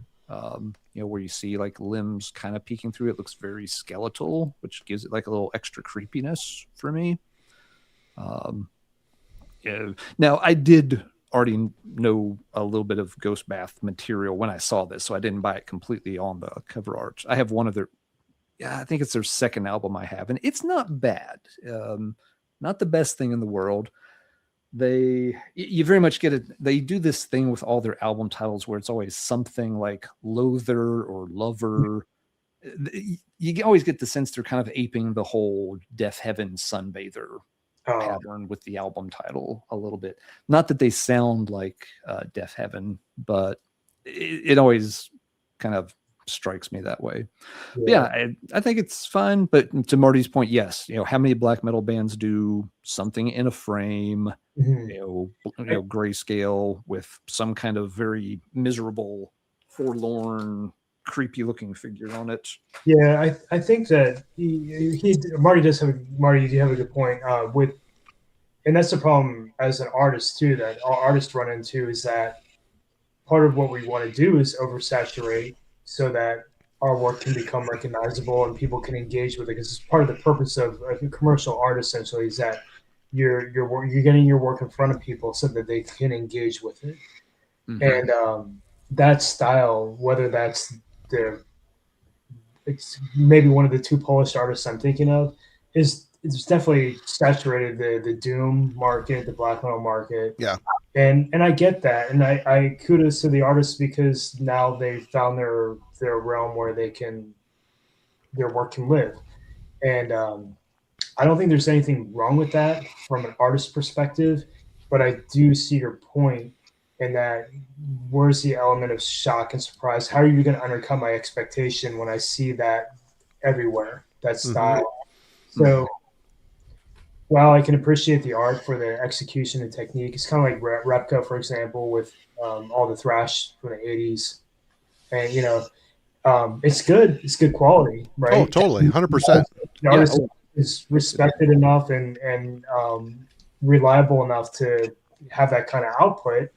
Where you see like limbs kind of peeking through, it looks very skeletal, which gives it like a little extra creepiness for me. Now I did already know a little bit of Ghost Bath material when I saw this, so I didn't buy it completely on the cover art. I have one of their, I think it's their second album I have, and it's not bad. Not the best thing in the world. You very much get it. They do this thing with all their album titles where it's always something like Loather or Lover. You always get the sense they're kind of aping the whole Death Heaven Sunbather pattern with the album title a little bit. Not that they sound like Death Heaven, but it always kind of strikes me that way. Yeah, I think it's fine. But to Marty's point, yes, how many black metal bands do something in a frame, grayscale with some kind of very miserable, forlorn, creepy looking figure on it. Yeah, I think that Marty does have Marty. You do have a good point and that's the problem as an artist too. That all artists run into is that part of what we want to do is oversaturate so that our work can become recognizable and people can engage with it. Because it's part of the purpose of a commercial art essentially is that you're getting your work in front of people so that they can engage with it. Mm-hmm. And that style, whether that's it's maybe one of the two Polish artists I'm thinking of, it's definitely saturated the doom market, the black metal market. Yeah. And I get that. And I kudos to the artists because now they've found their realm where their work can live. And I don't think there's anything wrong with that from an artist perspective, but I do see your point in that where's the element of shock and surprise? How are you going to undercut my expectation when I see that everywhere, that style? Mm-hmm. So while I can appreciate the art for the execution and technique, it's kind of like Repka, for example, with all the thrash from the 80s. And, it's good. It's good quality, right? Oh, totally. 100%. The artist is respected enough and reliable enough to have that kind of output.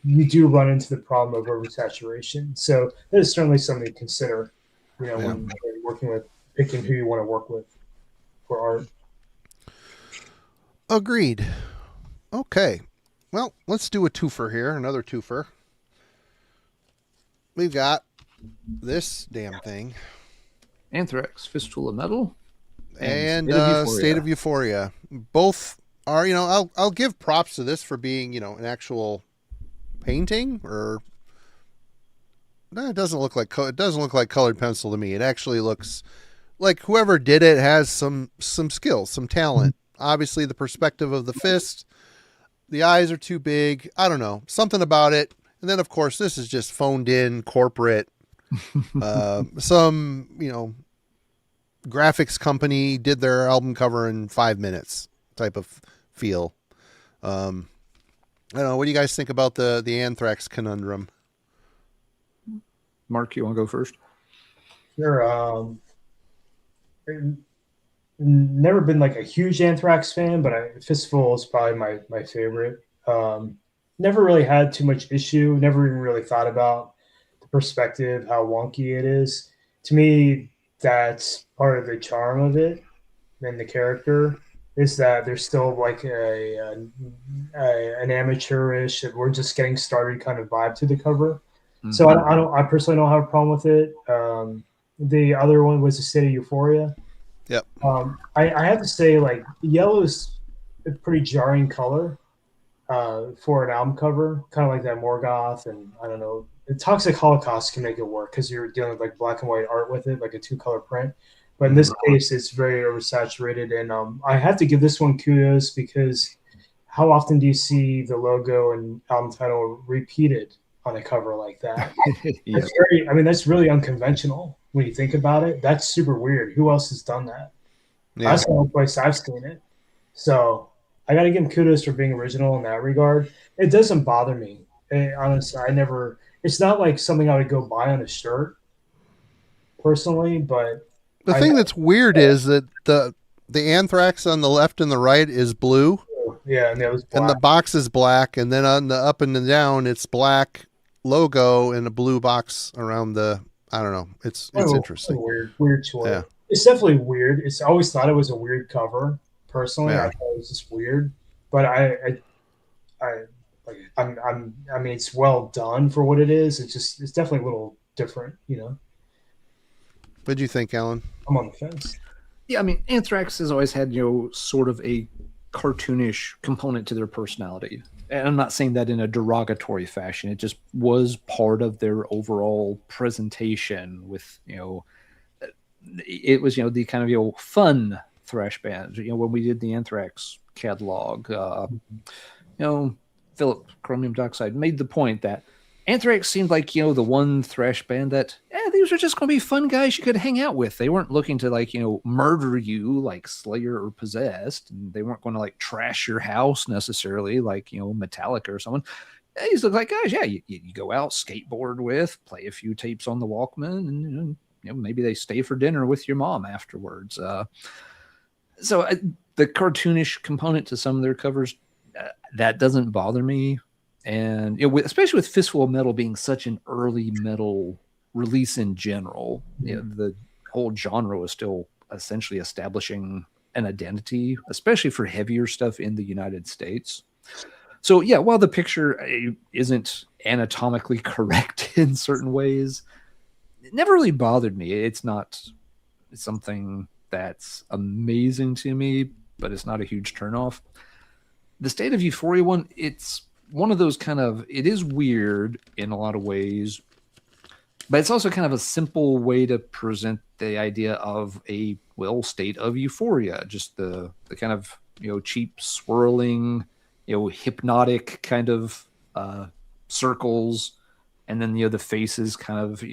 You do run into the problem of oversaturation. So that is certainly something to consider, when you're working with picking who you want to work with for art. Agreed. Okay. Well, let's do a twofer here. Another twofer. We've got this damn thing. Anthrax, Fistful of Metal. And State of Euphoria. Both are, I'll give props to this for being, an actual painting or no, it doesn't look like colored pencil to me. It actually looks like whoever did it has some skills, some talent. Obviously the perspective of the fist, the eyes are too big. I don't know, something about it. And then of course this is just phoned in corporate, some, graphics company did their album cover in 5 minutes type of feel. I don't know. What do you guys think about the Anthrax conundrum? Mark, you want to go first? Sure. Never been like a huge Anthrax fan, but Fistful is probably my favorite. Never really had too much issue. Never even really thought about the perspective, how wonky it is. To me, that's part of the charm of it and the character. Is that there's still like an amateurish, we're just getting started kind of vibe to the cover. Mm-hmm. So I personally don't have a problem with it. The other one was the State of Euphoria. Yep. I have to say, like, yellow is a pretty jarring color for an album cover, kind of like that Morgoth, and I don't know. The Toxic Holocaust can make it work because you're dealing with like black and white art with it, like a 2-color print. But in this case, it's very oversaturated. And I have to give this one kudos because how often do you see the logo and album title repeated on a cover like that? Yeah. That's really unconventional when you think about it. That's super weird. Who else has done that? Yeah. That's the only place I've seen it. So I got to give him kudos for being original in that regard. It doesn't bother me. Honestly, it's not like something I would go buy on a shirt personally, but the thing that's weird is that the Anthrax on the left and the right is blue. Yeah, and it was black. And the box is black, and then on the up and the down, it's black logo and a blue box around the. I don't know. It's interesting. Weird choice. Yeah. It's definitely weird. I always thought it was a weird cover. Personally, I thought it was just weird. But I Like I mean, it's well done for what it is. It's definitely a little different, you know. What'd you think, Alan? I'm on the fence. Yeah, I mean, Anthrax has always had, sort of a cartoonish component to their personality. And I'm not saying that in a derogatory fashion. It just was part of their overall presentation with, it was, the kind of, fun thrash band. When we did the Anthrax catalog, Philip Chromium Dioxide made the point that Anthrax seemed like, the one thrash band that, these are just going to be fun guys you could hang out with. They weren't looking to, like, murder you like Slayer or Possessed. And they weren't going to, like, trash your house necessarily like, Metallica or someone. These look like guys, yeah, you go out, skateboard with, play a few tapes on the Walkman, and, maybe they stay for dinner with your mom afterwards. So the cartoonish component to some of their covers, that doesn't bother me. And especially with Fistful of Metal being such an early metal release in general, the whole genre was still essentially establishing an identity, especially for heavier stuff in the United States. So yeah, while the picture isn't anatomically correct in certain ways, it never really bothered me. It's not something that's amazing to me, but it's not a huge turnoff. The State of Euphoria one, it's one of those kind of, it is weird in a lot of ways, but it's also kind of a simple way to present the idea of a state of euphoria. Just the kind of, cheap swirling, hypnotic kind of circles. And then, the faces kind of,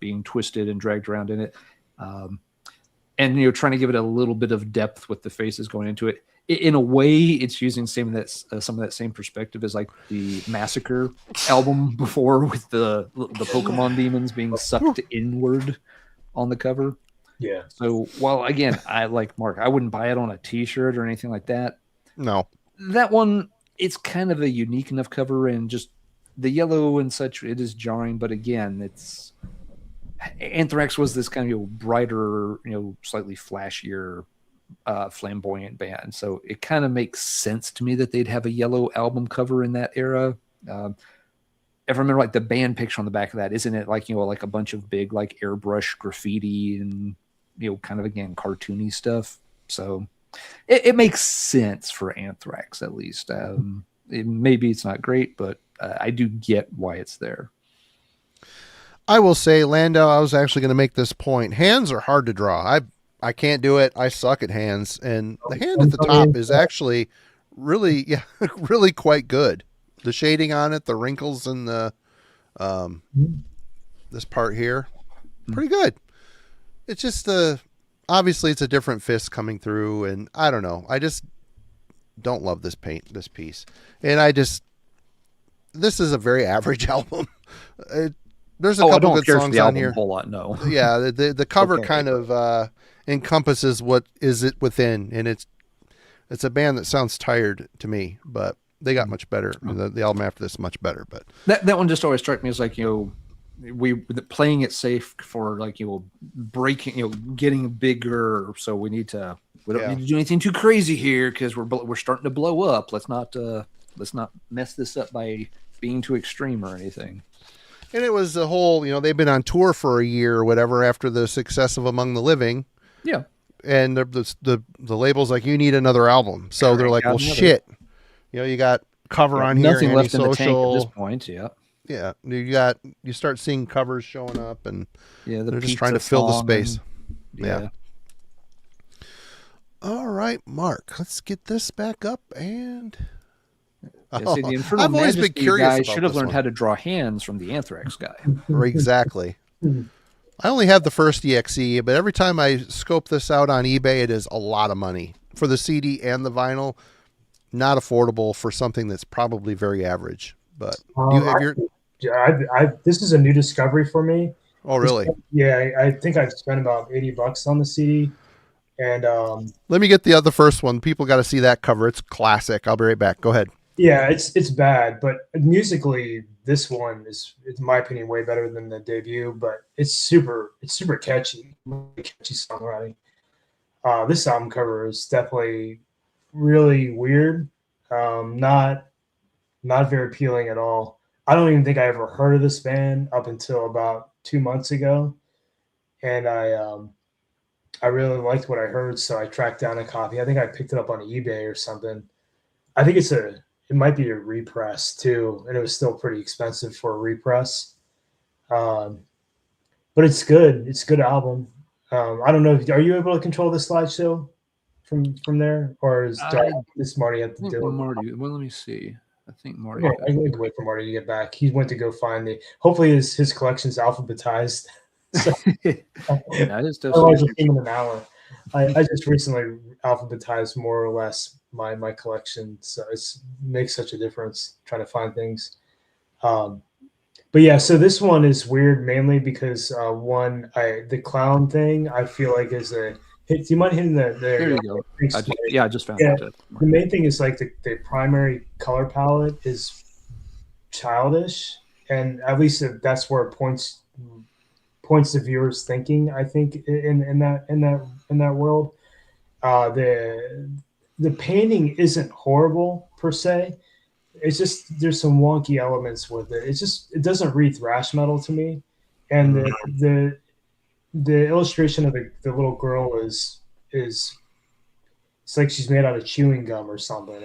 being twisted and dragged around in it. And, trying to give it a little bit of depth with the faces going into it. In a way, it's using some of that same perspective as like the Massacre album before, with the Pokemon demons being sucked inward on the cover. Yeah. So while again, I like Mark, I wouldn't buy it on a T-shirt or anything like that. No. That one, it's kind of a unique enough cover, and just the yellow and such, it is jarring. But again, it's Anthrax was this kind of brighter, slightly flashier, flamboyant band, so it kind of makes sense to me that they'd have a yellow album cover in that era. If I remember, like the band picture on the back of that, isn't it like like a bunch of big like airbrush graffiti and kind of again cartoony stuff? So it makes sense for Anthrax at least. Maybe it's not great, but I do get why it's there. I will say, Landau, I was actually going to make this point. Hands are hard to draw. I can't do it. I suck at hands. And the hand at the top is actually really, really quite good. The shading on it, the wrinkles and the this part here, pretty good. It's just obviously it's a different fist coming through, and I don't know. I just don't love this piece. And this is a very average album. There's a couple good songs on here. A whole lot, no. Yeah, the cover kind of encompasses what is it within, and it's a band that sounds tired to me, but they got much better. The album after this is much better, but that one just always struck me as like we playing it safe for like breaking getting bigger, so we don't need to do anything too crazy here because we're starting to blow up. Let's not mess this up by being too extreme or anything. And it was the whole, they've been on tour for a year or whatever after the success of Among the Living. Yeah. And the label's like, you need another album. So they're like, well, shit. You got cover on here. Nothing left in the tank at this point. Yeah. Yeah. You start seeing covers showing up, and they're just trying to fill the space. Yeah. All right, Mark, let's get this back up and... Yeah, see, the Infernal I've always been curious guy about should have this learned one. how to draw hands from the Anthrax guy. Exactly. I only have the first EXE, but every time I scope this out on eBay, it is a lot of money for the CD and the vinyl. Not affordable for something that's probably very average. But this is a new discovery for me. Oh, really? I think I've spent about $80 on the CD. And let me get the first one. People got to see that cover. It's classic. I'll be right back. Go ahead. Yeah, it's bad, but musically, this one is, in my opinion, way better than the debut. But it's super catchy, really catchy songwriting. This album cover is definitely really weird. Not not very appealing at all. I don't even think I ever heard of this band up until about 2 months ago, and I really liked what I heard, so I tracked down a copy. I think I picked it up on eBay or something. I think it might be a repress too, and it was still pretty expensive for a repress. Um, but it's good. It's a good album. I don't know. Are you able to control the slideshow from there, or does Marty have to do it? Marty. Well, let me see. I think Marty. Yeah, I can wait for Marty to get back. He went to go find hopefully his collection's alphabetized. So, that is otherwise we'll see him in an hour. I just recently alphabetized more or less my collection, so it makes such a difference trying to find things. But yeah, so this one is weird mainly because the clown thing I feel like is a hit. Do you mind hitting there you go. I just found it. The main thing is like the primary color palette is childish, and at least that's where it points the viewer's thinking. I think in that world, the painting isn't horrible per se. It's just there's some wonky elements with it. It doesn't read thrash metal to me, and the illustration of the little girl is it's like she's made out of chewing gum or something.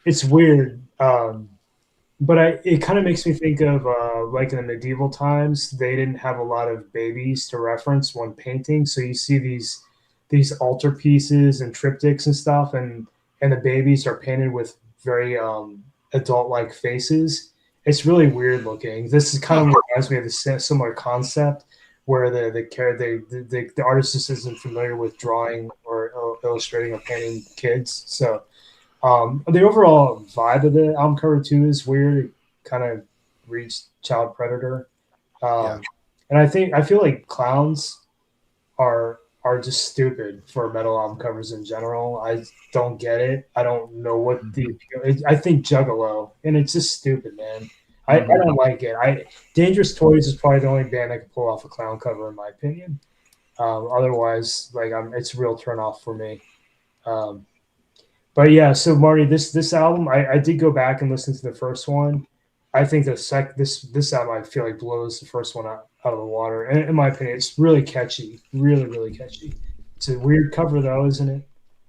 It's weird, but it kind of makes me think of like in the medieval times, they didn't have a lot of babies to reference when painting, so you see these altar pieces and triptychs and stuff, and the babies are painted with very adult-like faces. It's really weird looking. This is kind of reminds me of the similar concept where the artist just isn't familiar with drawing or illustrating or painting kids. So the overall vibe of the album cover too is weird. It kind of reads child predator, and I feel like clowns are just stupid for metal album covers in general. I don't get it. I don't know what I think Juggalo, and it's just stupid, man. I don't like it. Dangerous Toys is probably the only band that can pull off a clown cover in my opinion. Otherwise, like it's a real turn off for me. But yeah, so Marty, this album, I did go back and listen to the first one. I think this album I feel like blows the first one out of the water. And in my opinion, it's really catchy, really, really catchy. It's a weird cover though, isn't it?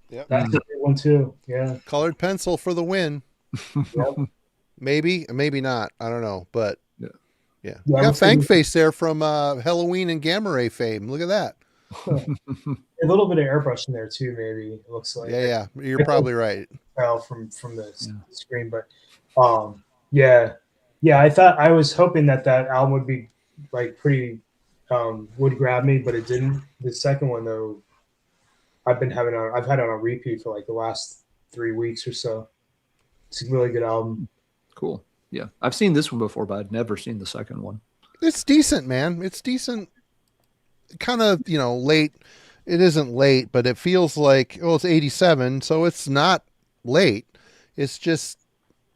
Yeah, that's a good one too. Yeah, colored pencil for the win. Yep. Maybe not. I don't know, but yeah. You Yeah, got Fang Face there from Halloween and Gamma Ray fame. Look at that. A little bit of airbrush in there too, maybe it looks like. Yeah, you're probably right. Well, from the screen, but yeah. I was hoping that album would be like pretty would grab me, but it didn't. The second one though, I've had it on a repeat for like the last 3 weeks or so. It's a really good album. Cool. Yeah, I've seen this one before, but I'd never seen the second one. It's decent, man. It's decent. Kind of, late. It isn't late, but it feels like, it's 87, so it's not late. It's just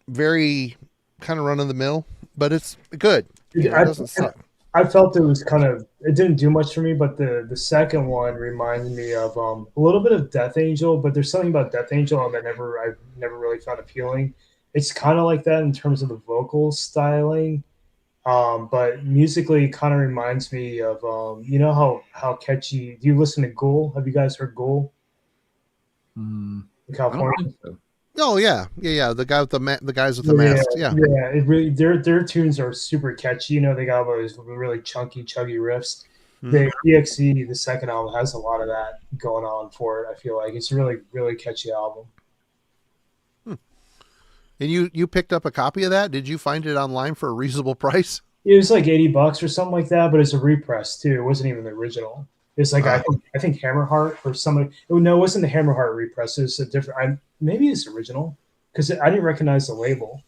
very kind of run of the mill, but it's good. It doesn't suck. I felt it was it didn't do much for me, but the second one reminded me of a little bit of Death Angel, but there's something about Death Angel that I've never really found appealing. It's kind of like that in terms of the vocal styling, but musically it kind of reminds me of how catchy. Do you listen to Ghoul? Have you guys heard Ghoul? In California. Oh yeah. The guy with the guys with the masks. Yeah. It really their tunes are super catchy. They got all those really chunky, chuggy riffs. The EXE, the second album, has a lot of that going on for it. I feel like it's a really, really catchy album. And you picked up a copy of that? Did you find it online for a reasonable price? It was like $80 or something like that, but it's a repress too. It wasn't even the original. It's like I think Hammerheart or somebody. No, it wasn't the Hammerheart repress. It was a different. Maybe it's original because I didn't recognize the label,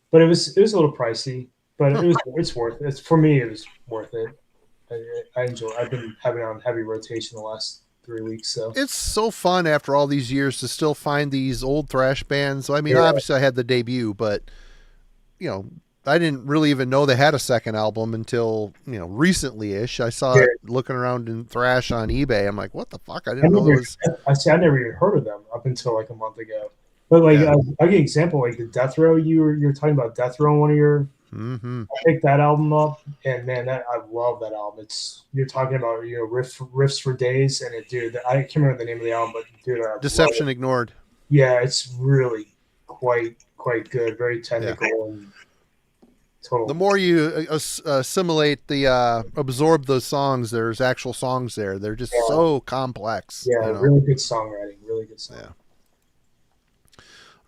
but it was a little pricey. But it's worth it. For me, it was worth it. I enjoy. I've been having it on heavy rotation the last 3 weeks. So it's so fun after all these years to still find these old thrash bands. So, I mean, obviously I had the debut, but I didn't really even know they had a second album until, recently-ish. I saw it looking around in thrash on eBay. I'm like, what the fuck? I didn't know it was. I never even heard of them up until like a month ago. But like Yeah. I'll give you an example, like the Death Row, you're talking about Death Row in one of your. Mm-hmm. I picked that album up, and man, that I love that album. It's you're talking about riffs for days, and dude, I can't remember the name of the album, but dude, I love Deception it. ignored. Yeah, it's really quite good, very Yeah. technical and The total. more you assimilate absorb those songs, there's actual songs there. They're just Yeah, so complex, yeah, you know. really good songwriting, really good song. Yeah.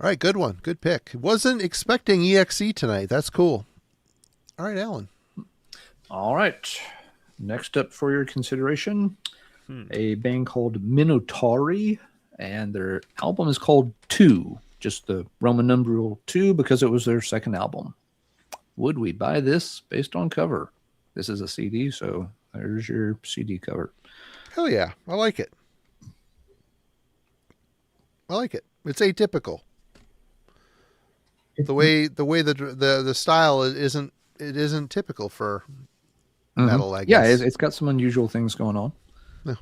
All right, good one. Good pick. Wasn't expecting EXE tonight. That's cool. All right, Alan. All right. Next up for your consideration, a band called Minotauri, and their album is called 2, just the Roman numeral 2 because it was their second album. Would we buy this based on cover? This is a CD, so there's your CD cover. Hell yeah. I like it. It's atypical. The way the style isn't typical for metal, I Yeah, guess. it's got some unusual things going on. Yeah.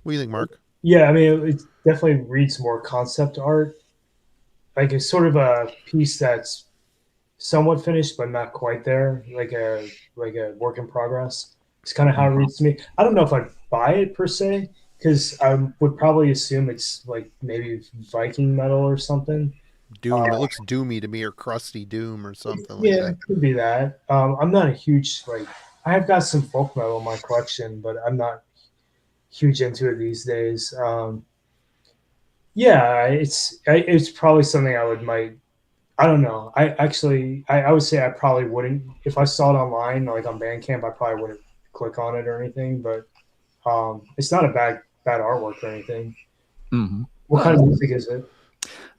What do you think, Mark? Yeah, I mean, it definitely reads more concept art. Like it's sort of a piece that's somewhat finished, but not quite there. Like a work in progress. It's kind of how it reads to me. I don't know if I'd buy it per se, because I would probably assume it's like maybe Viking metal or something. Doom. It looks doomy to me, or crusty doom, or something like Yeah, that. it could be that. I'm not a huge like. I have got some folk metal in my collection, but I'm not huge into it these days. Yeah, it's probably something might. I don't know. I would say I probably wouldn't if I saw it online, like on Bandcamp. I probably wouldn't click on it or anything. But it's not a bad artwork or anything. Mm-hmm. What kind of music is it?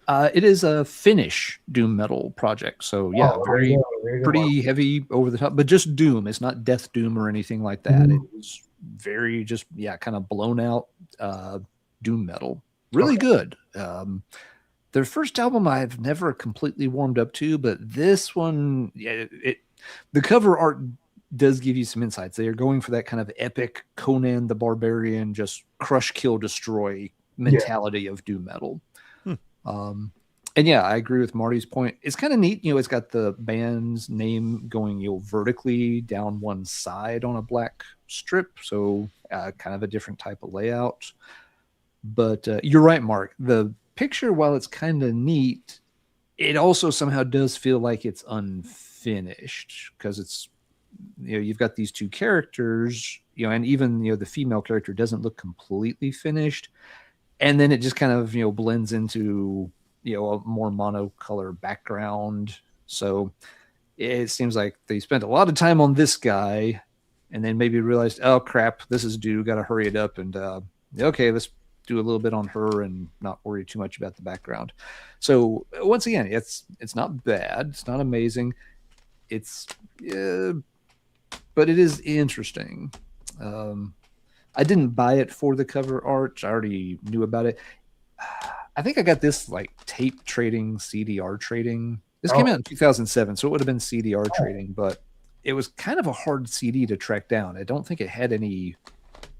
It is a Finnish doom metal project, so yeah, pretty heavy, over the top, but just doom. It's not death doom or anything like that. Mm-hmm. It's very just kind of blown out doom metal. Really good. Their first album I've never completely warmed up to, but this one, the cover art does give you some insights. They are going for that kind of epic Conan the Barbarian, just crush, kill, destroy mentality of doom metal. And yeah, I agree with Marty's point. It's kind of neat. It's got the band's name going, vertically down one side on a black strip. So kind of a different type of layout. But you're right, Mark. The picture, while it's kind of neat, it also somehow does feel like it's unfinished because it's, you've got these two characters, and even, the female character doesn't look completely finished. And then it just kind of, blends into, a more monocolor background. So it seems like they spent a lot of time on this guy and then maybe realized, oh crap, this is due, got to hurry it up. And okay, let's do a little bit on her and not worry too much about the background. So once again, it's not bad. It's not amazing. It's, but it is interesting. I didn't buy it for the cover art. I already knew about it. I think I got this like tape trading, CDR trading. This came out in 2007, so it would have been CDR trading, but it was kind of a hard CD to track down. I don't think it had any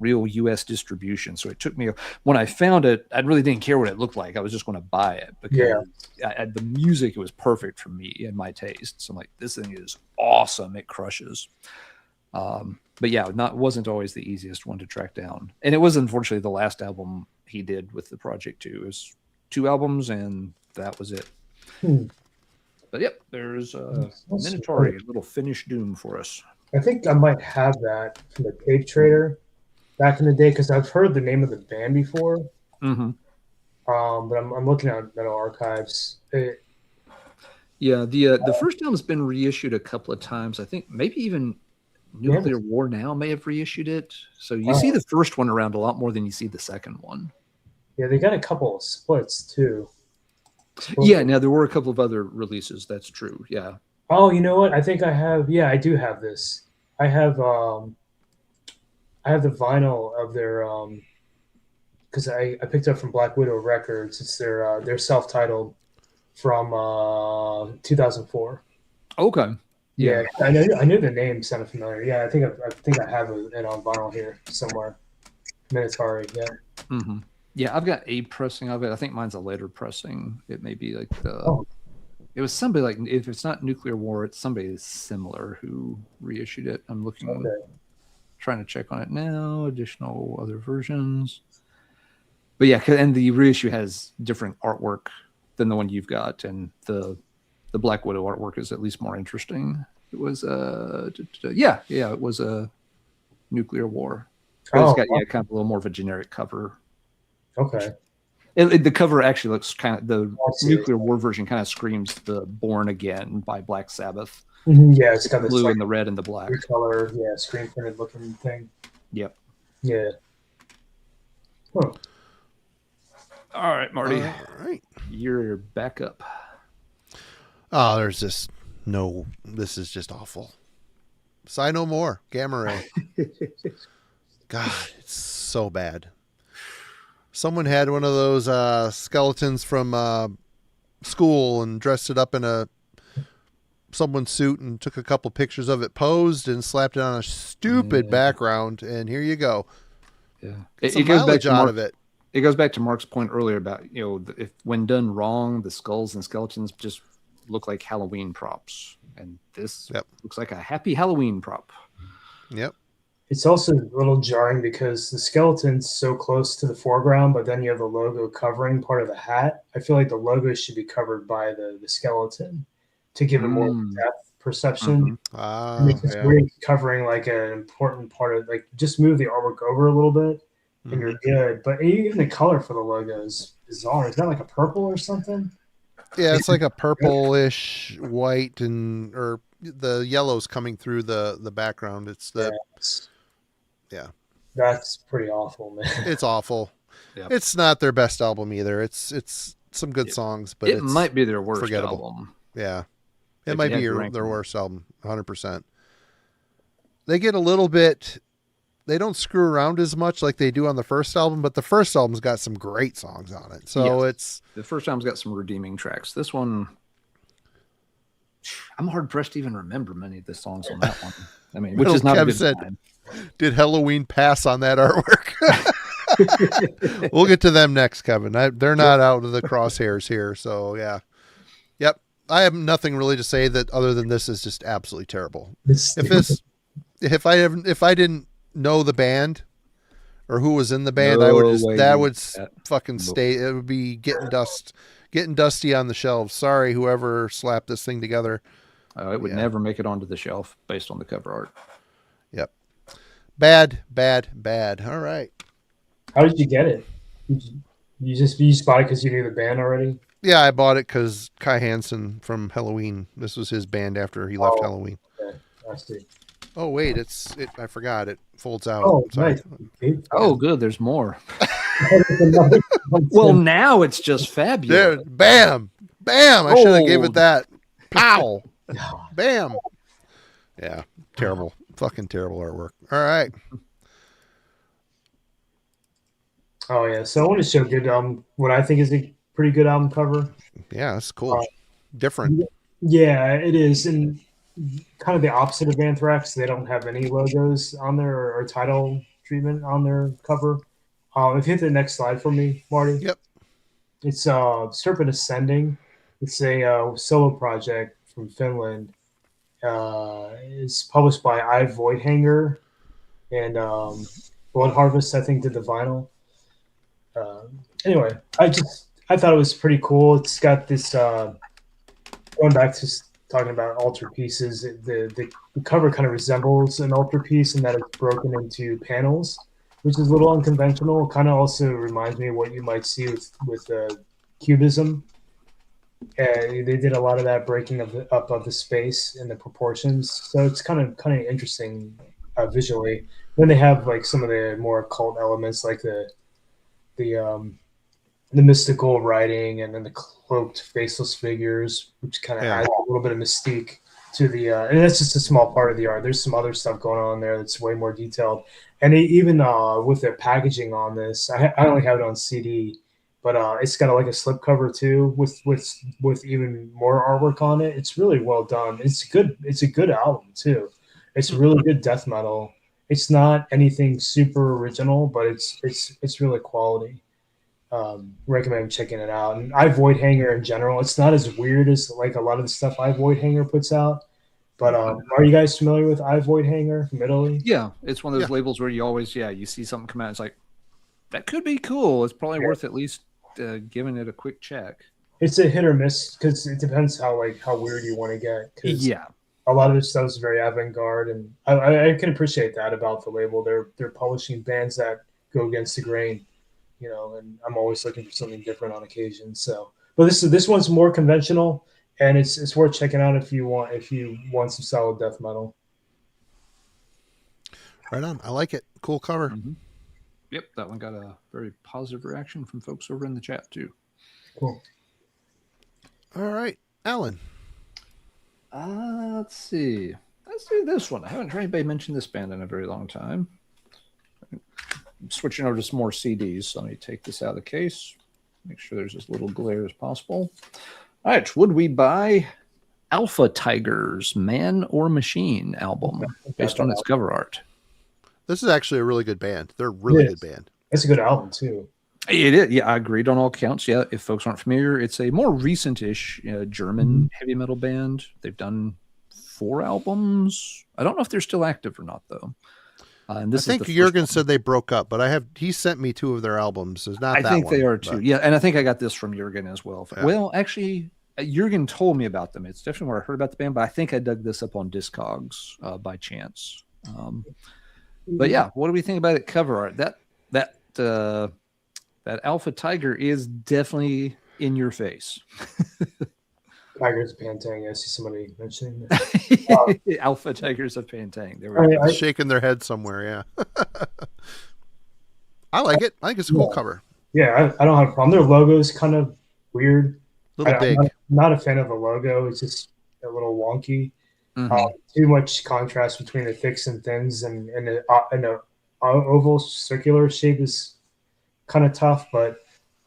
real US distribution. So it took me, when I found it, I really didn't care what it looked like. I was just going to buy it because the music, it was perfect for me and my taste. So I'm like, this thing is awesome. It crushes. But yeah, wasn't always the easiest one to track down. And it was unfortunately the last album he did with the project too. It was 2 albums and that was it. But yep, there's Minotauri, a little Finnish doom for us. I think I might have that from the tape trader back in the day because I've heard the name of the band before. Mm-hmm. But I'm looking at Metal Archives. Yeah, the first album's been reissued a couple of times. I think maybe even Nuclear War Now may have reissued it. So you see the first one around a lot more than you see the second one. Yeah, they got a couple of splits too. Yeah, now there were a couple of other releases. That's true. Yeah. Oh, you know what? I think I have. Yeah, I do have this. I have the vinyl of their because I picked up from Black Widow Records. It's their self-titled from 2004. Okay. Yeah, I knew the name sounded familiar. Yeah, I think I have it on vinyl here somewhere. Minotauri, yeah. Mm-hmm. Yeah, I've got a pressing of it. I think mine's a later pressing. It may be like the. Oh. It was somebody like, if it's not Nuclear War, it's somebody similar who reissued it. I'm looking, trying to check on it now. Additional other versions. But yeah, and the reissue has different artwork than the one you've got, and the Black Widow artwork is at least more interesting. It was it was a Nuclear War. But it's got kind of a little more of a generic cover. Okay. The cover actually looks kind of, the Nuclear War version kind of screams the Born Again by Black Sabbath. Mm-hmm. Yeah, it's got this blue and the red and the black color, screen printed looking thing. Yep. Yeah. Huh. All right, Marty. All right. You're back up. Oh, there's this. No, this is just awful. Sigh no more. Gamma ray. God, it's so bad. Someone had one of those skeletons from school and dressed it up in someone's suit and took a couple pictures of it, posed, and slapped it on a stupid background. And here you go. Yeah, it goes back to out of it. It goes back to Mark's point earlier about, if when done wrong, the skulls and skeletons just look like Halloween props, and this looks like a happy Halloween prop. Yep. It's also a little jarring because the skeleton's so close to the foreground, but then you have the logo covering part of the hat. I feel like the logo should be covered by the skeleton to give it more depth perception. It's great covering like an important part of, like, just move the artwork over a little bit and you're good. But even the color for the logo is bizarre. Is that like a purple or something? Yeah, it's like a purplish white, or the yellow's coming through the background. It's the That's pretty awful, man. It's awful. Yep. It's not their best album either. It's some good songs, but it might be their worst forgettable. album. Yeah. It might be their worst album, 100%. They get a little bit, they don't screw around as much like they do on the first album, but the first album's got some great songs on it. So the first album's got some redeeming tracks. This one, I'm hard pressed to even remember many of the songs on that one. I mean, which is not a good sign. Did Halloween pass on that artwork? We'll get to them next, Kevin. They're not out of the crosshairs here. So yeah. Yep. I have nothing really to say that other than this is just absolutely terrible. If I didn't know the band or who was in the band, I would fucking stay. It would be getting dusty on the shelves. Sorry, whoever slapped this thing together. It would never make it onto the shelf based on the cover art. Yep. Bad. All right. How did you get it? You bought it because you knew the band already? Yeah, I bought it because Kai Hansen from Halloween. This was his band after he left Halloween. Okay. I see. Oh wait, I forgot. It folds out. Oh, sorry. Nice. Oh, good. There's more. Well, now it's just fabulous. There, bam. I should have gave it that. Pow. Bam. Yeah, terrible. Fucking terrible artwork. All right. Oh yeah, so I want to show good what I think is a pretty good album cover. Yeah, that's cool. Different. Yeah, it is, and kind of the opposite of Anthrax. They don't have any logos on there or title treatment on their cover. If you hit the next slide for me, Marty. Yep. It's Serpent Ascending. It's a solo project from Finland. It's published by Voidhanger and Blood Harvest, I think, did the vinyl. Anyway, I thought it was pretty cool. It's got this going back to talking about altar pieces. The cover kind of resembles an altar piece in that it's broken into panels, which is a little unconventional. Kind of also reminds me of what you might see with Cubism. They did a lot of that breaking of the space and the proportions, so it's kind of interesting visually. Then they have like some of the more occult elements, like the mystical writing, and then the cloaked faceless figures, which kind of adds a little bit of mystique to the. And that's just a small part of the art. There's some other stuff going on there that's way more detailed, and even with the packaging on this, I only have it on CD. But it's got like a slipcover too, with even more artwork on it. It's really well done. It's good. It's a good album too. It's really good death metal. It's not anything super original, but it's really quality. recommend checking it out. And I Void Hanger in general, it's not as weird as like a lot of the stuff I Void Hanger puts out. But are you guys familiar with I Void Hanger from Italy? Yeah, it's one of those labels where you always, you see something come out. It's like, that could be cool. It's probably worth at least giving it a quick check. It's a hit or miss because it depends how weird you want to get. Cause yeah, a lot of this stuff is very avant-garde, and I can appreciate that about the label. They're publishing bands that go against the grain, and I'm always looking for something different on occasion. So, but this one's more conventional, and it's worth checking out if you want some solid death metal. Right on. I like it. Cool cover. Mm-hmm. Yep, that one got a very positive reaction from folks over in the chat too. Cool. All right, Alan. Let's see. Let's do this one. I haven't heard anybody mention this band in a very long time. I'm switching over to some more CDs. So let me take this out of the case. Make sure there's as little glare as possible. All right. Would we buy Alpha Tiger's Man or Machine album based on its cover art? This is actually a really good band. They're a really good band. It's a good album too. It is. Yeah, I agreed on all counts. Yeah, if folks aren't familiar, it's a more recent-ish German heavy metal band. They've done 4 albums. I don't know if they're still active or not, though. And this I think Jurgen said they broke up, but he sent me 2 of their albums. It's not I that think one, they are too. Yeah, and I think I got this from Jurgen as well. Yeah. Well, actually, Jurgen told me about them. It's definitely where I heard about the band, but I think I dug this up on Discogs by chance. But yeah, what do we think about it? Cover art. That Alpha Tiger is definitely in your face. Tigers of Pantang. I see somebody mentioning that. Alpha Tigers of Pantang. They're shaking their head somewhere. Yeah. I like it. I think it's a cool cover. Yeah, I don't have a problem. Their logo is kind of weird. Big. I'm not a fan of the logo. It's just a little wonky. Too much contrast between the thicks and thins, and the oval circular shape is kind of tough, but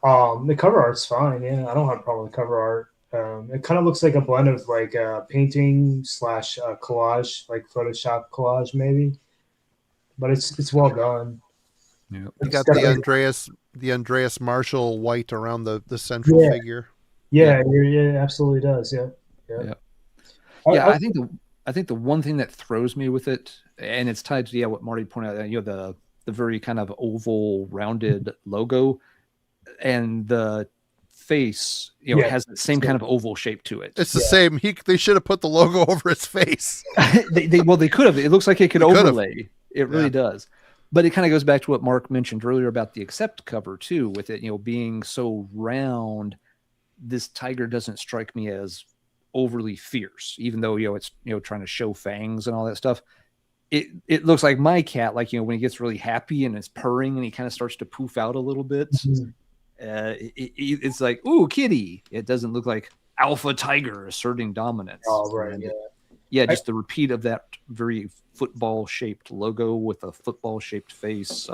the cover art's fine. Yeah, I don't have a problem with cover art. It kind of looks like a blend of like painting / collage, like Photoshop collage maybe, but it's well done. Yeah, you got the Andreas Marshall white around the central figure. Yeah, it absolutely does. Yeah. I think the one thing that throws me with it, and it's tied to what Marty pointed out, the very kind of oval, rounded logo, and the face, has the same kind of oval shape to it. It's the same. They should have put the logo over his face. they could have. It looks like it could overlay. It really does. But it kind of goes back to what Mark mentioned earlier about the Accept cover too, with it, being so round. This tiger doesn't strike me as overly fierce, even though it's trying to show fangs and all that stuff. It looks like my cat, like when he gets really happy and it's purring and he kind of starts to poof out a little bit. It's like, ooh, kitty. It doesn't look like Alpha Tiger asserting dominance. Oh, right. And just the repeat of that very football shaped logo with a football shaped face.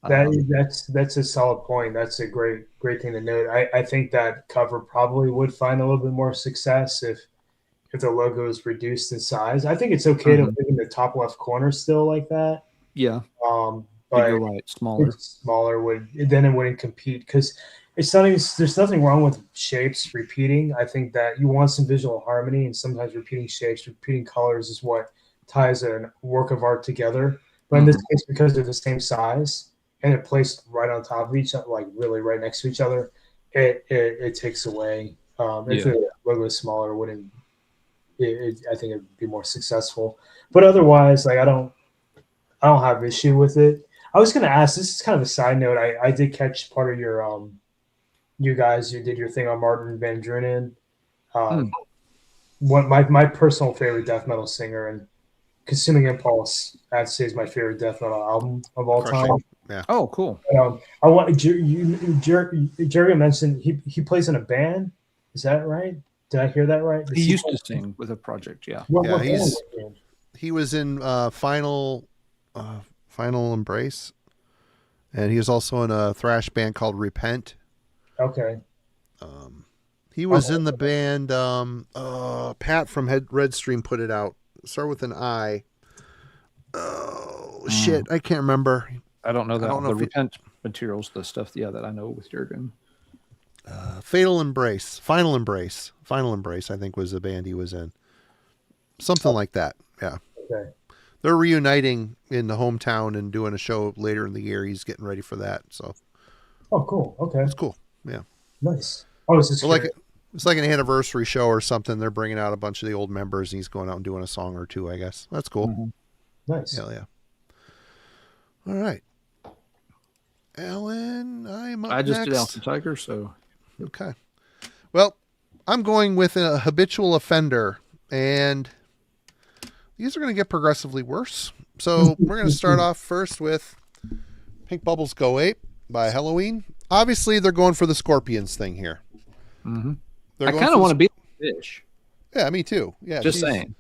That's a solid point. That's a great thing to note. I think that cover probably would find a little bit more success if the logo is reduced in size. I think it's okay to live in the top left corner still like that. Yeah. But you're right, smaller it wouldn't compete because there's nothing wrong with shapes repeating. I think that you want some visual harmony, and sometimes repeating shapes, repeating colors is what ties a work of art together. But in this case, because they're the same size and they're placed right on top of each other, like really right next to each other, it takes away. If the logo is smaller, I think it'd be more successful. But otherwise, like I don't have issue with it. I was going to ask, this is kind of a side note. I did catch part of your you did your thing on Martin Van Drunen. One my personal favorite death metal singer, and Consuming Impulse, I'd say, is my favorite death metal album of all time. Yeah. Oh, cool. I want Jerry mentioned he plays in a band. Is that right? Did I hear that right? He used to sing with a project. Yeah. He was in Final Embrace, and he was also in a thrash band called Repent. Okay. He was in the band. Pat from Redstream put it out. Start with an I. Oh shit! I can't remember. I don't know that. materials, the stuff, that I know with Jurgen. Final Embrace, I think was the band he was in. Something like that. Yeah. Okay. They're reuniting in the hometown and doing a show later in the year. He's getting ready for that. So. Oh, cool. Okay. It's cool. Yeah. Nice. I was just curious. It's like an anniversary show or something. They're bringing out a bunch of the old members and he's going out and doing a song or two, I guess. That's cool. Mm-hmm. Nice. Hell yeah. All right. Alan, I'm up I just did next. Alpha Tiger, so. Okay. Well, I'm going with a habitual offender, and these are going to get progressively worse. So we're going to start off first with Pink Bubbles Go Ape by Halloween. Obviously, they're going for the Scorpions thing here. Mm-hmm. I kind of want to be like Fish. Yeah, me too. Yeah, just saying.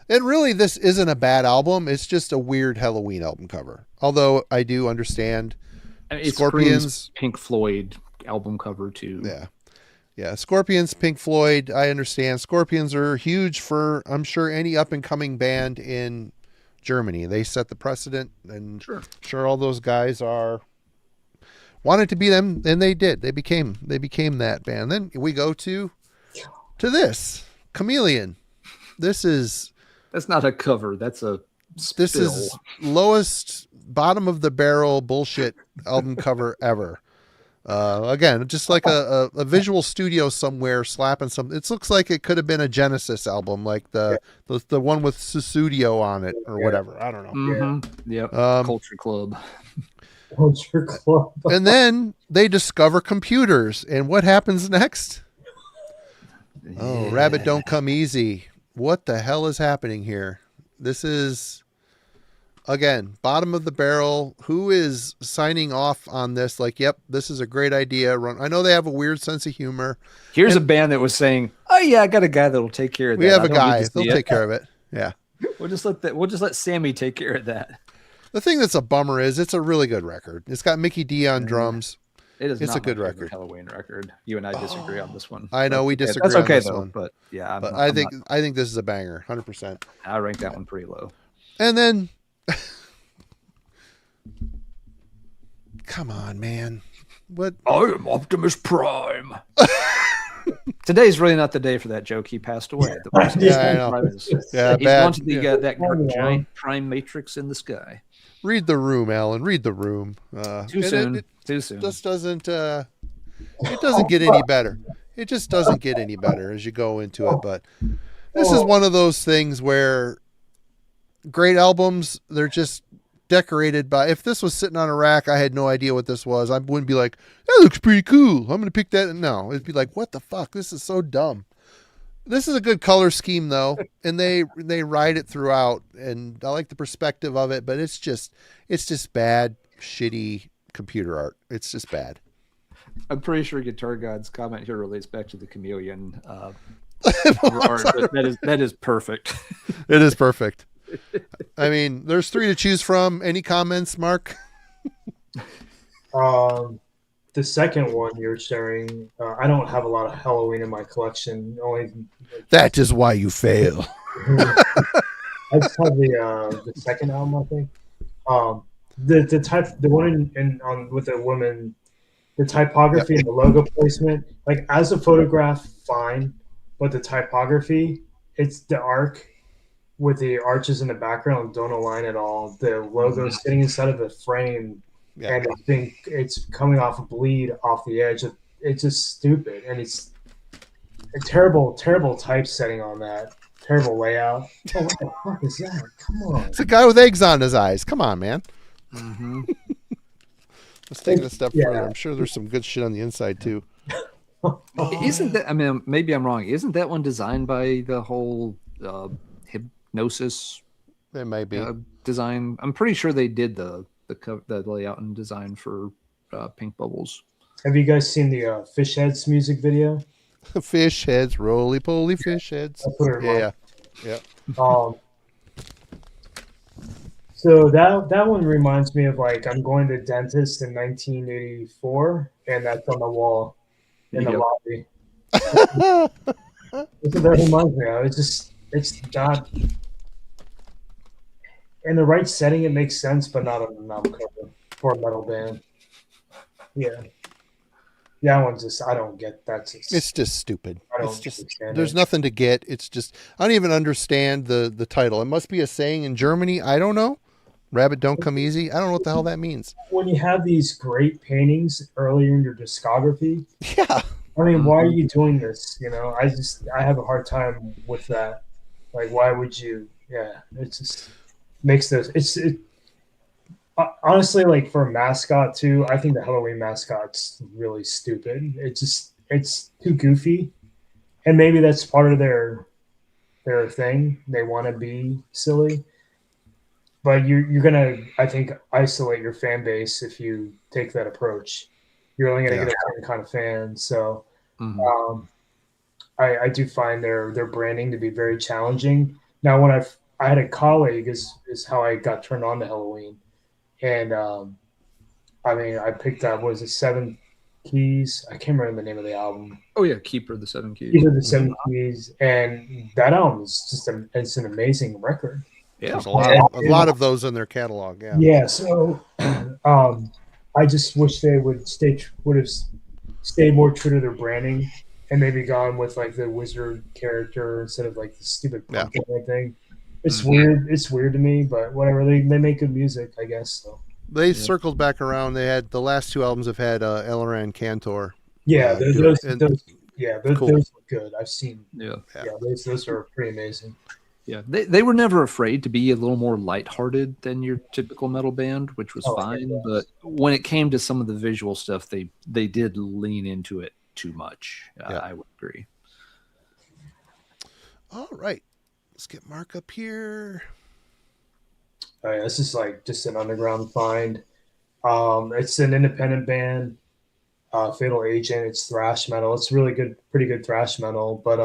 And really, this isn't a bad album. It's just a weird Halloween album cover. Although I do understand Scorpions, Pink Floyd album cover too. Yeah. Scorpions, Pink Floyd. I understand. Scorpions are huge for, I'm sure, any up and coming band in Germany. They set the precedent, and sure all those guys wanted to be them, and they did. They became that band. Then we go to this Chameleon. That's not a cover. That's a spill. This is lowest bottom of the barrel bullshit album cover ever. Again, just like a visual studio somewhere slapping something. It looks like it could have been a Genesis album, like the one with Susudio on it or whatever. I don't know. Mm-hmm. Yep. Culture Club. Culture Club. And then they discover computers, and what happens next? Oh, Rabbit Don't Come Easy. What the hell is happening here? This is, again, bottom of the barrel. Who is signing off on this? Like, yep, this is a great idea. I know they have a weird sense of humor. Here's a band that was saying, "Oh yeah, I got a guy that'll take care of that." We have a guy. They'll take care of it. Yeah. We'll just let Sammy take care of that. The thing that's a bummer is it's a really good record. It's got Mickey D on drums. It's a good record. Halloween record. You and I disagree on this one. I know we disagree. That's okay on this though. one. But yeah, I think this is a banger, 100%. I rank that one pretty low. And then, come on, man. What? I am Optimus Prime. Today's really not the day for that joke. He passed away. I know. Yeah, he's bad. gone to that giant prime matrix in the sky. Read the room, Alan. Read the room. Too soon. Too soon. Just doesn't. It doesn't get any better. It just doesn't get any better as you go into it. But this is one of those things where great albums, they're just decorated by. If this was sitting on a rack, I had no idea what this was. I wouldn't be like, that looks pretty cool. I'm gonna pick that. No, it'd be like, what the fuck? This is so dumb. This is a good color scheme though, and they ride it throughout, and I like the perspective of it, but it's just bad, shitty computer art. It's just bad. I'm pretty sure Guitar God's comment here relates back to the Chameleon art. That is perfect. It is perfect. I mean, there's 3 to choose from. Any comments, Mark? The second one you're sharing, I don't have a lot of Halloween in my collection. That is why you fail. I just have the second album, I think. The one on with the woman, the typography and the logo placement, like as a photograph, fine, but the typography, it's the arc with the arches in the background don't align at all. The logo sitting inside of the frame. Yeah. And I think it's coming off a bleed off the edge. It's just stupid, and it's a terrible typesetting on that. Terrible layout. Oh, what the fuck is that? Come on. It's a guy with eggs on his eyes. Come on, man. Mm-hmm. Let's take it a step further. I'm sure there's some good shit on the inside too. Isn't that? I mean, maybe I'm wrong. Isn't that one designed by the whole Hypnosis? It might be design. I'm pretty sure they did the layout and design for Pink Bubbles. Have you guys seen the Fish Heads music video? Fish heads, roly poly fish heads. Yeah. So that one reminds me of like I'm going to dentist in 1984, and that's on the wall in the lobby. That's what that reminds me of. It's not. In the right setting, it makes sense, but not on an album cover for a metal band. Yeah. That one just, I don't get that. It's just stupid. I don't It's just understand there's it. nothing to get. It's just I don't even understand the title. It must be a saying in Germany. I don't know. Rabbit don't come easy. I don't know what the hell that means. When you have these great paintings earlier in your discography, Yeah. I mean, why are Mhm. you doing this? I have a hard time with that. Like, why would you? Yeah, it just makes this. Honestly, like for a mascot too. I think the Halloween mascot's really stupid. It's too goofy, and maybe that's part of their thing. They want to be silly, but you're gonna, I think, isolate your fan base if you take that approach. You're only gonna Yeah. get a certain kind of fan. So Mhm. um, I do find their branding to be very challenging. Now, when I had a colleague is how I got turned on to Halloween, and I mean I picked up, was it Seven Keys? I can't remember the name of the album. Oh yeah, Keeper of the Seven Keys. These are the Mhm. Seven Keys, and that album is just it's an amazing record. Yeah. There's a lot of those in their catalog. Yeah. Yeah, so I just wish they would have stayed more true to their branding and maybe gone with like the wizard character instead of like the stupid Yeah. pumpkin thing. It's Mhm. weird. It's weird to me, but whatever. They make good music, I guess. So They Yeah. circled back around. They had the last two albums have had Elleran Cantor. yeah, Do it. And cool. those look good. I've seen. Yeah. Yeah. Yeah, those are pretty amazing. Yeah. They were never afraid to be a little more lighthearted than your typical metal band, which was Oh, fine. yes. But when it came to some of the visual stuff, they did lean into it too much. Yeah. I would agree. All right. Let's get Mark up here. Oh, yeah, this is like just an underground find. It's an independent band. Fatal Agent. It's thrash metal. It's really good, pretty good thrash metal. But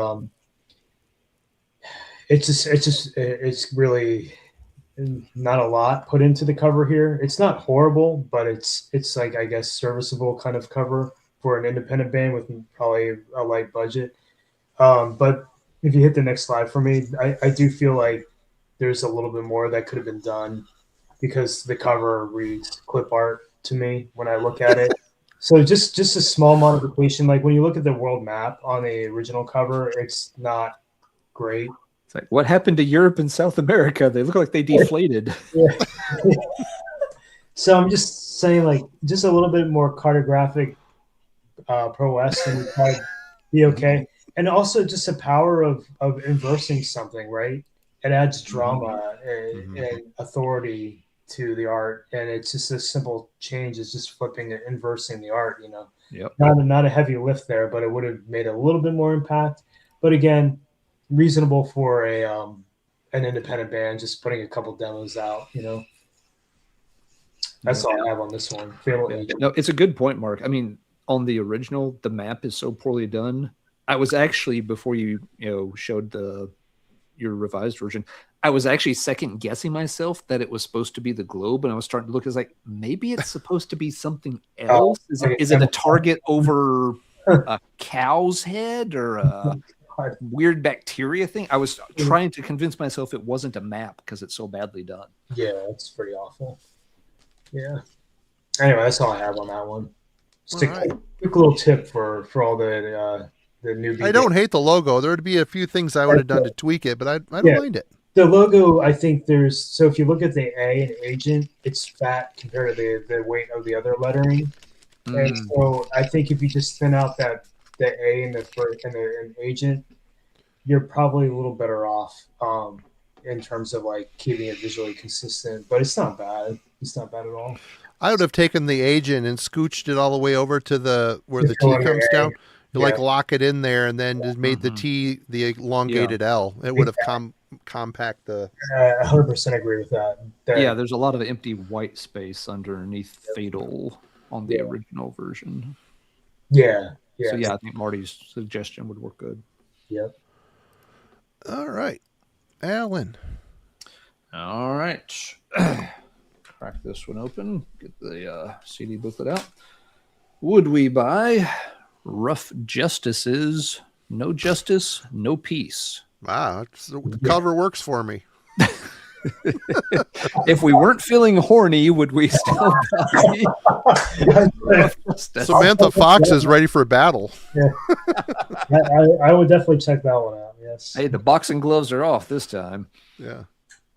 it's really not a lot put into the cover here. It's not horrible, but it's like, I guess, serviceable kind of cover for an independent band with probably a light budget. But if you hit the next slide for me, I do feel like there's a little bit more that could have been done because the cover reads clip art to me when I look at it. So just a small modification. Like when you look at the world map on the original cover, it's not great. It's like, what happened to Europe and South America? They look like they deflated. Yeah. So I'm just saying, like, just a little bit more cartographic prowess and would probably be okay. And also just the power of inversing something, right? It adds drama and authority to the art, and it's just a simple change. It's just flipping and inversing the art. Yep. Not a heavy lift there, but it would have made a little bit more impact. But again, reasonable for an independent band just putting a couple demos out. That's all I have on this one. Fatal Agent. No, it's a good point, Mark. I mean, on the original, the map is so poorly done. I was actually, before you showed your revised version, I was actually second guessing myself that it was supposed to be the globe, and I was starting to look. It's like, maybe it's supposed to be something else. Is it a target over a cow's head or a weird bacteria thing? I was trying to convince myself it wasn't a map because it's so badly done. Yeah, it's pretty awful. Yeah. Anyway, that's all I have on that one. Just a quick little tip for all the newbie. I don't hate the logo. There would be a few things I would have done to tweak it, but I don't mind it. The logo, I think so if you look at the A in Agent, it's fat compared to the weight of the other lettering. And so I think if you just thin out the A in the Agent, you're probably a little better off in terms of like keeping it visually consistent. But it's not bad. It's not bad at all. I would have taken the Agent and scooched it all the way over to where the T comes down. You like lock it in there and then just made the T the elongated L. It would have compact the. I 100% agree with that. Yeah, there's a lot of empty white space underneath Fatal on the original version. Yeah. So yeah, I think Marty's suggestion would work good. Yep. All right, Alan. All right. Crack this one open. Get the CD booklet out. Would we buy Rough Justice's No Justice, No Peace? Wow, the cover works for me. If we weren't feeling horny, would we still buy Samantha Fox is ready for battle. Yeah. I would definitely check that one out. Yes. Hey, the boxing gloves are off this time. Yeah.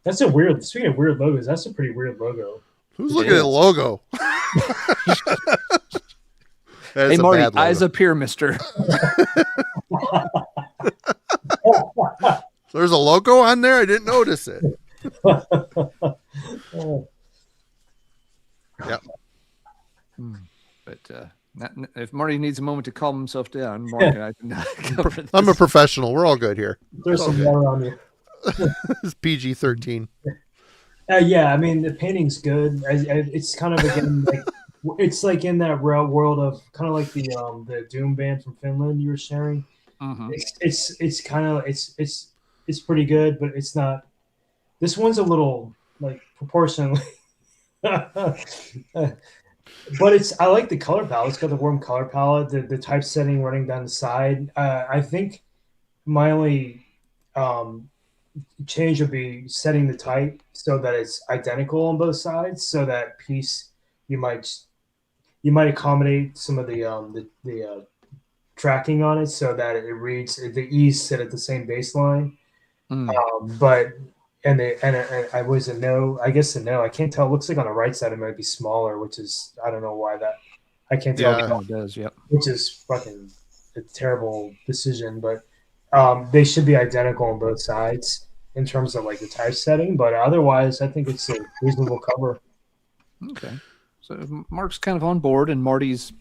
That's a weird. Speaking of weird logos, that's a pretty weird logo. Who's looking at the logo? Hey, Marty, eyes up here, mister. There's a logo on there? I didn't notice it. Yep. But if Marty needs a moment to calm himself down, Mark and I can cover this. I'm a professional. We're all good here. There's some water on you. It's PG-13. Yeah, I mean the painting's good. It's kind of again like it's like in that world of kind of like the Doom band from Finland you were sharing. Mm-hmm. It's kind of it's pretty good, but it's not. This one's a little like proportionally. But I like the color palette. It's got the warm color palette, the typesetting running down the side. I think my only change would be setting the type so that it's identical on both sides, so that piece you might accommodate some of the tracking on it so that it reads the E's sit at the same baseline. But I was a no. I guess a no. I can't tell. It looks like on the right side it might be smaller, which is I don't know why that. I can't tell. Yeah, it does. Yep. Which is fucking a terrible decision, but they should be identical on both sides in terms of like the typesetting. But otherwise, I think it's a reasonable cover. Okay. So Mark's kind of on board, and Marty's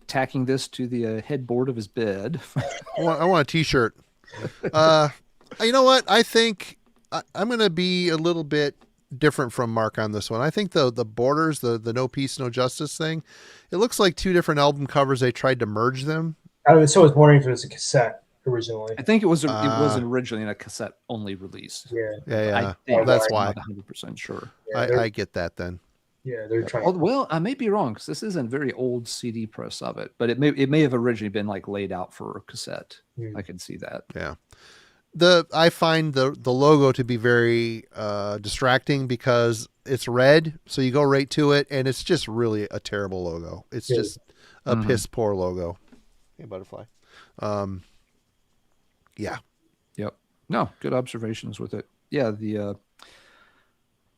tacking this to the headboard of his bed. I want a T-shirt. You know what? I think I'm going to be a little bit different from Mark on this one. I think the borders, the No Peace, No Justice thing, it looks like two different album covers. They tried to merge them. So I was wondering if it was a cassette originally. I think it was originally in a cassette only release. Yeah. I think that's I'm why. not 100% sure. Yeah, I get that then. Yeah, they're trying. Well, I may be wrong because this isn't a very old CD press of it, but it may have originally been like laid out for a cassette. I can see that. Yeah. I find the logo to be very distracting because it's red, so you go right to it, and it's just really a terrible logo. It's just a piss poor logo. Hey, butterfly. Yeah. Yep. No, good observations with it. Yeah.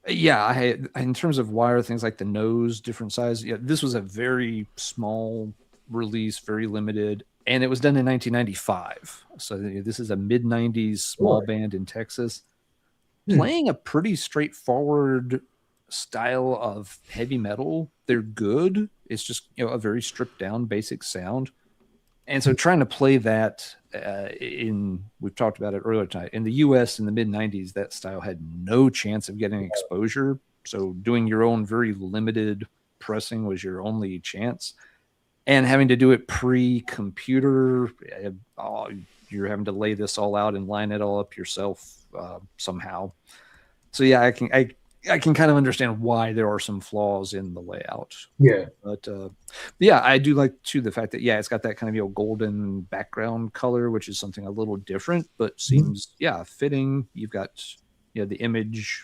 In terms of wire, things like the nose, different size. Yeah, this was a very small release, very limited. And it was done in 1995. So this is a mid-90s small band in Texas playing a pretty straightforward style of heavy metal. They're good. It's just a very stripped down basic sound. And so trying to play that we've talked about it earlier tonight, in the US in the mid-90s, that style had no chance of getting exposure. So doing your own very limited pressing was your only chance. And having to do it pre-computer, you're having to lay this all out and line it all up yourself somehow. So yeah, I can kind of understand why there are some flaws in the layout. Yeah, but yeah, I do like too the fact that it's got that kind of golden background color, which is something a little different, but seems fitting. You've got the image,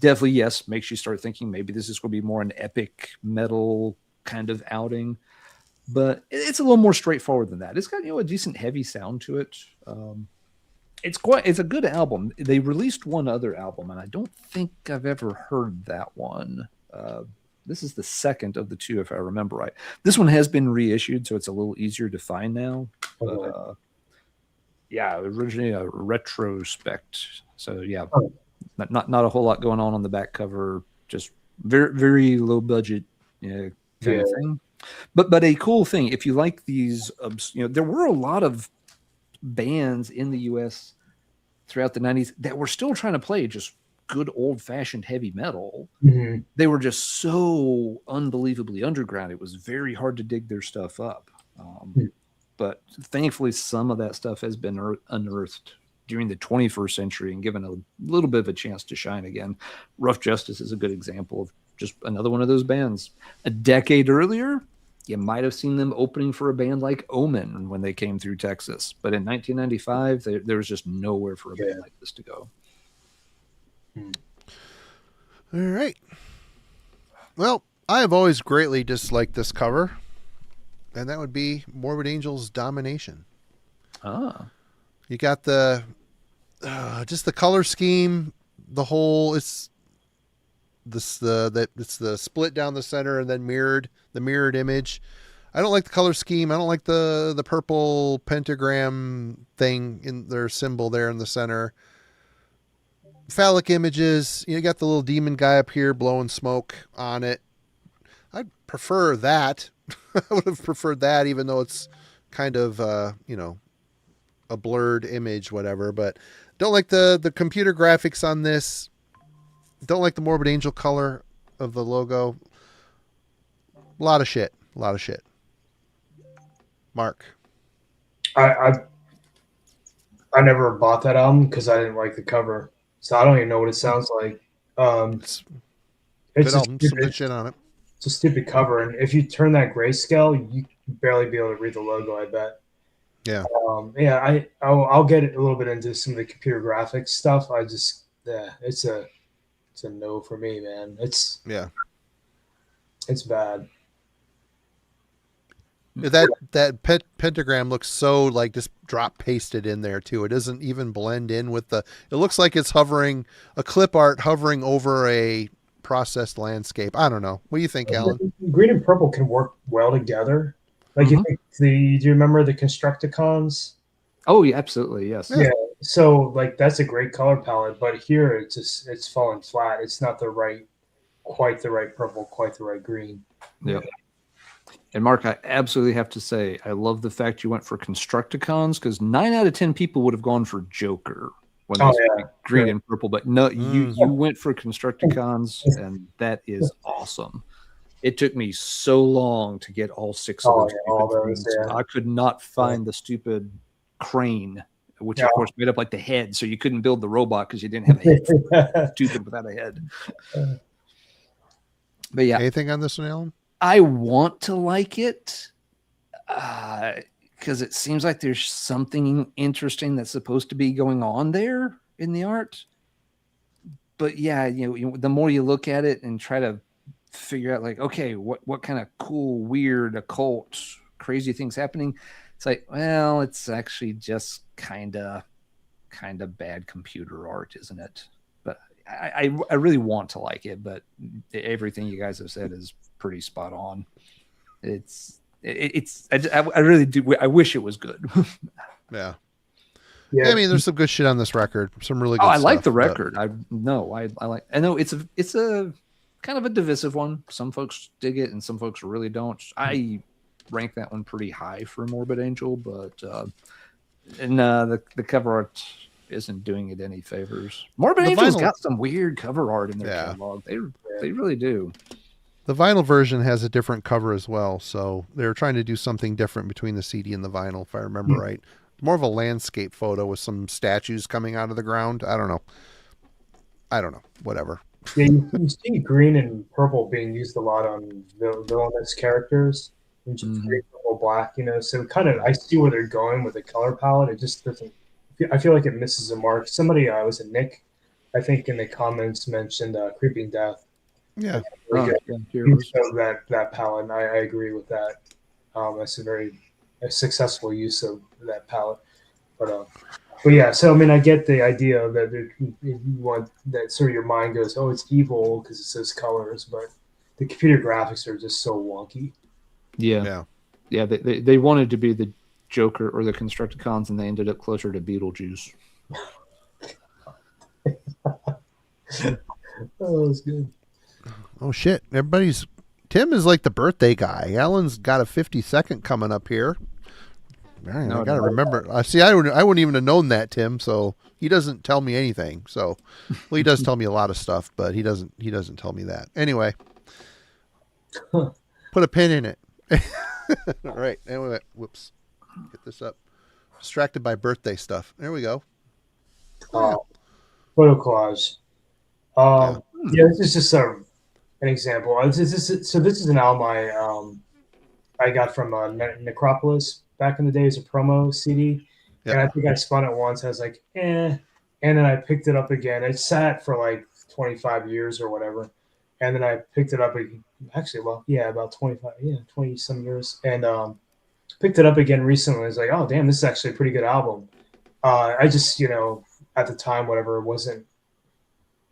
definitely makes you start thinking maybe this is going to be more an epic metal kind of outing. But it's a little more straightforward than that. It's got a decent heavy sound to it. It's a good album. They released one other album, and I don't think I've ever heard that one. This is the second of the two, if I remember right. This one has been reissued, so it's a little easier to find now. But originally a retrospect. So not a whole lot going on the back cover. Just very very low budget kind of thing. But a cool thing, if you like these, there were a lot of bands in the U.S. throughout the 90s that were still trying to play just good old-fashioned heavy metal. Mm-hmm. They were just so unbelievably underground. It was very hard to dig their stuff up. But thankfully, some of that stuff has been unearthed during the 21st century and given a little bit of a chance to shine again. Rough Justice is a good example of just another one of those bands. A decade earlier, you might have seen them opening for a band like Omen when they came through Texas. But in 1995, there was just nowhere for a band like this to go. All right. Well, I have always greatly disliked this cover, and that would be Morbid Angel's Domination. Ah. You got the just the color scheme, the whole it's it's the split down the center and then mirrored image. I don't like the color scheme. I don't like the purple pentagram thing in their symbol there in the center. Phallic images. You got the little demon guy up here blowing smoke on it. I'd prefer that. I would have preferred that, even though it's kind of a blurred image, whatever. But don't like the computer graphics on this. Don't like the Morbid Angel color of the logo. A lot of shit. Mark. I never bought that album because I didn't like the cover, so I don't even know what it sounds like. It's It's good album, some good shit on it. It's a stupid cover, and if you turn that grayscale, you can barely be able to read the logo. I bet. Yeah. I'll get a little bit into some of the computer graphics stuff. It's a no for me, man. It's bad. That pentagram looks so like just drop pasted in there too. It doesn't even blend in with it looks like it's hovering over a processed landscape. I don't know. What do you think, Alan? Green and purple can work well together. Like do you remember the Constructicons? Oh yeah, absolutely, yes. Yeah. So like that's a great color palette, but here it's falling flat. It's not quite the right purple, quite the right green. Yeah. And Mark, I absolutely have to say, I love the fact you went for Constructicons, because 9 out of 10 people would have gone for Joker when green and purple, but no, you went for Constructicons, and that is awesome. It took me so long to get all 6 of those. I could not find the stupid crane, which of course made up like the head, so you couldn't build the robot because you didn't have a head. Stupid without a head. But yeah, anything on this one, Alan? I want to like it because it seems like there's something interesting that's supposed to be going on there in the art. But yeah, the more you look at it and try to figure out, like, okay, what kind of cool, weird, occult, crazy things happening, it's like, well, it's actually just kind of bad computer art, isn't it? But I really want to like it, but everything you guys have said is pretty spot on. I really do. I wish it was good. Yeah. I mean, there's some good shit on this record. Some really good I stuff, like the record. I know it's a kind of a divisive one. Some folks dig it and some folks really don't. I rank that one pretty high for Morbid Angel, but the cover art isn't doing it any favors. Morbid Angel's got some weird cover art in their catalog. They really do. The vinyl version has a different cover as well, so they're trying to do something different between the CD and the vinyl, if I remember right. More of a landscape photo with some statues coming out of the ground. I don't know. Whatever. Yeah, you see green and purple being used a lot on villainous characters, which is green, purple, black. So I see where they're going with the color palette. It just doesn't. I feel like it misses a mark. Somebody, was it Nick? I think in the comments mentioned Creeping Death. Yeah. That palette, and I agree with that. That's a successful use of that palette. But yeah, so I mean, I get the idea that you want that sort of your mind goes, oh, it's evil because it says colors, but the computer graphics are just so wonky. Yeah. They wanted to be the Joker or the Constructicons, and they ended up closer to Beetlejuice. Oh, that's good. Oh shit! Tim is like the birthday guy. Alan's got a 52nd coming up here. I gotta remember. See, I wouldn't even have known that, Tim. So he doesn't tell me anything. So, well, he does tell me a lot of stuff, but he doesn't tell me that. Anyway, put a pin in it. All right. Anyway, whoops. Get this up. Distracted by birthday stuff. There we go. Photo collage. This is just an example. This is an album I got from Necropolis back in the day as a promo CD, and I think I spun it once. I was like, and then I picked it up again. It sat for like 25 years or whatever. And then I picked it up actually, well, yeah, about 25, 20 some years. And picked it up again recently. I was like, oh, damn, this is actually a pretty good album. I just, at the time, whatever, wasn't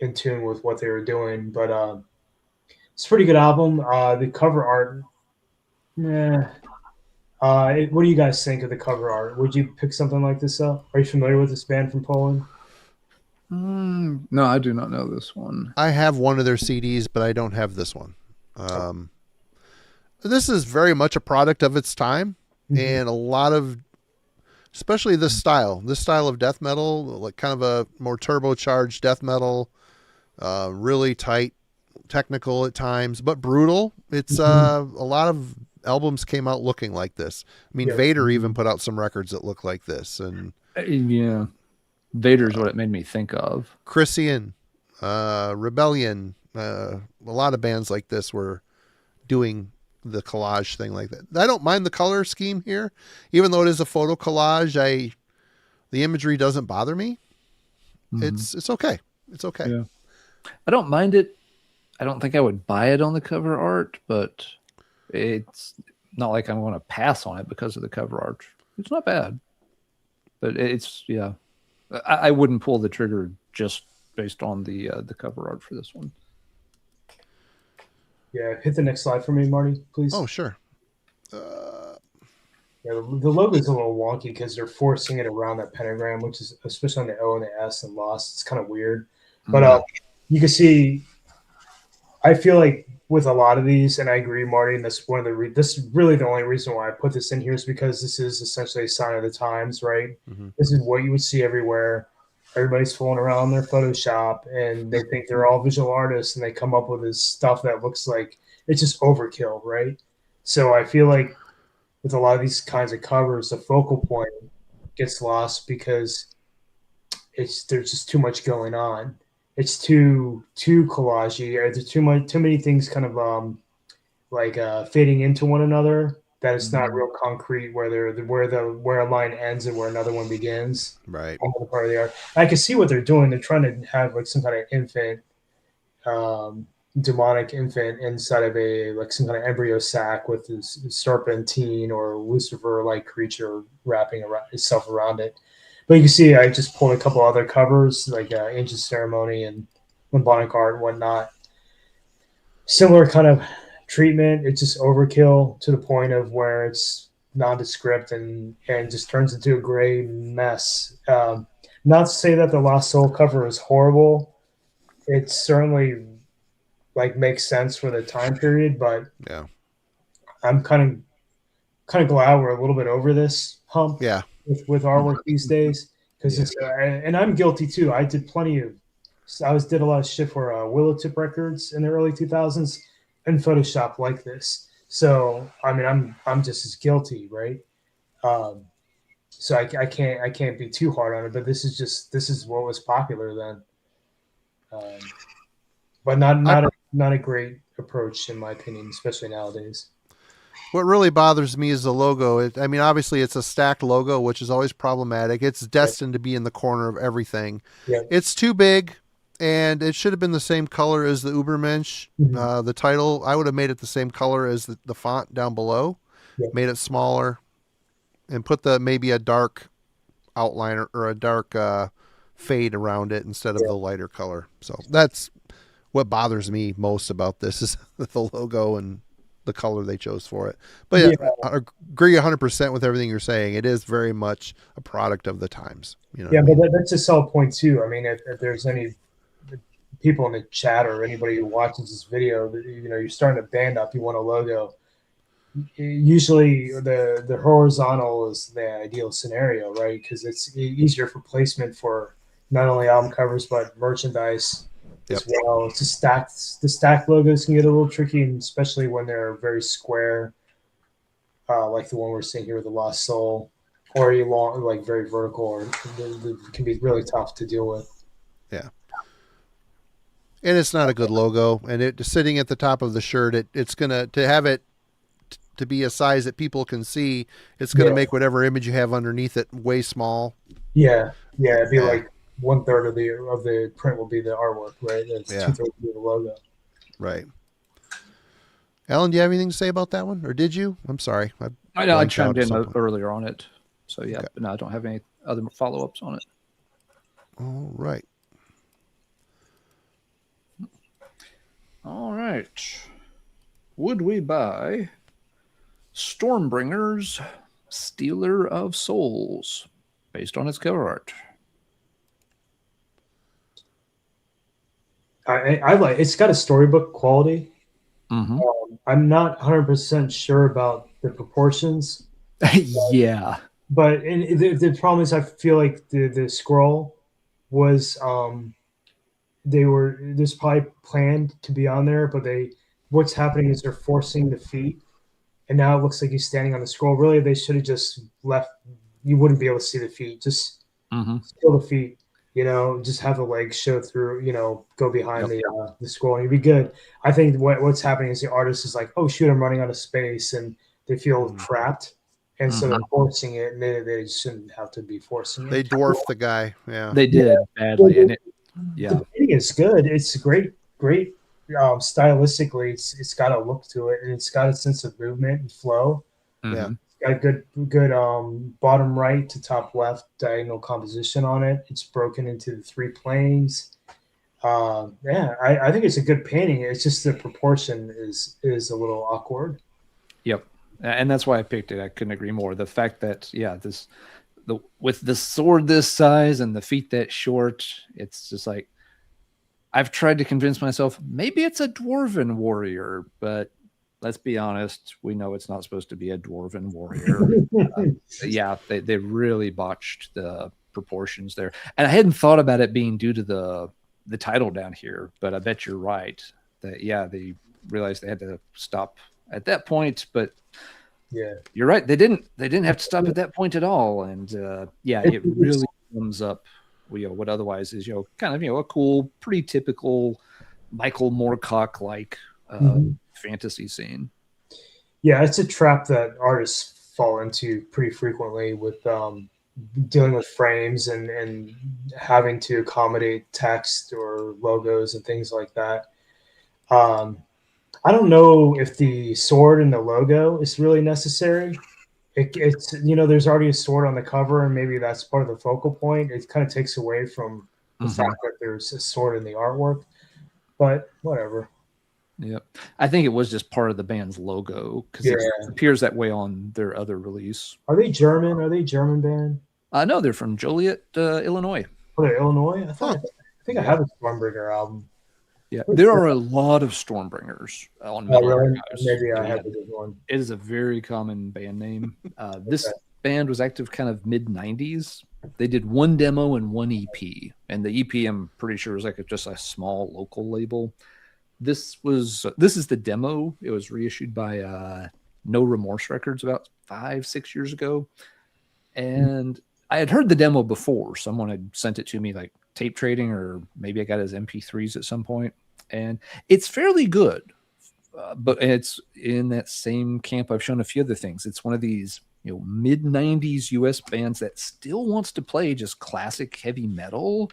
in tune with what they were doing. But it's a pretty good album. The cover art, what do you guys think of the cover art? Would you pick something like this up? Are you familiar with this band from Poland? No, I do not know this one. I have one of their CDs, but I don't have this one. This is very much a product of its time, and a lot of, especially this style of death metal, like kind of a more turbocharged death metal, really tight, technical at times, but brutal. It's a lot of albums came out looking like this. I mean, Vader even put out some records that look like this, and yeah, Vader's what it made me think of. Christian, Rebellion, a lot of bands like this were doing the collage thing like that. I don't mind the color scheme here, even though it is a photo collage. The imagery doesn't bother me. It's okay. It's okay. Yeah. I don't mind it. I don't think I would buy it on the cover art, but it's not like I'm going to pass on it because of the cover art. It's not bad, but I wouldn't pull the trigger just based on the cover art for this one. Yeah, hit the next slide for me, Marty, please. Oh, sure. Yeah, the logo is a little wonky because they're forcing it around that pentagram, which is especially on the O and the S and Lost. It's kind of weird, but you can see. I feel like with a lot of these, and I agree, Marty, and that's one of the this is really the only reason why I put this in here is because this is essentially a sign of the times, right? This is what you would see everywhere. Everybody's fooling around their Photoshop, and they think they're all visual artists, and they come up with this stuff that looks like it's just overkill, right? So I feel like with a lot of these kinds of covers, the focal point gets lost because there's just too much going on. It's too collagey. There's too many things kind of fading into one another that it's not real concrete where a line ends and where another one begins. Right. On the part of the art. I can see what they're doing. They're trying to have like some kind of infant, demonic infant inside of some kind of embryo sac with this serpentine or Lucifer-like creature wrapping itself around it. But you can see I just pulled a couple other covers like Ancient Ceremony and Limonic Art and whatnot. Similar kind of treatment. It's just overkill to the point of where it's nondescript and just turns into a gray mess. Not to say that the Lost Soul cover is horrible. It certainly makes sense for the time period, but yeah, I'm kind of glad we're a little bit over this hump. Yeah. With artwork these days, because it's and I'm guilty too. I did did a lot of shit for Willow Tip Records in the early 2000s and Photoshop like this. So I mean, I'm just as guilty, right? So I can't be too hard on it. But this is what was popular then. But not a great approach in my opinion, especially nowadays. What really bothers me is the logo. Obviously it's a stacked logo, which is always problematic. It's destined to be in the corner of everything. Yeah. It's too big, and it should have been the same color as the Ubermensch. The title, I would have made it the same color as the font down below, made it smaller, and put maybe a dark outliner or a dark fade around it instead of the lighter color. So that's what bothers me most about this is the logo and the color they chose for it. But I agree 100% with everything you're saying. It is very much a product of the times. But that's a solid point too. I mean, if there's any people in the chat or anybody who watches this video, you're starting to band up, you want a logo. Usually the horizontal is the ideal scenario, right? Because it's easier for placement for not only album covers but merchandise. As well, the stacked logos can get a little tricky, and especially when they're very square, like the one we're seeing here with the Lost Soul, or long, very vertical, or can be really tough to deal with. Yeah, and it's not a good logo, and it sitting at the top of the shirt, it's gonna to have it to be a size that people can see. It's gonna make whatever image you have underneath it way small. Yeah, it'd be 1/3 of the print will be the artwork, right? That's Yeah. 2/3 will be the logo. Right. Alan, do you have anything to say about that one, or did you? I'm sorry, I know I blanked out chimed at in some point. earlier on it. So yeah, Okay. but no, I don't have any other follow-ups on it. All right. All right. Would we buy Stormbringer's Stealer of Souls based on its cover art? I like it's got a storybook quality. Mm-hmm. I'm not 100% sure about the proportions, Yeah. but the problem is I feel like the scroll was they were this probably planned to be on there, but what's happening is they're forcing the feet, and now it looks like he's standing on the scroll. Really, they should have just left. You wouldn't be able to see the feet. Just still the feet. Just have the legs show through. Go behind the scroll, and you'd be good. I think what's happening is the artist is like, oh shoot, I'm running out of space, and they feel trapped, and so they're forcing it, and they shouldn't have to be forcing it. They dwarfed the guy. Yeah. They did badly, and the painting is good. It's great. Stylistically, it's got a look to it, and it's got a sense of movement and flow. Yeah. It's got good bottom right to top left diagonal composition on it. It's broken into the 3 planes. I think it's a good painting. It's just the proportion is a little awkward. Yep, and that's why I picked it. I couldn't agree more. The fact that with the sword this size and the feet that short, it's just like I've tried to convince myself maybe it's a dwarven warrior, but let's be honest, we know it's not supposed to be a dwarven warrior. They really botched the proportions there, and I hadn't thought about it being due to the title down here, but I bet you're right that they realized they had to stop at that point, but you're right, they didn't have to stop at that point at all, and it really sums up what otherwise is kind of a cool, pretty typical Michael Moorcock like fantasy scene. Yeah, it's a trap that artists fall into pretty frequently with dealing with frames and having to accommodate text or logos and things like that. I don't know if the sword and the logo is really necessary. It's there's already a sword on the cover, and maybe that's part of the focal point. It kind of takes away from the fact that there's a sword in the artwork, but whatever. Yep, I think it was just part of the band's logo because it appears that way on their other release. Are they German? Are they a German band? No, they're from Joliet, Illinois. Oh, they're Illinois? I think I have a Stormbringer album. Yeah, there are a lot of Stormbringers on Metallurgy. Maybe I have a good one. It is a very common band name. This band was active kind of mid-90s. They did 1 demo and 1 EP, and the EP I'm pretty sure was like just a small local label. This is the demo. It was reissued by No Remorse Records about 5-6 years ago, and I had heard the demo before. Someone had sent it to me like tape trading, or maybe I got it as MP3s at some point, and it's fairly good, but it's in that same camp I've shown a few other things. It's one of these mid-90s US bands that still wants to play just classic heavy metal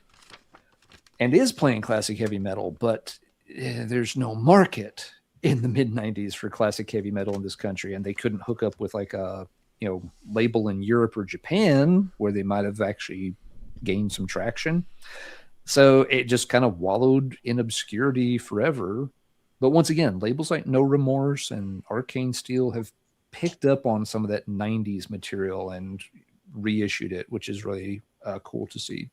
and is playing classic heavy metal, but there's no market in the mid-90s for classic heavy metal in this country, and they couldn't hook up with like a label in Europe or Japan where they might have actually gained some traction. So it just kind of wallowed in obscurity forever. But once again, labels like No Remorse and Arcane Steel have picked up on some of that 90s material and reissued it, which is really cool to see.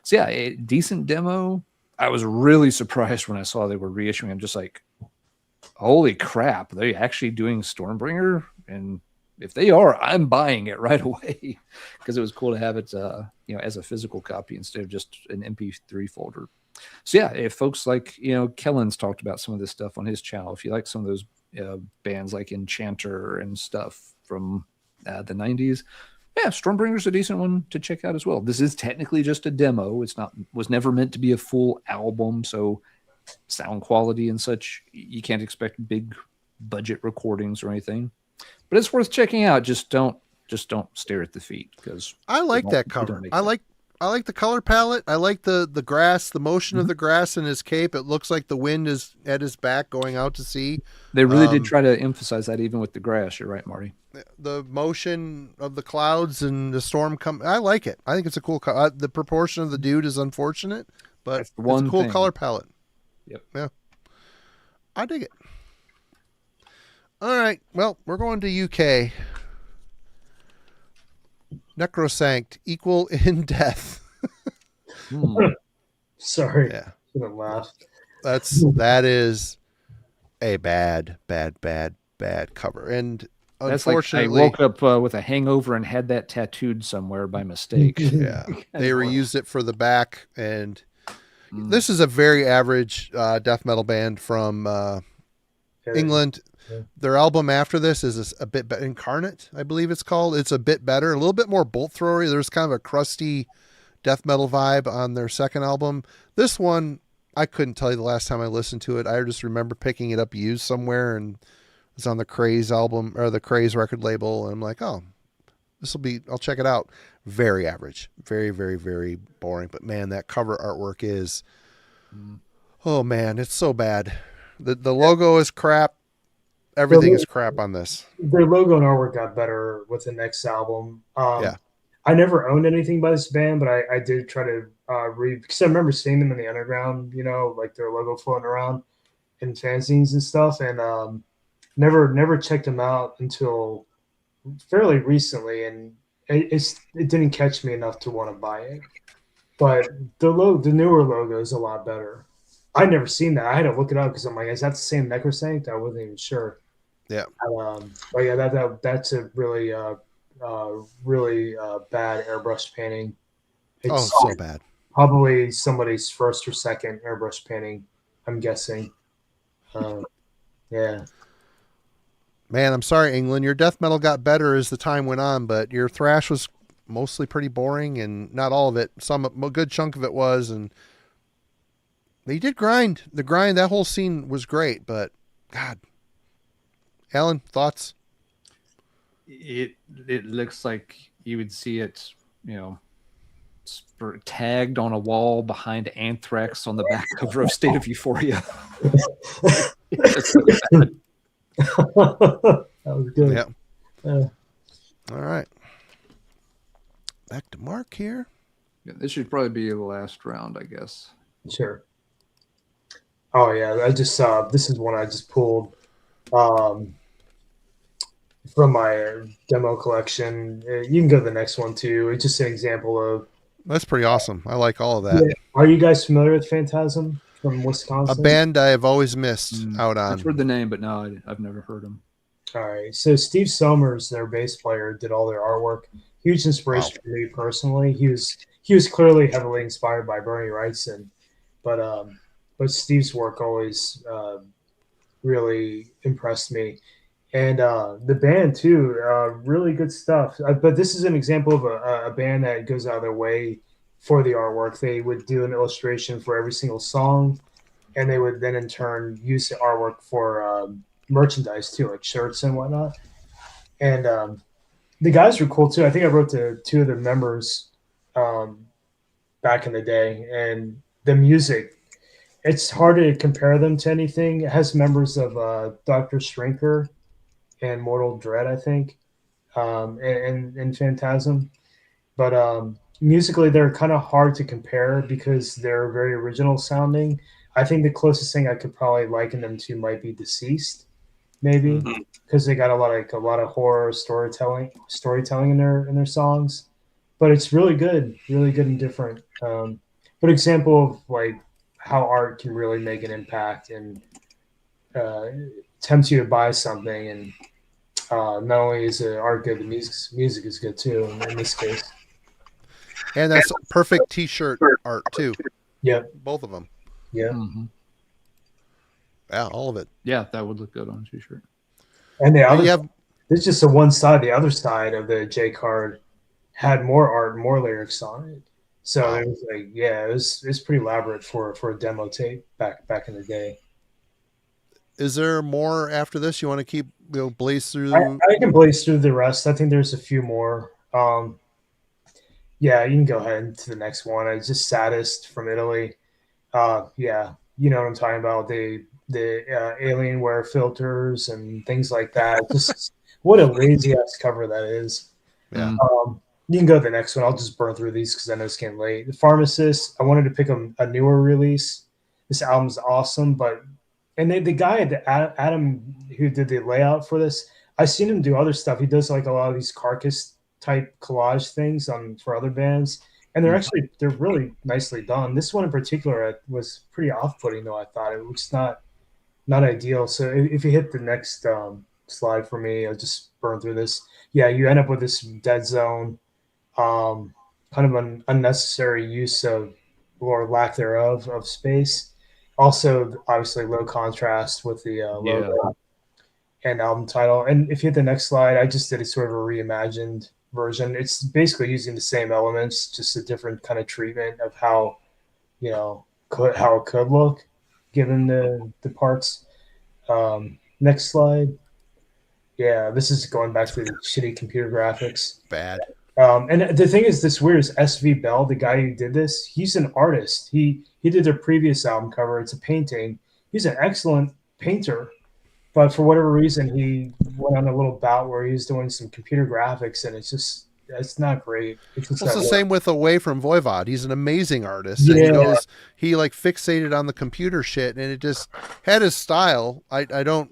So yeah, a decent demo. I was really surprised when I saw they were reissuing. I'm just like, holy crap, are they actually doing Stormbringer? And if they are, I'm buying it right away because it was cool to have it, as a physical copy instead of just an MP3 folder. So yeah, if folks like, Kellen's talked about some of this stuff on his channel. If you like some of those bands like Enchanter and stuff from the 90s, yeah, Stormbringer's a decent one to check out as well. This is technically just a demo. Was never meant to be a full album, so sound quality and such, you can't expect big budget recordings or anything. But it's worth checking out. Just don't stare at the feet because I like that cover. I I like the color palette. I like the grass, the motion of Mhm. the grass in his cape. It looks like the wind is at his back going out to sea. They really did try to emphasize that even with the grass. You're right, Marty. The motion of the clouds and the storm come. I like it. I think it's a cool. The proportion of the dude is unfortunate, but That's the it's a one cool thing. color palette. Yep. Yeah, I dig it. All right. Well, we're going to UK. Necrosanct, equal in death. Sorry. Yeah. Shouldn't laugh. That is a bad cover. And That's like I unfortunately, woke up with a hangover and had that tattooed somewhere by mistake. yeah, they reused it for the back. And Mm. this is a very average death metal band from England. Yeah. Their album after this is a bit better. Incarnate, I believe it's called. It's a bit better, a little bit more bolt throwery. There's kind of a crusty death metal vibe on their second album. This one, I couldn't tell you the last time I listened to it. I just remember picking it up used somewhere, and it was on the Craze album or the Craze record label. And I'm like, oh, I'll check it out. Very average, very, very, very boring. But man, that cover artwork is, oh man, it's so bad. The logo is crap. Everything is crap on this. Their logo and artwork got better with the next album. Yeah. I never owned anything by this band, but I did try to read, because I remember seeing them in the underground, like their logo floating around in fanzines and stuff, and never checked them out until fairly recently, and it didn't catch me enough to want to buy it. But the newer logo is a lot better. I'd never seen that. I had to look it up because I'm like, is that the same Necrosanct? I wasn't even sure. Yeah. But yeah, that's a really really bad airbrush painting. It's so bad. Probably somebody's first or second airbrush painting, I'm guessing. Yeah. Man, I'm sorry, England. Your death metal got better as the time went on, but your thrash was mostly pretty boring, and not all of it. A good chunk of it was, and they did grind. That whole scene was great, but God. Alan, thoughts? It looks like you would see it, tagged on a wall behind Anthrax on the back cover of State of Euphoria. That was good. Yeah. All right. Back to Mark here. Yeah, this should probably be the last round, I guess. Sure. Oh yeah, I just this is one I just pulled from my demo collection. You can go to the next one too. It's just an example of. That's pretty awesome. I like all of that. Yeah. Are you guys familiar with Phantasm from Wisconsin? A band I have always missed out on. I've heard the name, but no, I've never heard them. All right. So Steve Somers, their bass player, did all their artwork. Huge inspiration for me personally. He was clearly heavily inspired by Bernie Wrightson, but Steve's work always really impressed me. And the band too, really good stuff. But this is an example of a band that goes out of their way for the artwork. They would do an illustration for every single song, and they would then in turn use the artwork for merchandise too, like shirts and whatnot. And the guys were cool too. I think I wrote to two of the members back in the day, and the music. It's hard to compare them to anything. It has members of Dr. Shrinker and Mortal Dread, I think, and Phantasm. But musically, they're kind of hard to compare because they're very original sounding. I think the closest thing I could probably liken them to might be Deceased, maybe, because they got a lot of horror storytelling in their songs. But it's really good and different. But example of like how art can really make an impact and tempt you to buy something, and not only is the art good, the music is good too in this case. And that's perfect T-shirt art too. Yeah, both of them. Yeah, yeah, all of it. Yeah, that would look good on a T-shirt. And the other, there's just the one side. The other side of the J card had more art, and more lyrics on it. So it was like, yeah, it was pretty elaborate for a demo tape back in the day. Is there more after this? You want to keep blaze through? I can blaze through the rest. I think there's a few more. Yeah, you can go ahead to the next one. It's just Saddest from Italy. Yeah, you know what I'm talking about. The Alienware filters and things like that. Just what a lazy ass cover that is. Yeah. You can go to the next one. I'll just burn through these because I know it's getting late. The Pharmacist. I wanted to pick a newer release. This album's awesome, but the guy, Adam, who did the layout for this, I've seen him do other stuff. He does like a lot of these Carcass type collage things on for other bands, and they're really nicely done. This one in particular was pretty off putting though. I thought it was not ideal. So if you hit the next slide for me, I'll just burn through this. Yeah, you end up with this dead zone, kind of an unnecessary use of or lack thereof of space. Also, obviously, low contrast with the logo and album title. And if you hit the next slide, I just did a sort of a reimagined version. It's basically using the same elements, just a different kind of treatment of how how it could look given the parts. Next slide. Yeah, this is going back to the shitty computer graphics. Bad. And the thing is, this weird is SV Bell, the guy who did this. He's an artist. He did their previous album cover. It's a painting. He's an excellent painter, but for whatever reason, he went on a little bout where he was doing some computer graphics, and it's not great. It's the same with Away from Voivod. He's an amazing artist. Yeah. And he like fixated on the computer shit, and it just had his style. I don't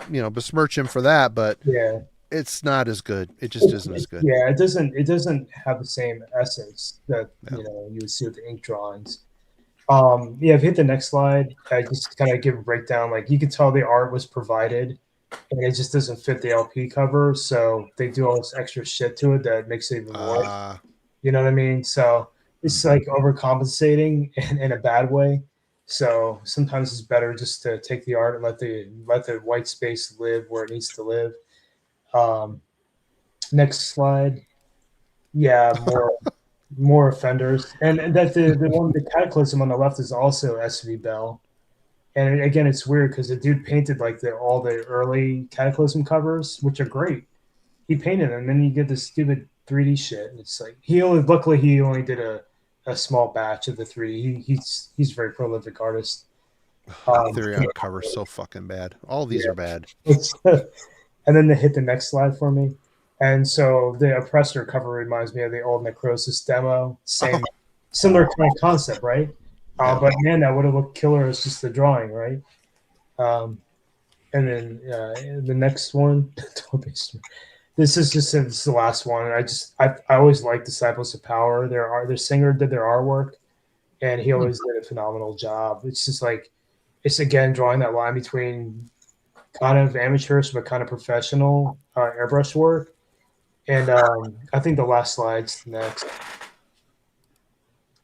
besmirch him for that, but yeah, it's not as good. It just isn't as good. Yeah, it doesn't have the same essence that you would see with the ink drawings. If you hit the next slide, I just kind of give a breakdown. Like you can tell the art was provided, and it just doesn't fit the LP cover, so they do all this extra shit to it that makes it even worse. You know what I mean? So it's like overcompensating in a bad way. So sometimes it's better just to take the art and let the white space live where it needs to live. Next slide. Yeah, more offenders, and that the Cataclysm on the left is also SV Bell. And again, it's weird because the dude painted like all the early Cataclysm covers, which are great. He painted them, and then you get this stupid 3D shit. And it's like luckily he only did a small batch of the 3D. He's a very prolific artist. Theory on cover so fucking bad. All these are bad. And then they hit the next slide for me. And so the Oppressor cover reminds me of the old Necrosis demo. Similar kind of concept, right? But man, that would have looked killer as just the drawing, right? And then the next one, this is the last one. I always liked Disciples of Power. Their singer did their artwork, and he always did a phenomenal job. It's just like it's again drawing that line between kind of amateurish but kind of professional airbrush work. And I think the last slide's next.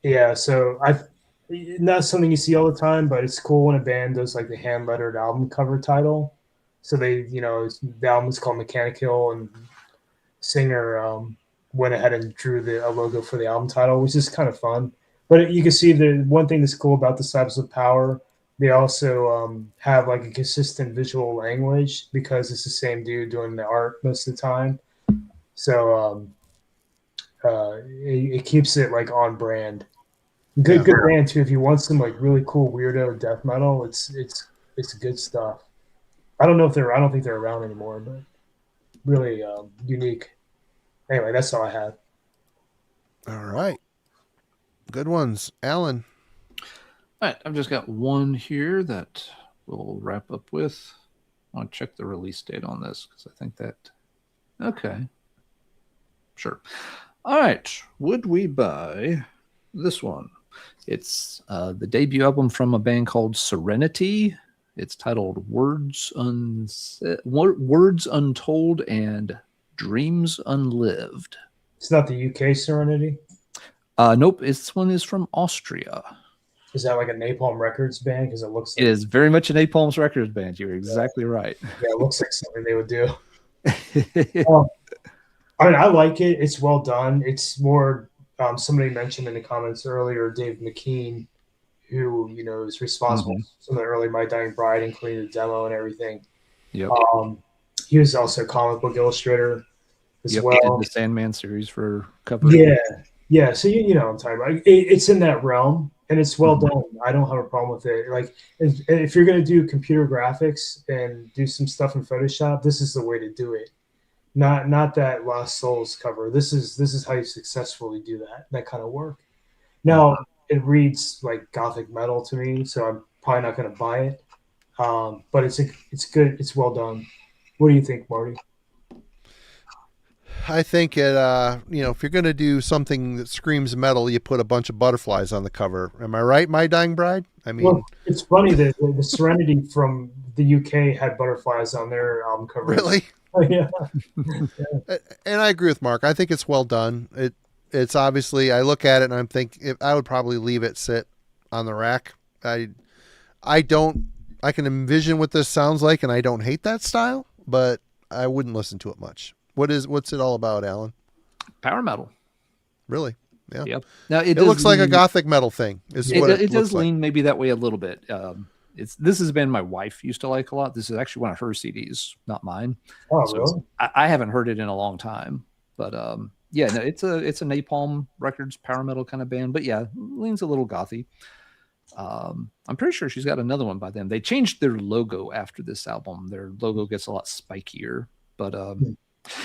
Yeah, so not something you see all the time, but it's cool when a band does like the hand lettered album cover title. So the album is called Mechanic Hill, and singer went ahead and drew a logo for the album title, which is kind of fun. But you can see the one thing that's cool about Disciples of Power, they also have like a consistent visual language because it's the same dude doing the art most of the time. So it keeps it like on brand. Good band too. If you want some like really cool weirdo death metal, it's good stuff. I don't think they're around anymore, but really unique. Anyway, that's all I had. All right, good ones, Alan. All right, I've just got one here that we'll wrap up with. I want to check the release date on this because I think that. Okay. Sure. All right. Would we buy this one? It's the debut album from a band called Serenity. It's titled Words Untold and Dreams Unlived. It's not the UK Serenity? Nope. This one is from Austria. Is that like a Napalm Records band? Because it looks like it is very much a Napalm Records band. You're exactly right. Yeah, it looks like something they would do. I mean, I like it. It's well done. It's more somebody mentioned in the comments earlier, Dave McKean, who is responsible for some of the early My Dying Bride, including the demo and everything. Yep. He was also a comic book illustrator as well. He did the Sandman series for cover. Yeah, so you know what I'm talking about. It's in that realm, and it's well done. I don't have a problem with it. Like, if you're gonna do computer graphics and do some stuff in Photoshop, this is the way to do it. Not that Lost Souls cover. This is how you successfully do that kind of work. Now it reads like gothic metal to me, so I'm probably not gonna buy it. But it's good. It's well done. What do you think, Marty? I think it, if you're going to do something that screams metal, you put a bunch of butterflies on the cover. Am I right, My Dying Bride? I mean, Well, it's funny that the Serenity from the UK had butterflies on their album cover. really? Yeah. And I agree with Mark. I think it's well done. It's obviously, I look at it and I'm thinking I would probably leave it sit on the rack. I can envision what this sounds like, and I don't hate that style, but I wouldn't listen to it much. What's it all about, Alan? Power metal. Really? Yeah. Yep. Now it looks like a gothic metal thing. It does lean maybe that way a little bit. This has been my wife used to like a lot. This is actually one of her CDs, not mine. Oh, so really? I haven't heard it in a long time, but yeah, no, it's a Napalm Records power metal kind of band, but yeah, leans a little gothy. I'm pretty sure she's got another one by them. They changed their logo after this album. Their logo gets a lot spikier, but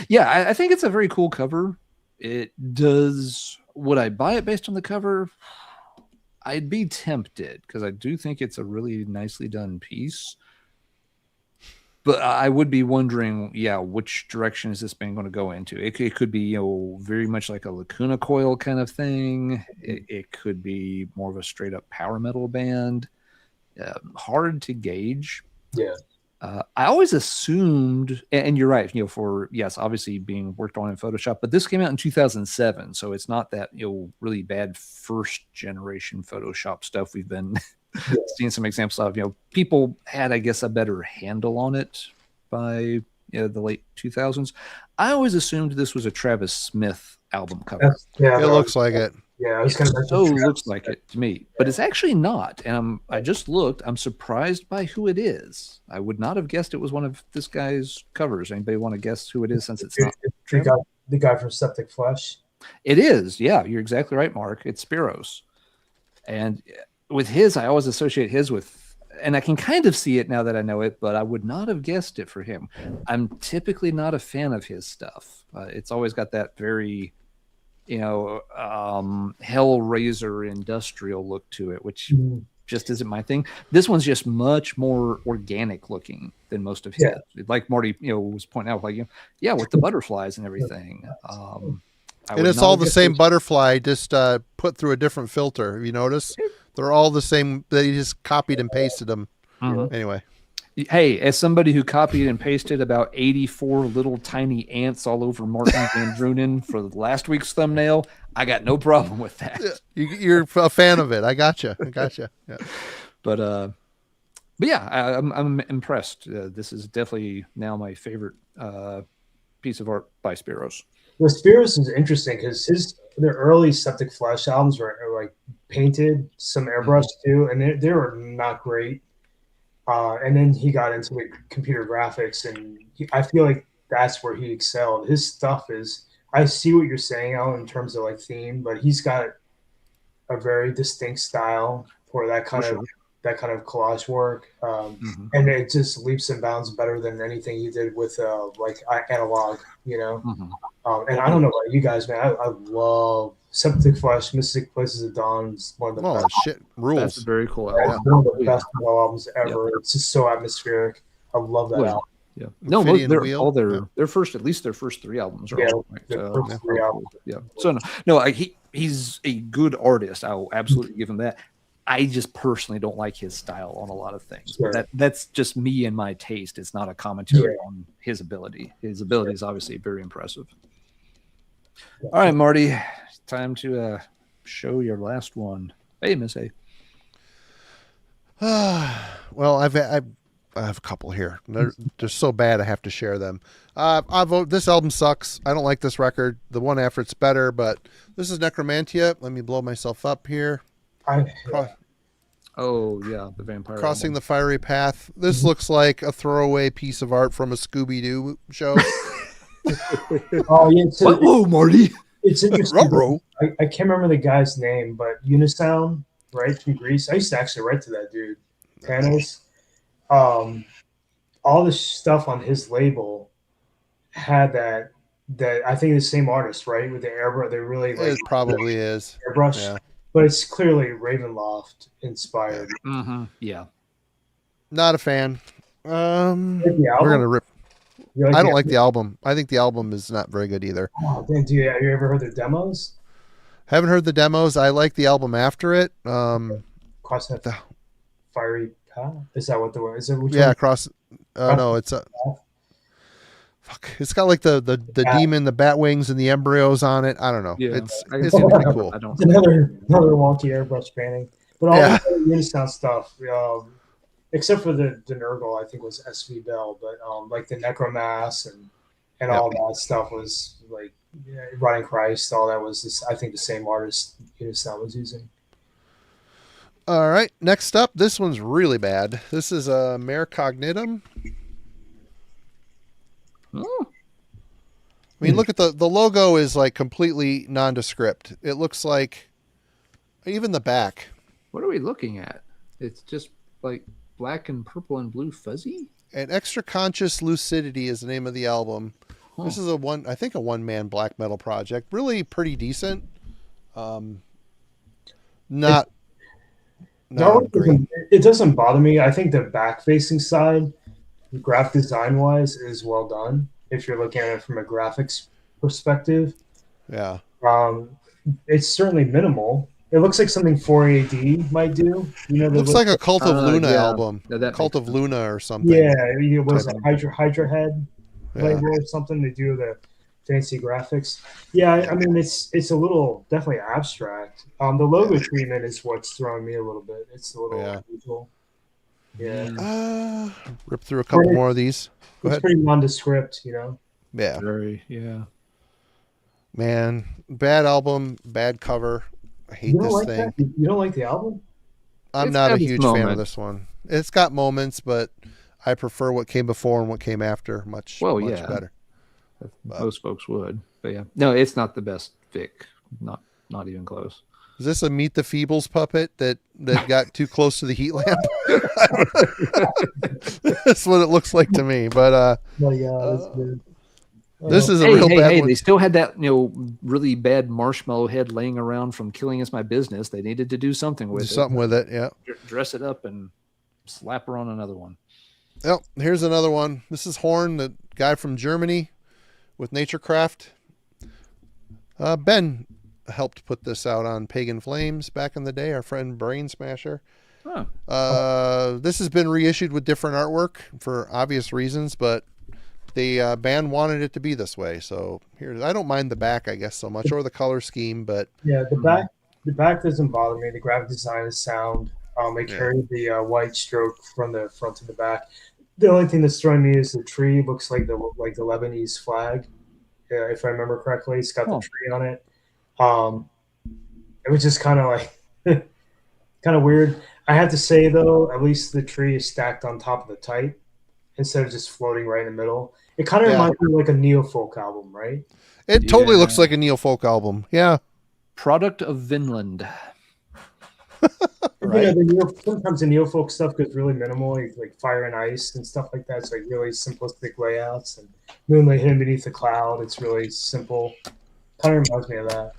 yeah, I think it's a very cool cover. It does. Would I buy it based on the cover? I'd be tempted because I do think it's a really nicely done piece. But I would be wondering, which direction is this band going to go into? It could be, very much like a Lacuna Coil kind of thing. It could be more of a straight up power metal band. Hard to gauge. Yeah. I always assumed, and you're right, obviously being worked on in Photoshop, but this came out in 2007, so it's not that really bad first generation Photoshop stuff we've been seeing some examples of. People had, I guess, a better handle on it by the late 2000s. I always assumed this was a Travis Smith album cover. It looks like it. Yeah, I was going to so looks like it to me, but it's actually not. And I just looked. I'm surprised by who it is. I would not have guessed it was one of this guy's covers. Anybody want to guess who it is? Since it's not the guy from Septic Flesh. It is. Yeah, you're exactly right, Mark. It's Spiros. And with his, I always associate his with, and I can kind of see it now that I know it, but I would not have guessed it for him. I'm typically not a fan of his stuff. It's always got that very Hellraiser industrial look to it, which just isn't my thing. This one's just much more organic looking than most of his. Yeah. Like Marty, was pointing out, with the butterflies and everything. And it's all the same butterfly, just put through a different filter. Have you noticed? They're all the same. They just copied and pasted them. Mm-hmm. Anyway. Hey, as somebody who copied and pasted about 84 little tiny ants all over Martin Van Drunen for last week's thumbnail, I got no problem with that. You're a fan of it. I gotcha. Yeah. But yeah, I'm impressed. This is definitely now my favorite piece of art by Spiros. Well, Spiros is interesting because their early Septic Flesh albums were like painted, some airbrush too, and they were not great. And then he got into the computer graphics, and I feel like that's where he excelled. His stuff is, I see what you're saying, Alan, in terms of like theme, but he's got a very distinct style for that kind of collage work, and it just leaps and bounds better than anything he did with like analog, And I don't know about you guys, man. I love Septic Flesh, Mystic Places of Dawn is one of the best. Shit rules. That's very cool. One of the best metal albums ever. Yep. It's just so atmospheric. I love that album. Yeah. No, their first, at least their first three albums are all right. Three albums. Yeah. So he's a good artist. I'll absolutely give him that. I just personally don't like his style on a lot of things. Sure. That's just me and my taste. It's not a commentary on his ability. His ability is obviously very impressive. Yeah. All right, Marty, time to show your last one. Hey, Miss A. Well, I have a couple here. They're so bad I have to share them. I vote this album sucks. I don't like this record. The one after it's better, but this is Necromantia. Let me blow myself up here. The vampire Crossing the Fiery Path. This looks like a throwaway piece of art from a Scooby-Doo show. Oh yeah. Whoa, Marty. It's interesting. Ruh-roh. I can't remember the guy's name, but Unisound, right, from Greece. I used to actually write to that dude, Panos. Um, all the stuff on his label had that I think the same artist, right, with the airbrush. They really like It probably is. airbrush, Yeah. but it's clearly Ravenloft inspired. Mm-hmm. Yeah. Not a fan. Like the We're album? gonna rip. You like I the don't like album? the album. I think the album is not very good either. Oh, damn, dude, have you ever heard their demos? Haven't heard the demos. I like the album after it. Cross that The- fiery path. Is that what the word? Is it which yeah, one? cross. No, it's a. Fuck. It's got like the demon, the bat wings, and the embryos on it. I don't know. Yeah. It's I can it's see pretty that. cool. I don't. It's another wonky airbrush painting. But all Yeah. the Unisound stuff, except for the Nurgle, I think was SV Bell, but like the Necromass and Yep. all that stuff was like Rotting Christ. All that was I think the same artist Unisound was using. All right. Next up, this one's really bad. This is a Mare Cognitum. Oh, I mean, look at the logo is like completely nondescript. It looks like even the back. what are we looking at? It's just like black and purple and blue fuzzy. And Extra Conscious Lucidity is the name of the album. Huh. This is a one-man black metal project. Really pretty decent. Not No, great. it doesn't bother me. I think the back facing side, graphic design wise, is well done. If you're looking at it from a graphics perspective, Yeah. it's certainly minimal. It looks like something 4AD might do. It looks like a Cult of Luna yeah. album. Yeah, that Cult makes of Luna or something. yeah, it was a Type Hydra Head Yeah. label or something. They do the fancy graphics. Yeah, I mean it's a little definitely abstract. The logo treatment is what's throwing me a little bit. It's a little Yeah. unusual. Yeah, Mm. Rip through a couple more of these. Go it's ahead. pretty nondescript, you know. Yeah. Very, yeah. Man, bad album, bad cover. I hate You don't this like thing. that? You don't like the album? I'm It's not a got its huge fan of moments. this one. It's got moments, but I prefer what came before and what came after much Well, much yeah. better. Most folks would, but yeah, no, it's not the best Vic. Not even close. Is this a Meet the Feebles puppet that got too close to the heat lamp? That's what it looks like to me. But Oh yeah, that's good. this is a Hey, real bad hey! one. They still had that really bad marshmallow head laying around from Killing Is My Business. They needed to do something with Do something with it. Yeah. Dress it up and slap her on another one. Yep. Here's another one. This is Horn, the guy from Germany with Naturecraft. Ben helped put this out on Pagan Flames back in the day. Our friend Brain Smasher. Oh, This has been reissued with different artwork for obvious reasons, but the band wanted it to be this way. So here, I don't mind the back, I guess, so much, or the color scheme, but Yeah, the back doesn't bother me. The graphic design is sound. They carry the white stroke from the front to the back. The only thing that's throwing me is the tree looks like the Lebanese flag, if I remember correctly. It's got the tree on it. It was just kind of like kind of weird. I have to say though, at least the tree is stacked on top of the type instead of just floating right in the middle. It kind of reminds me of like a neo-folk album, right? it totally looks like a neo-folk album. Yeah. product of Vinland. Right. Yeah, sometimes the neo-folk stuff goes really minimal, like Fire and Ice and stuff like that. It's like really simplistic layouts, and Moonlight Hidden Beneath the Cloud. It's really simple. Kind of reminds me of that.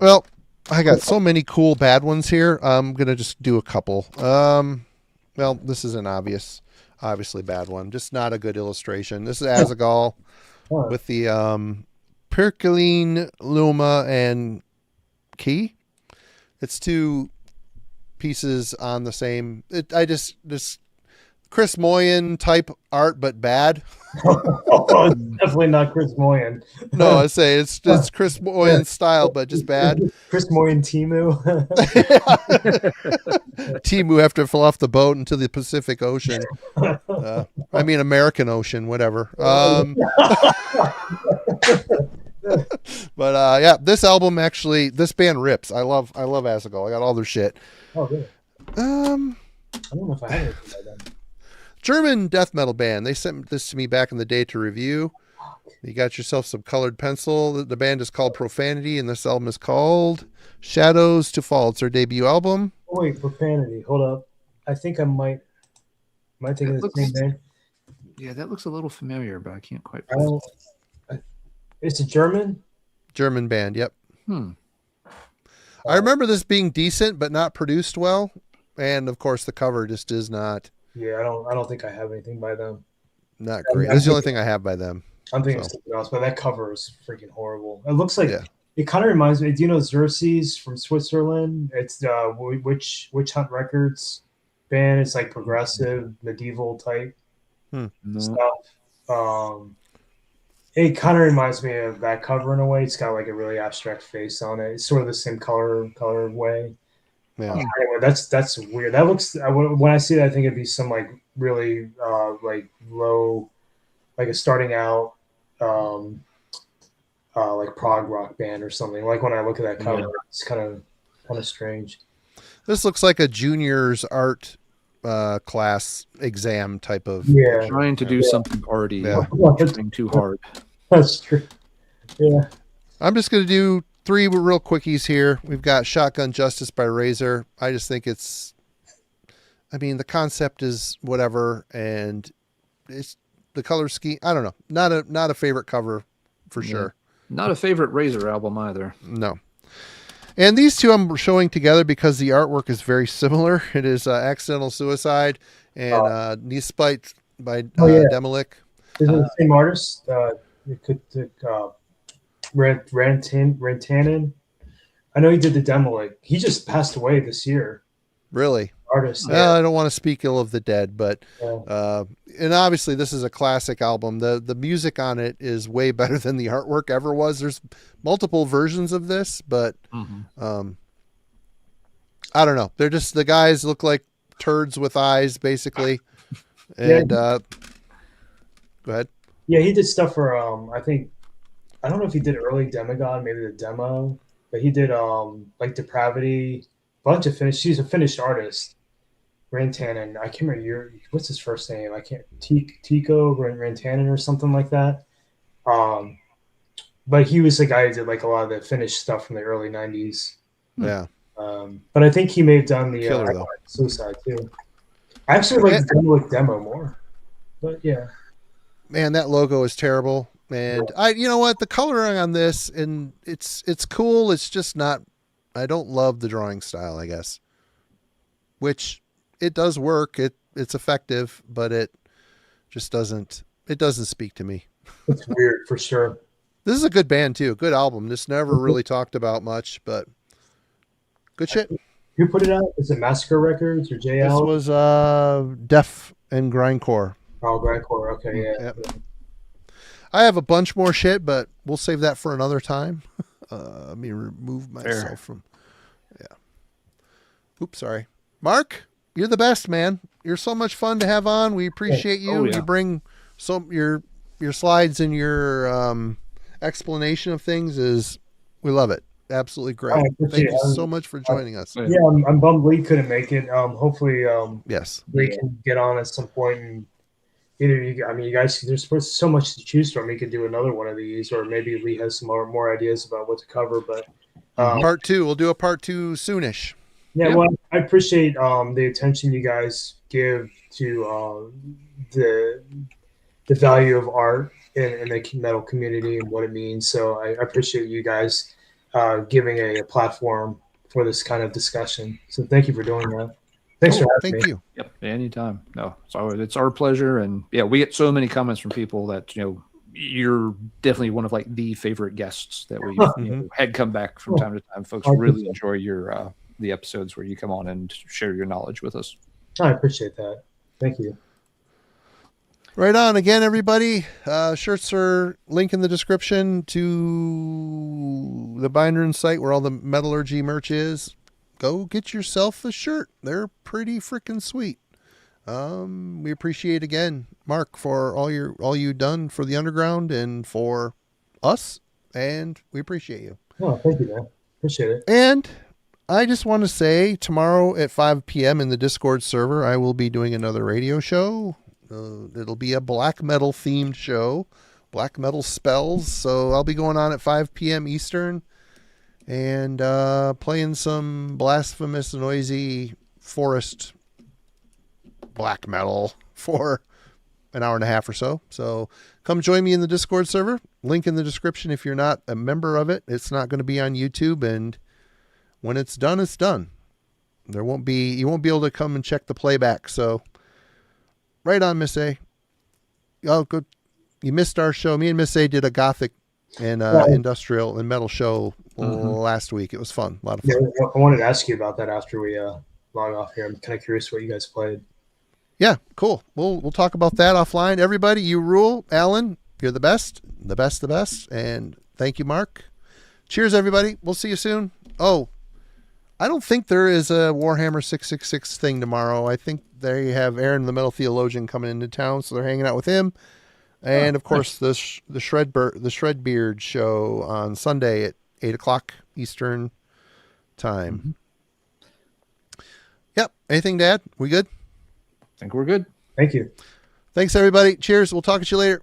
Well, I got so many cool bad ones here. I'm going to just do a couple. Well, this is an obviously bad one. Just not a good illustration. This is Azagal Huh. with the Percoline, Luma, and Key. It's two pieces on the same. This Chris Moyen type art, but bad. Oh, it's definitely not Chris Moyen. No, I say it's Chris Moyen style, but just bad. Chris Moyen Timu. Timu after it fell off the boat into the Pacific Ocean. I mean American Ocean, whatever. But yeah, this album actually, this band rips. I love Azagal. I got all their shit. Oh, really? I don't know if I have anything by them. German death metal band. They sent this to me back in the day to review. You got yourself some colored pencil. The band is called Profanity, and this album is called Shadows to Fall. It's their debut album. Oh, wait, Profanity. Hold up. I think I might think of the same name. Yeah, that looks a little familiar, but I can't quite. It's a German band. Yep. Oh. I remember this being decent, but not produced well, and of course the cover just is not. Yeah, I don't think I have anything by them. Not great. That's the only thing I have by them. I'm thinking So. of something else, but that cover is freaking horrible. It looks like Yeah. It kind of reminds me. Do you know Xerxes from Switzerland? It's Witch Hunt Records band. It's like progressive medieval type stuff. It kind of reminds me of that cover in a way. It's got like a really abstract face on it. It's sort of the same color way. Yeah. Anyway, that's weird. That looks when I see that, I think it'd be some like really like low, like a starting out like prog rock band or something. Like when I look at that cover, it's kind of strange. This looks like a junior's art class exam type of. Yeah, trying to do something already. Yeah. Trying too hard. That's true. Yeah. I'm just going to do 3 real quickies here. We've got Shotgun Justice by Razor. I just think the concept is whatever, and it's the color scheme. I don't know. Not a favorite cover for sure. Not a favorite Razor album either. No. And these two I'm showing together because the artwork is very similar. It is Accidental Suicide and Knee Spite by Demolik. Is it the same artist? Rantanen. I know he did the Demolik. He just passed away this year. Really? Artist. Well, I don't want to speak ill of the dead, but and obviously this is a classic album. The music on it is way better than the artwork ever was. There's multiple versions of this, but I don't know. They're just, the guys look like turds with eyes, basically. And go ahead. Yeah, he did stuff for I don't know if he did early Demigod, maybe the demo, but he did like Depravity, bunch of Finnish. He's a Finnish artist. Rantanen. I can't remember what's his first name. I can't Tico Rantanen or something like that. But he was the guy who did like a lot of the Finnish stuff from the early 90s. Yeah. But I think he may have done the Killer, Suicide too. I actually like the demo more. But yeah. Man, that logo is terrible. And you know what? The coloring on this, and it's cool. It's just not, I don't love the drawing style, I guess. Which it does work. It's effective, but it just doesn't speak to me. It's weird for sure. This is a good band too. Good album. This never really talked about much, but good shit. Who put it out? Is it Massacre Records or JL? This was Def and Grindcore. Oh, Grindcore. Okay, yeah. Yep. I have a bunch more shit, but we'll save that for another time. Let me remove myself from. Yeah. Oops, sorry. Mark, you're the best, man. You're so much fun to have on. We appreciate you. Oh, yeah. You bring your slides and your explanation of things we love it. Absolutely great. Thank you so much for joining us. Yeah, I'm bummed Lee couldn't make it. Hopefully, yes, Lee can get on at some point. And either you guys, there's so much to choose from. We could do another one of these, or maybe Lee has some more ideas about what to cover. But part 2, we'll do a part 2 soonish. Yeah, well, I appreciate the attention you guys give to the value of art in the metal community and what it means. So I appreciate you guys giving a platform for this kind of discussion. So thank you for doing that. Thanks for having me. Thank you. Yep, anytime. No, it's our pleasure, and yeah, we get so many comments from people that you're definitely one of like the favorite guests that we've had come back from time to time. Folks really enjoy your the episodes where you come on and share your knowledge with us. I appreciate that. Thank you. Right on. Again, everybody, shirts are link in the description to the binder and site where all the Metallurgy merch is. Go get yourself a shirt. They're pretty freaking sweet. We appreciate again, Mark, for all you've done for the underground and for us, and we appreciate you. Oh, thank you, man. Appreciate it. And I just want to say tomorrow at 5 p.m. in the Discord server, I will be doing another radio show. It'll be a black metal themed show black metal spells. So I'll be going on at 5 p.m. Eastern and playing some blasphemous, noisy forest black metal for an hour and a half or so. So come join me in the Discord server. Link in the description if you're not a member of it. It's not going to be on YouTube, and when it's done, it's done. You won't be able to come and check the playback. So right on, Miss A. Oh, good. You missed our show. Me and Miss A did a gothic and industrial and metal show last week. It was fun. A lot of fun. Yeah, I wanted to ask you about that after we log off here. I'm kind of curious what you guys played. Yeah, cool. We'll talk about that offline. Everybody, you rule. Alan, you're the best. The best. And thank you, Mark. Cheers, everybody. We'll see you soon. Oh, I don't think there is a Warhammer 666 thing tomorrow. I think they have Aaron the Metal Theologian coming into town, so they're hanging out with him. And of course, the Shredbeard show on Sunday at 8:00 Eastern time. Yep. Anything to add? We good? I think we're good. Thank you. Thanks, everybody. Cheers. We'll talk to you later.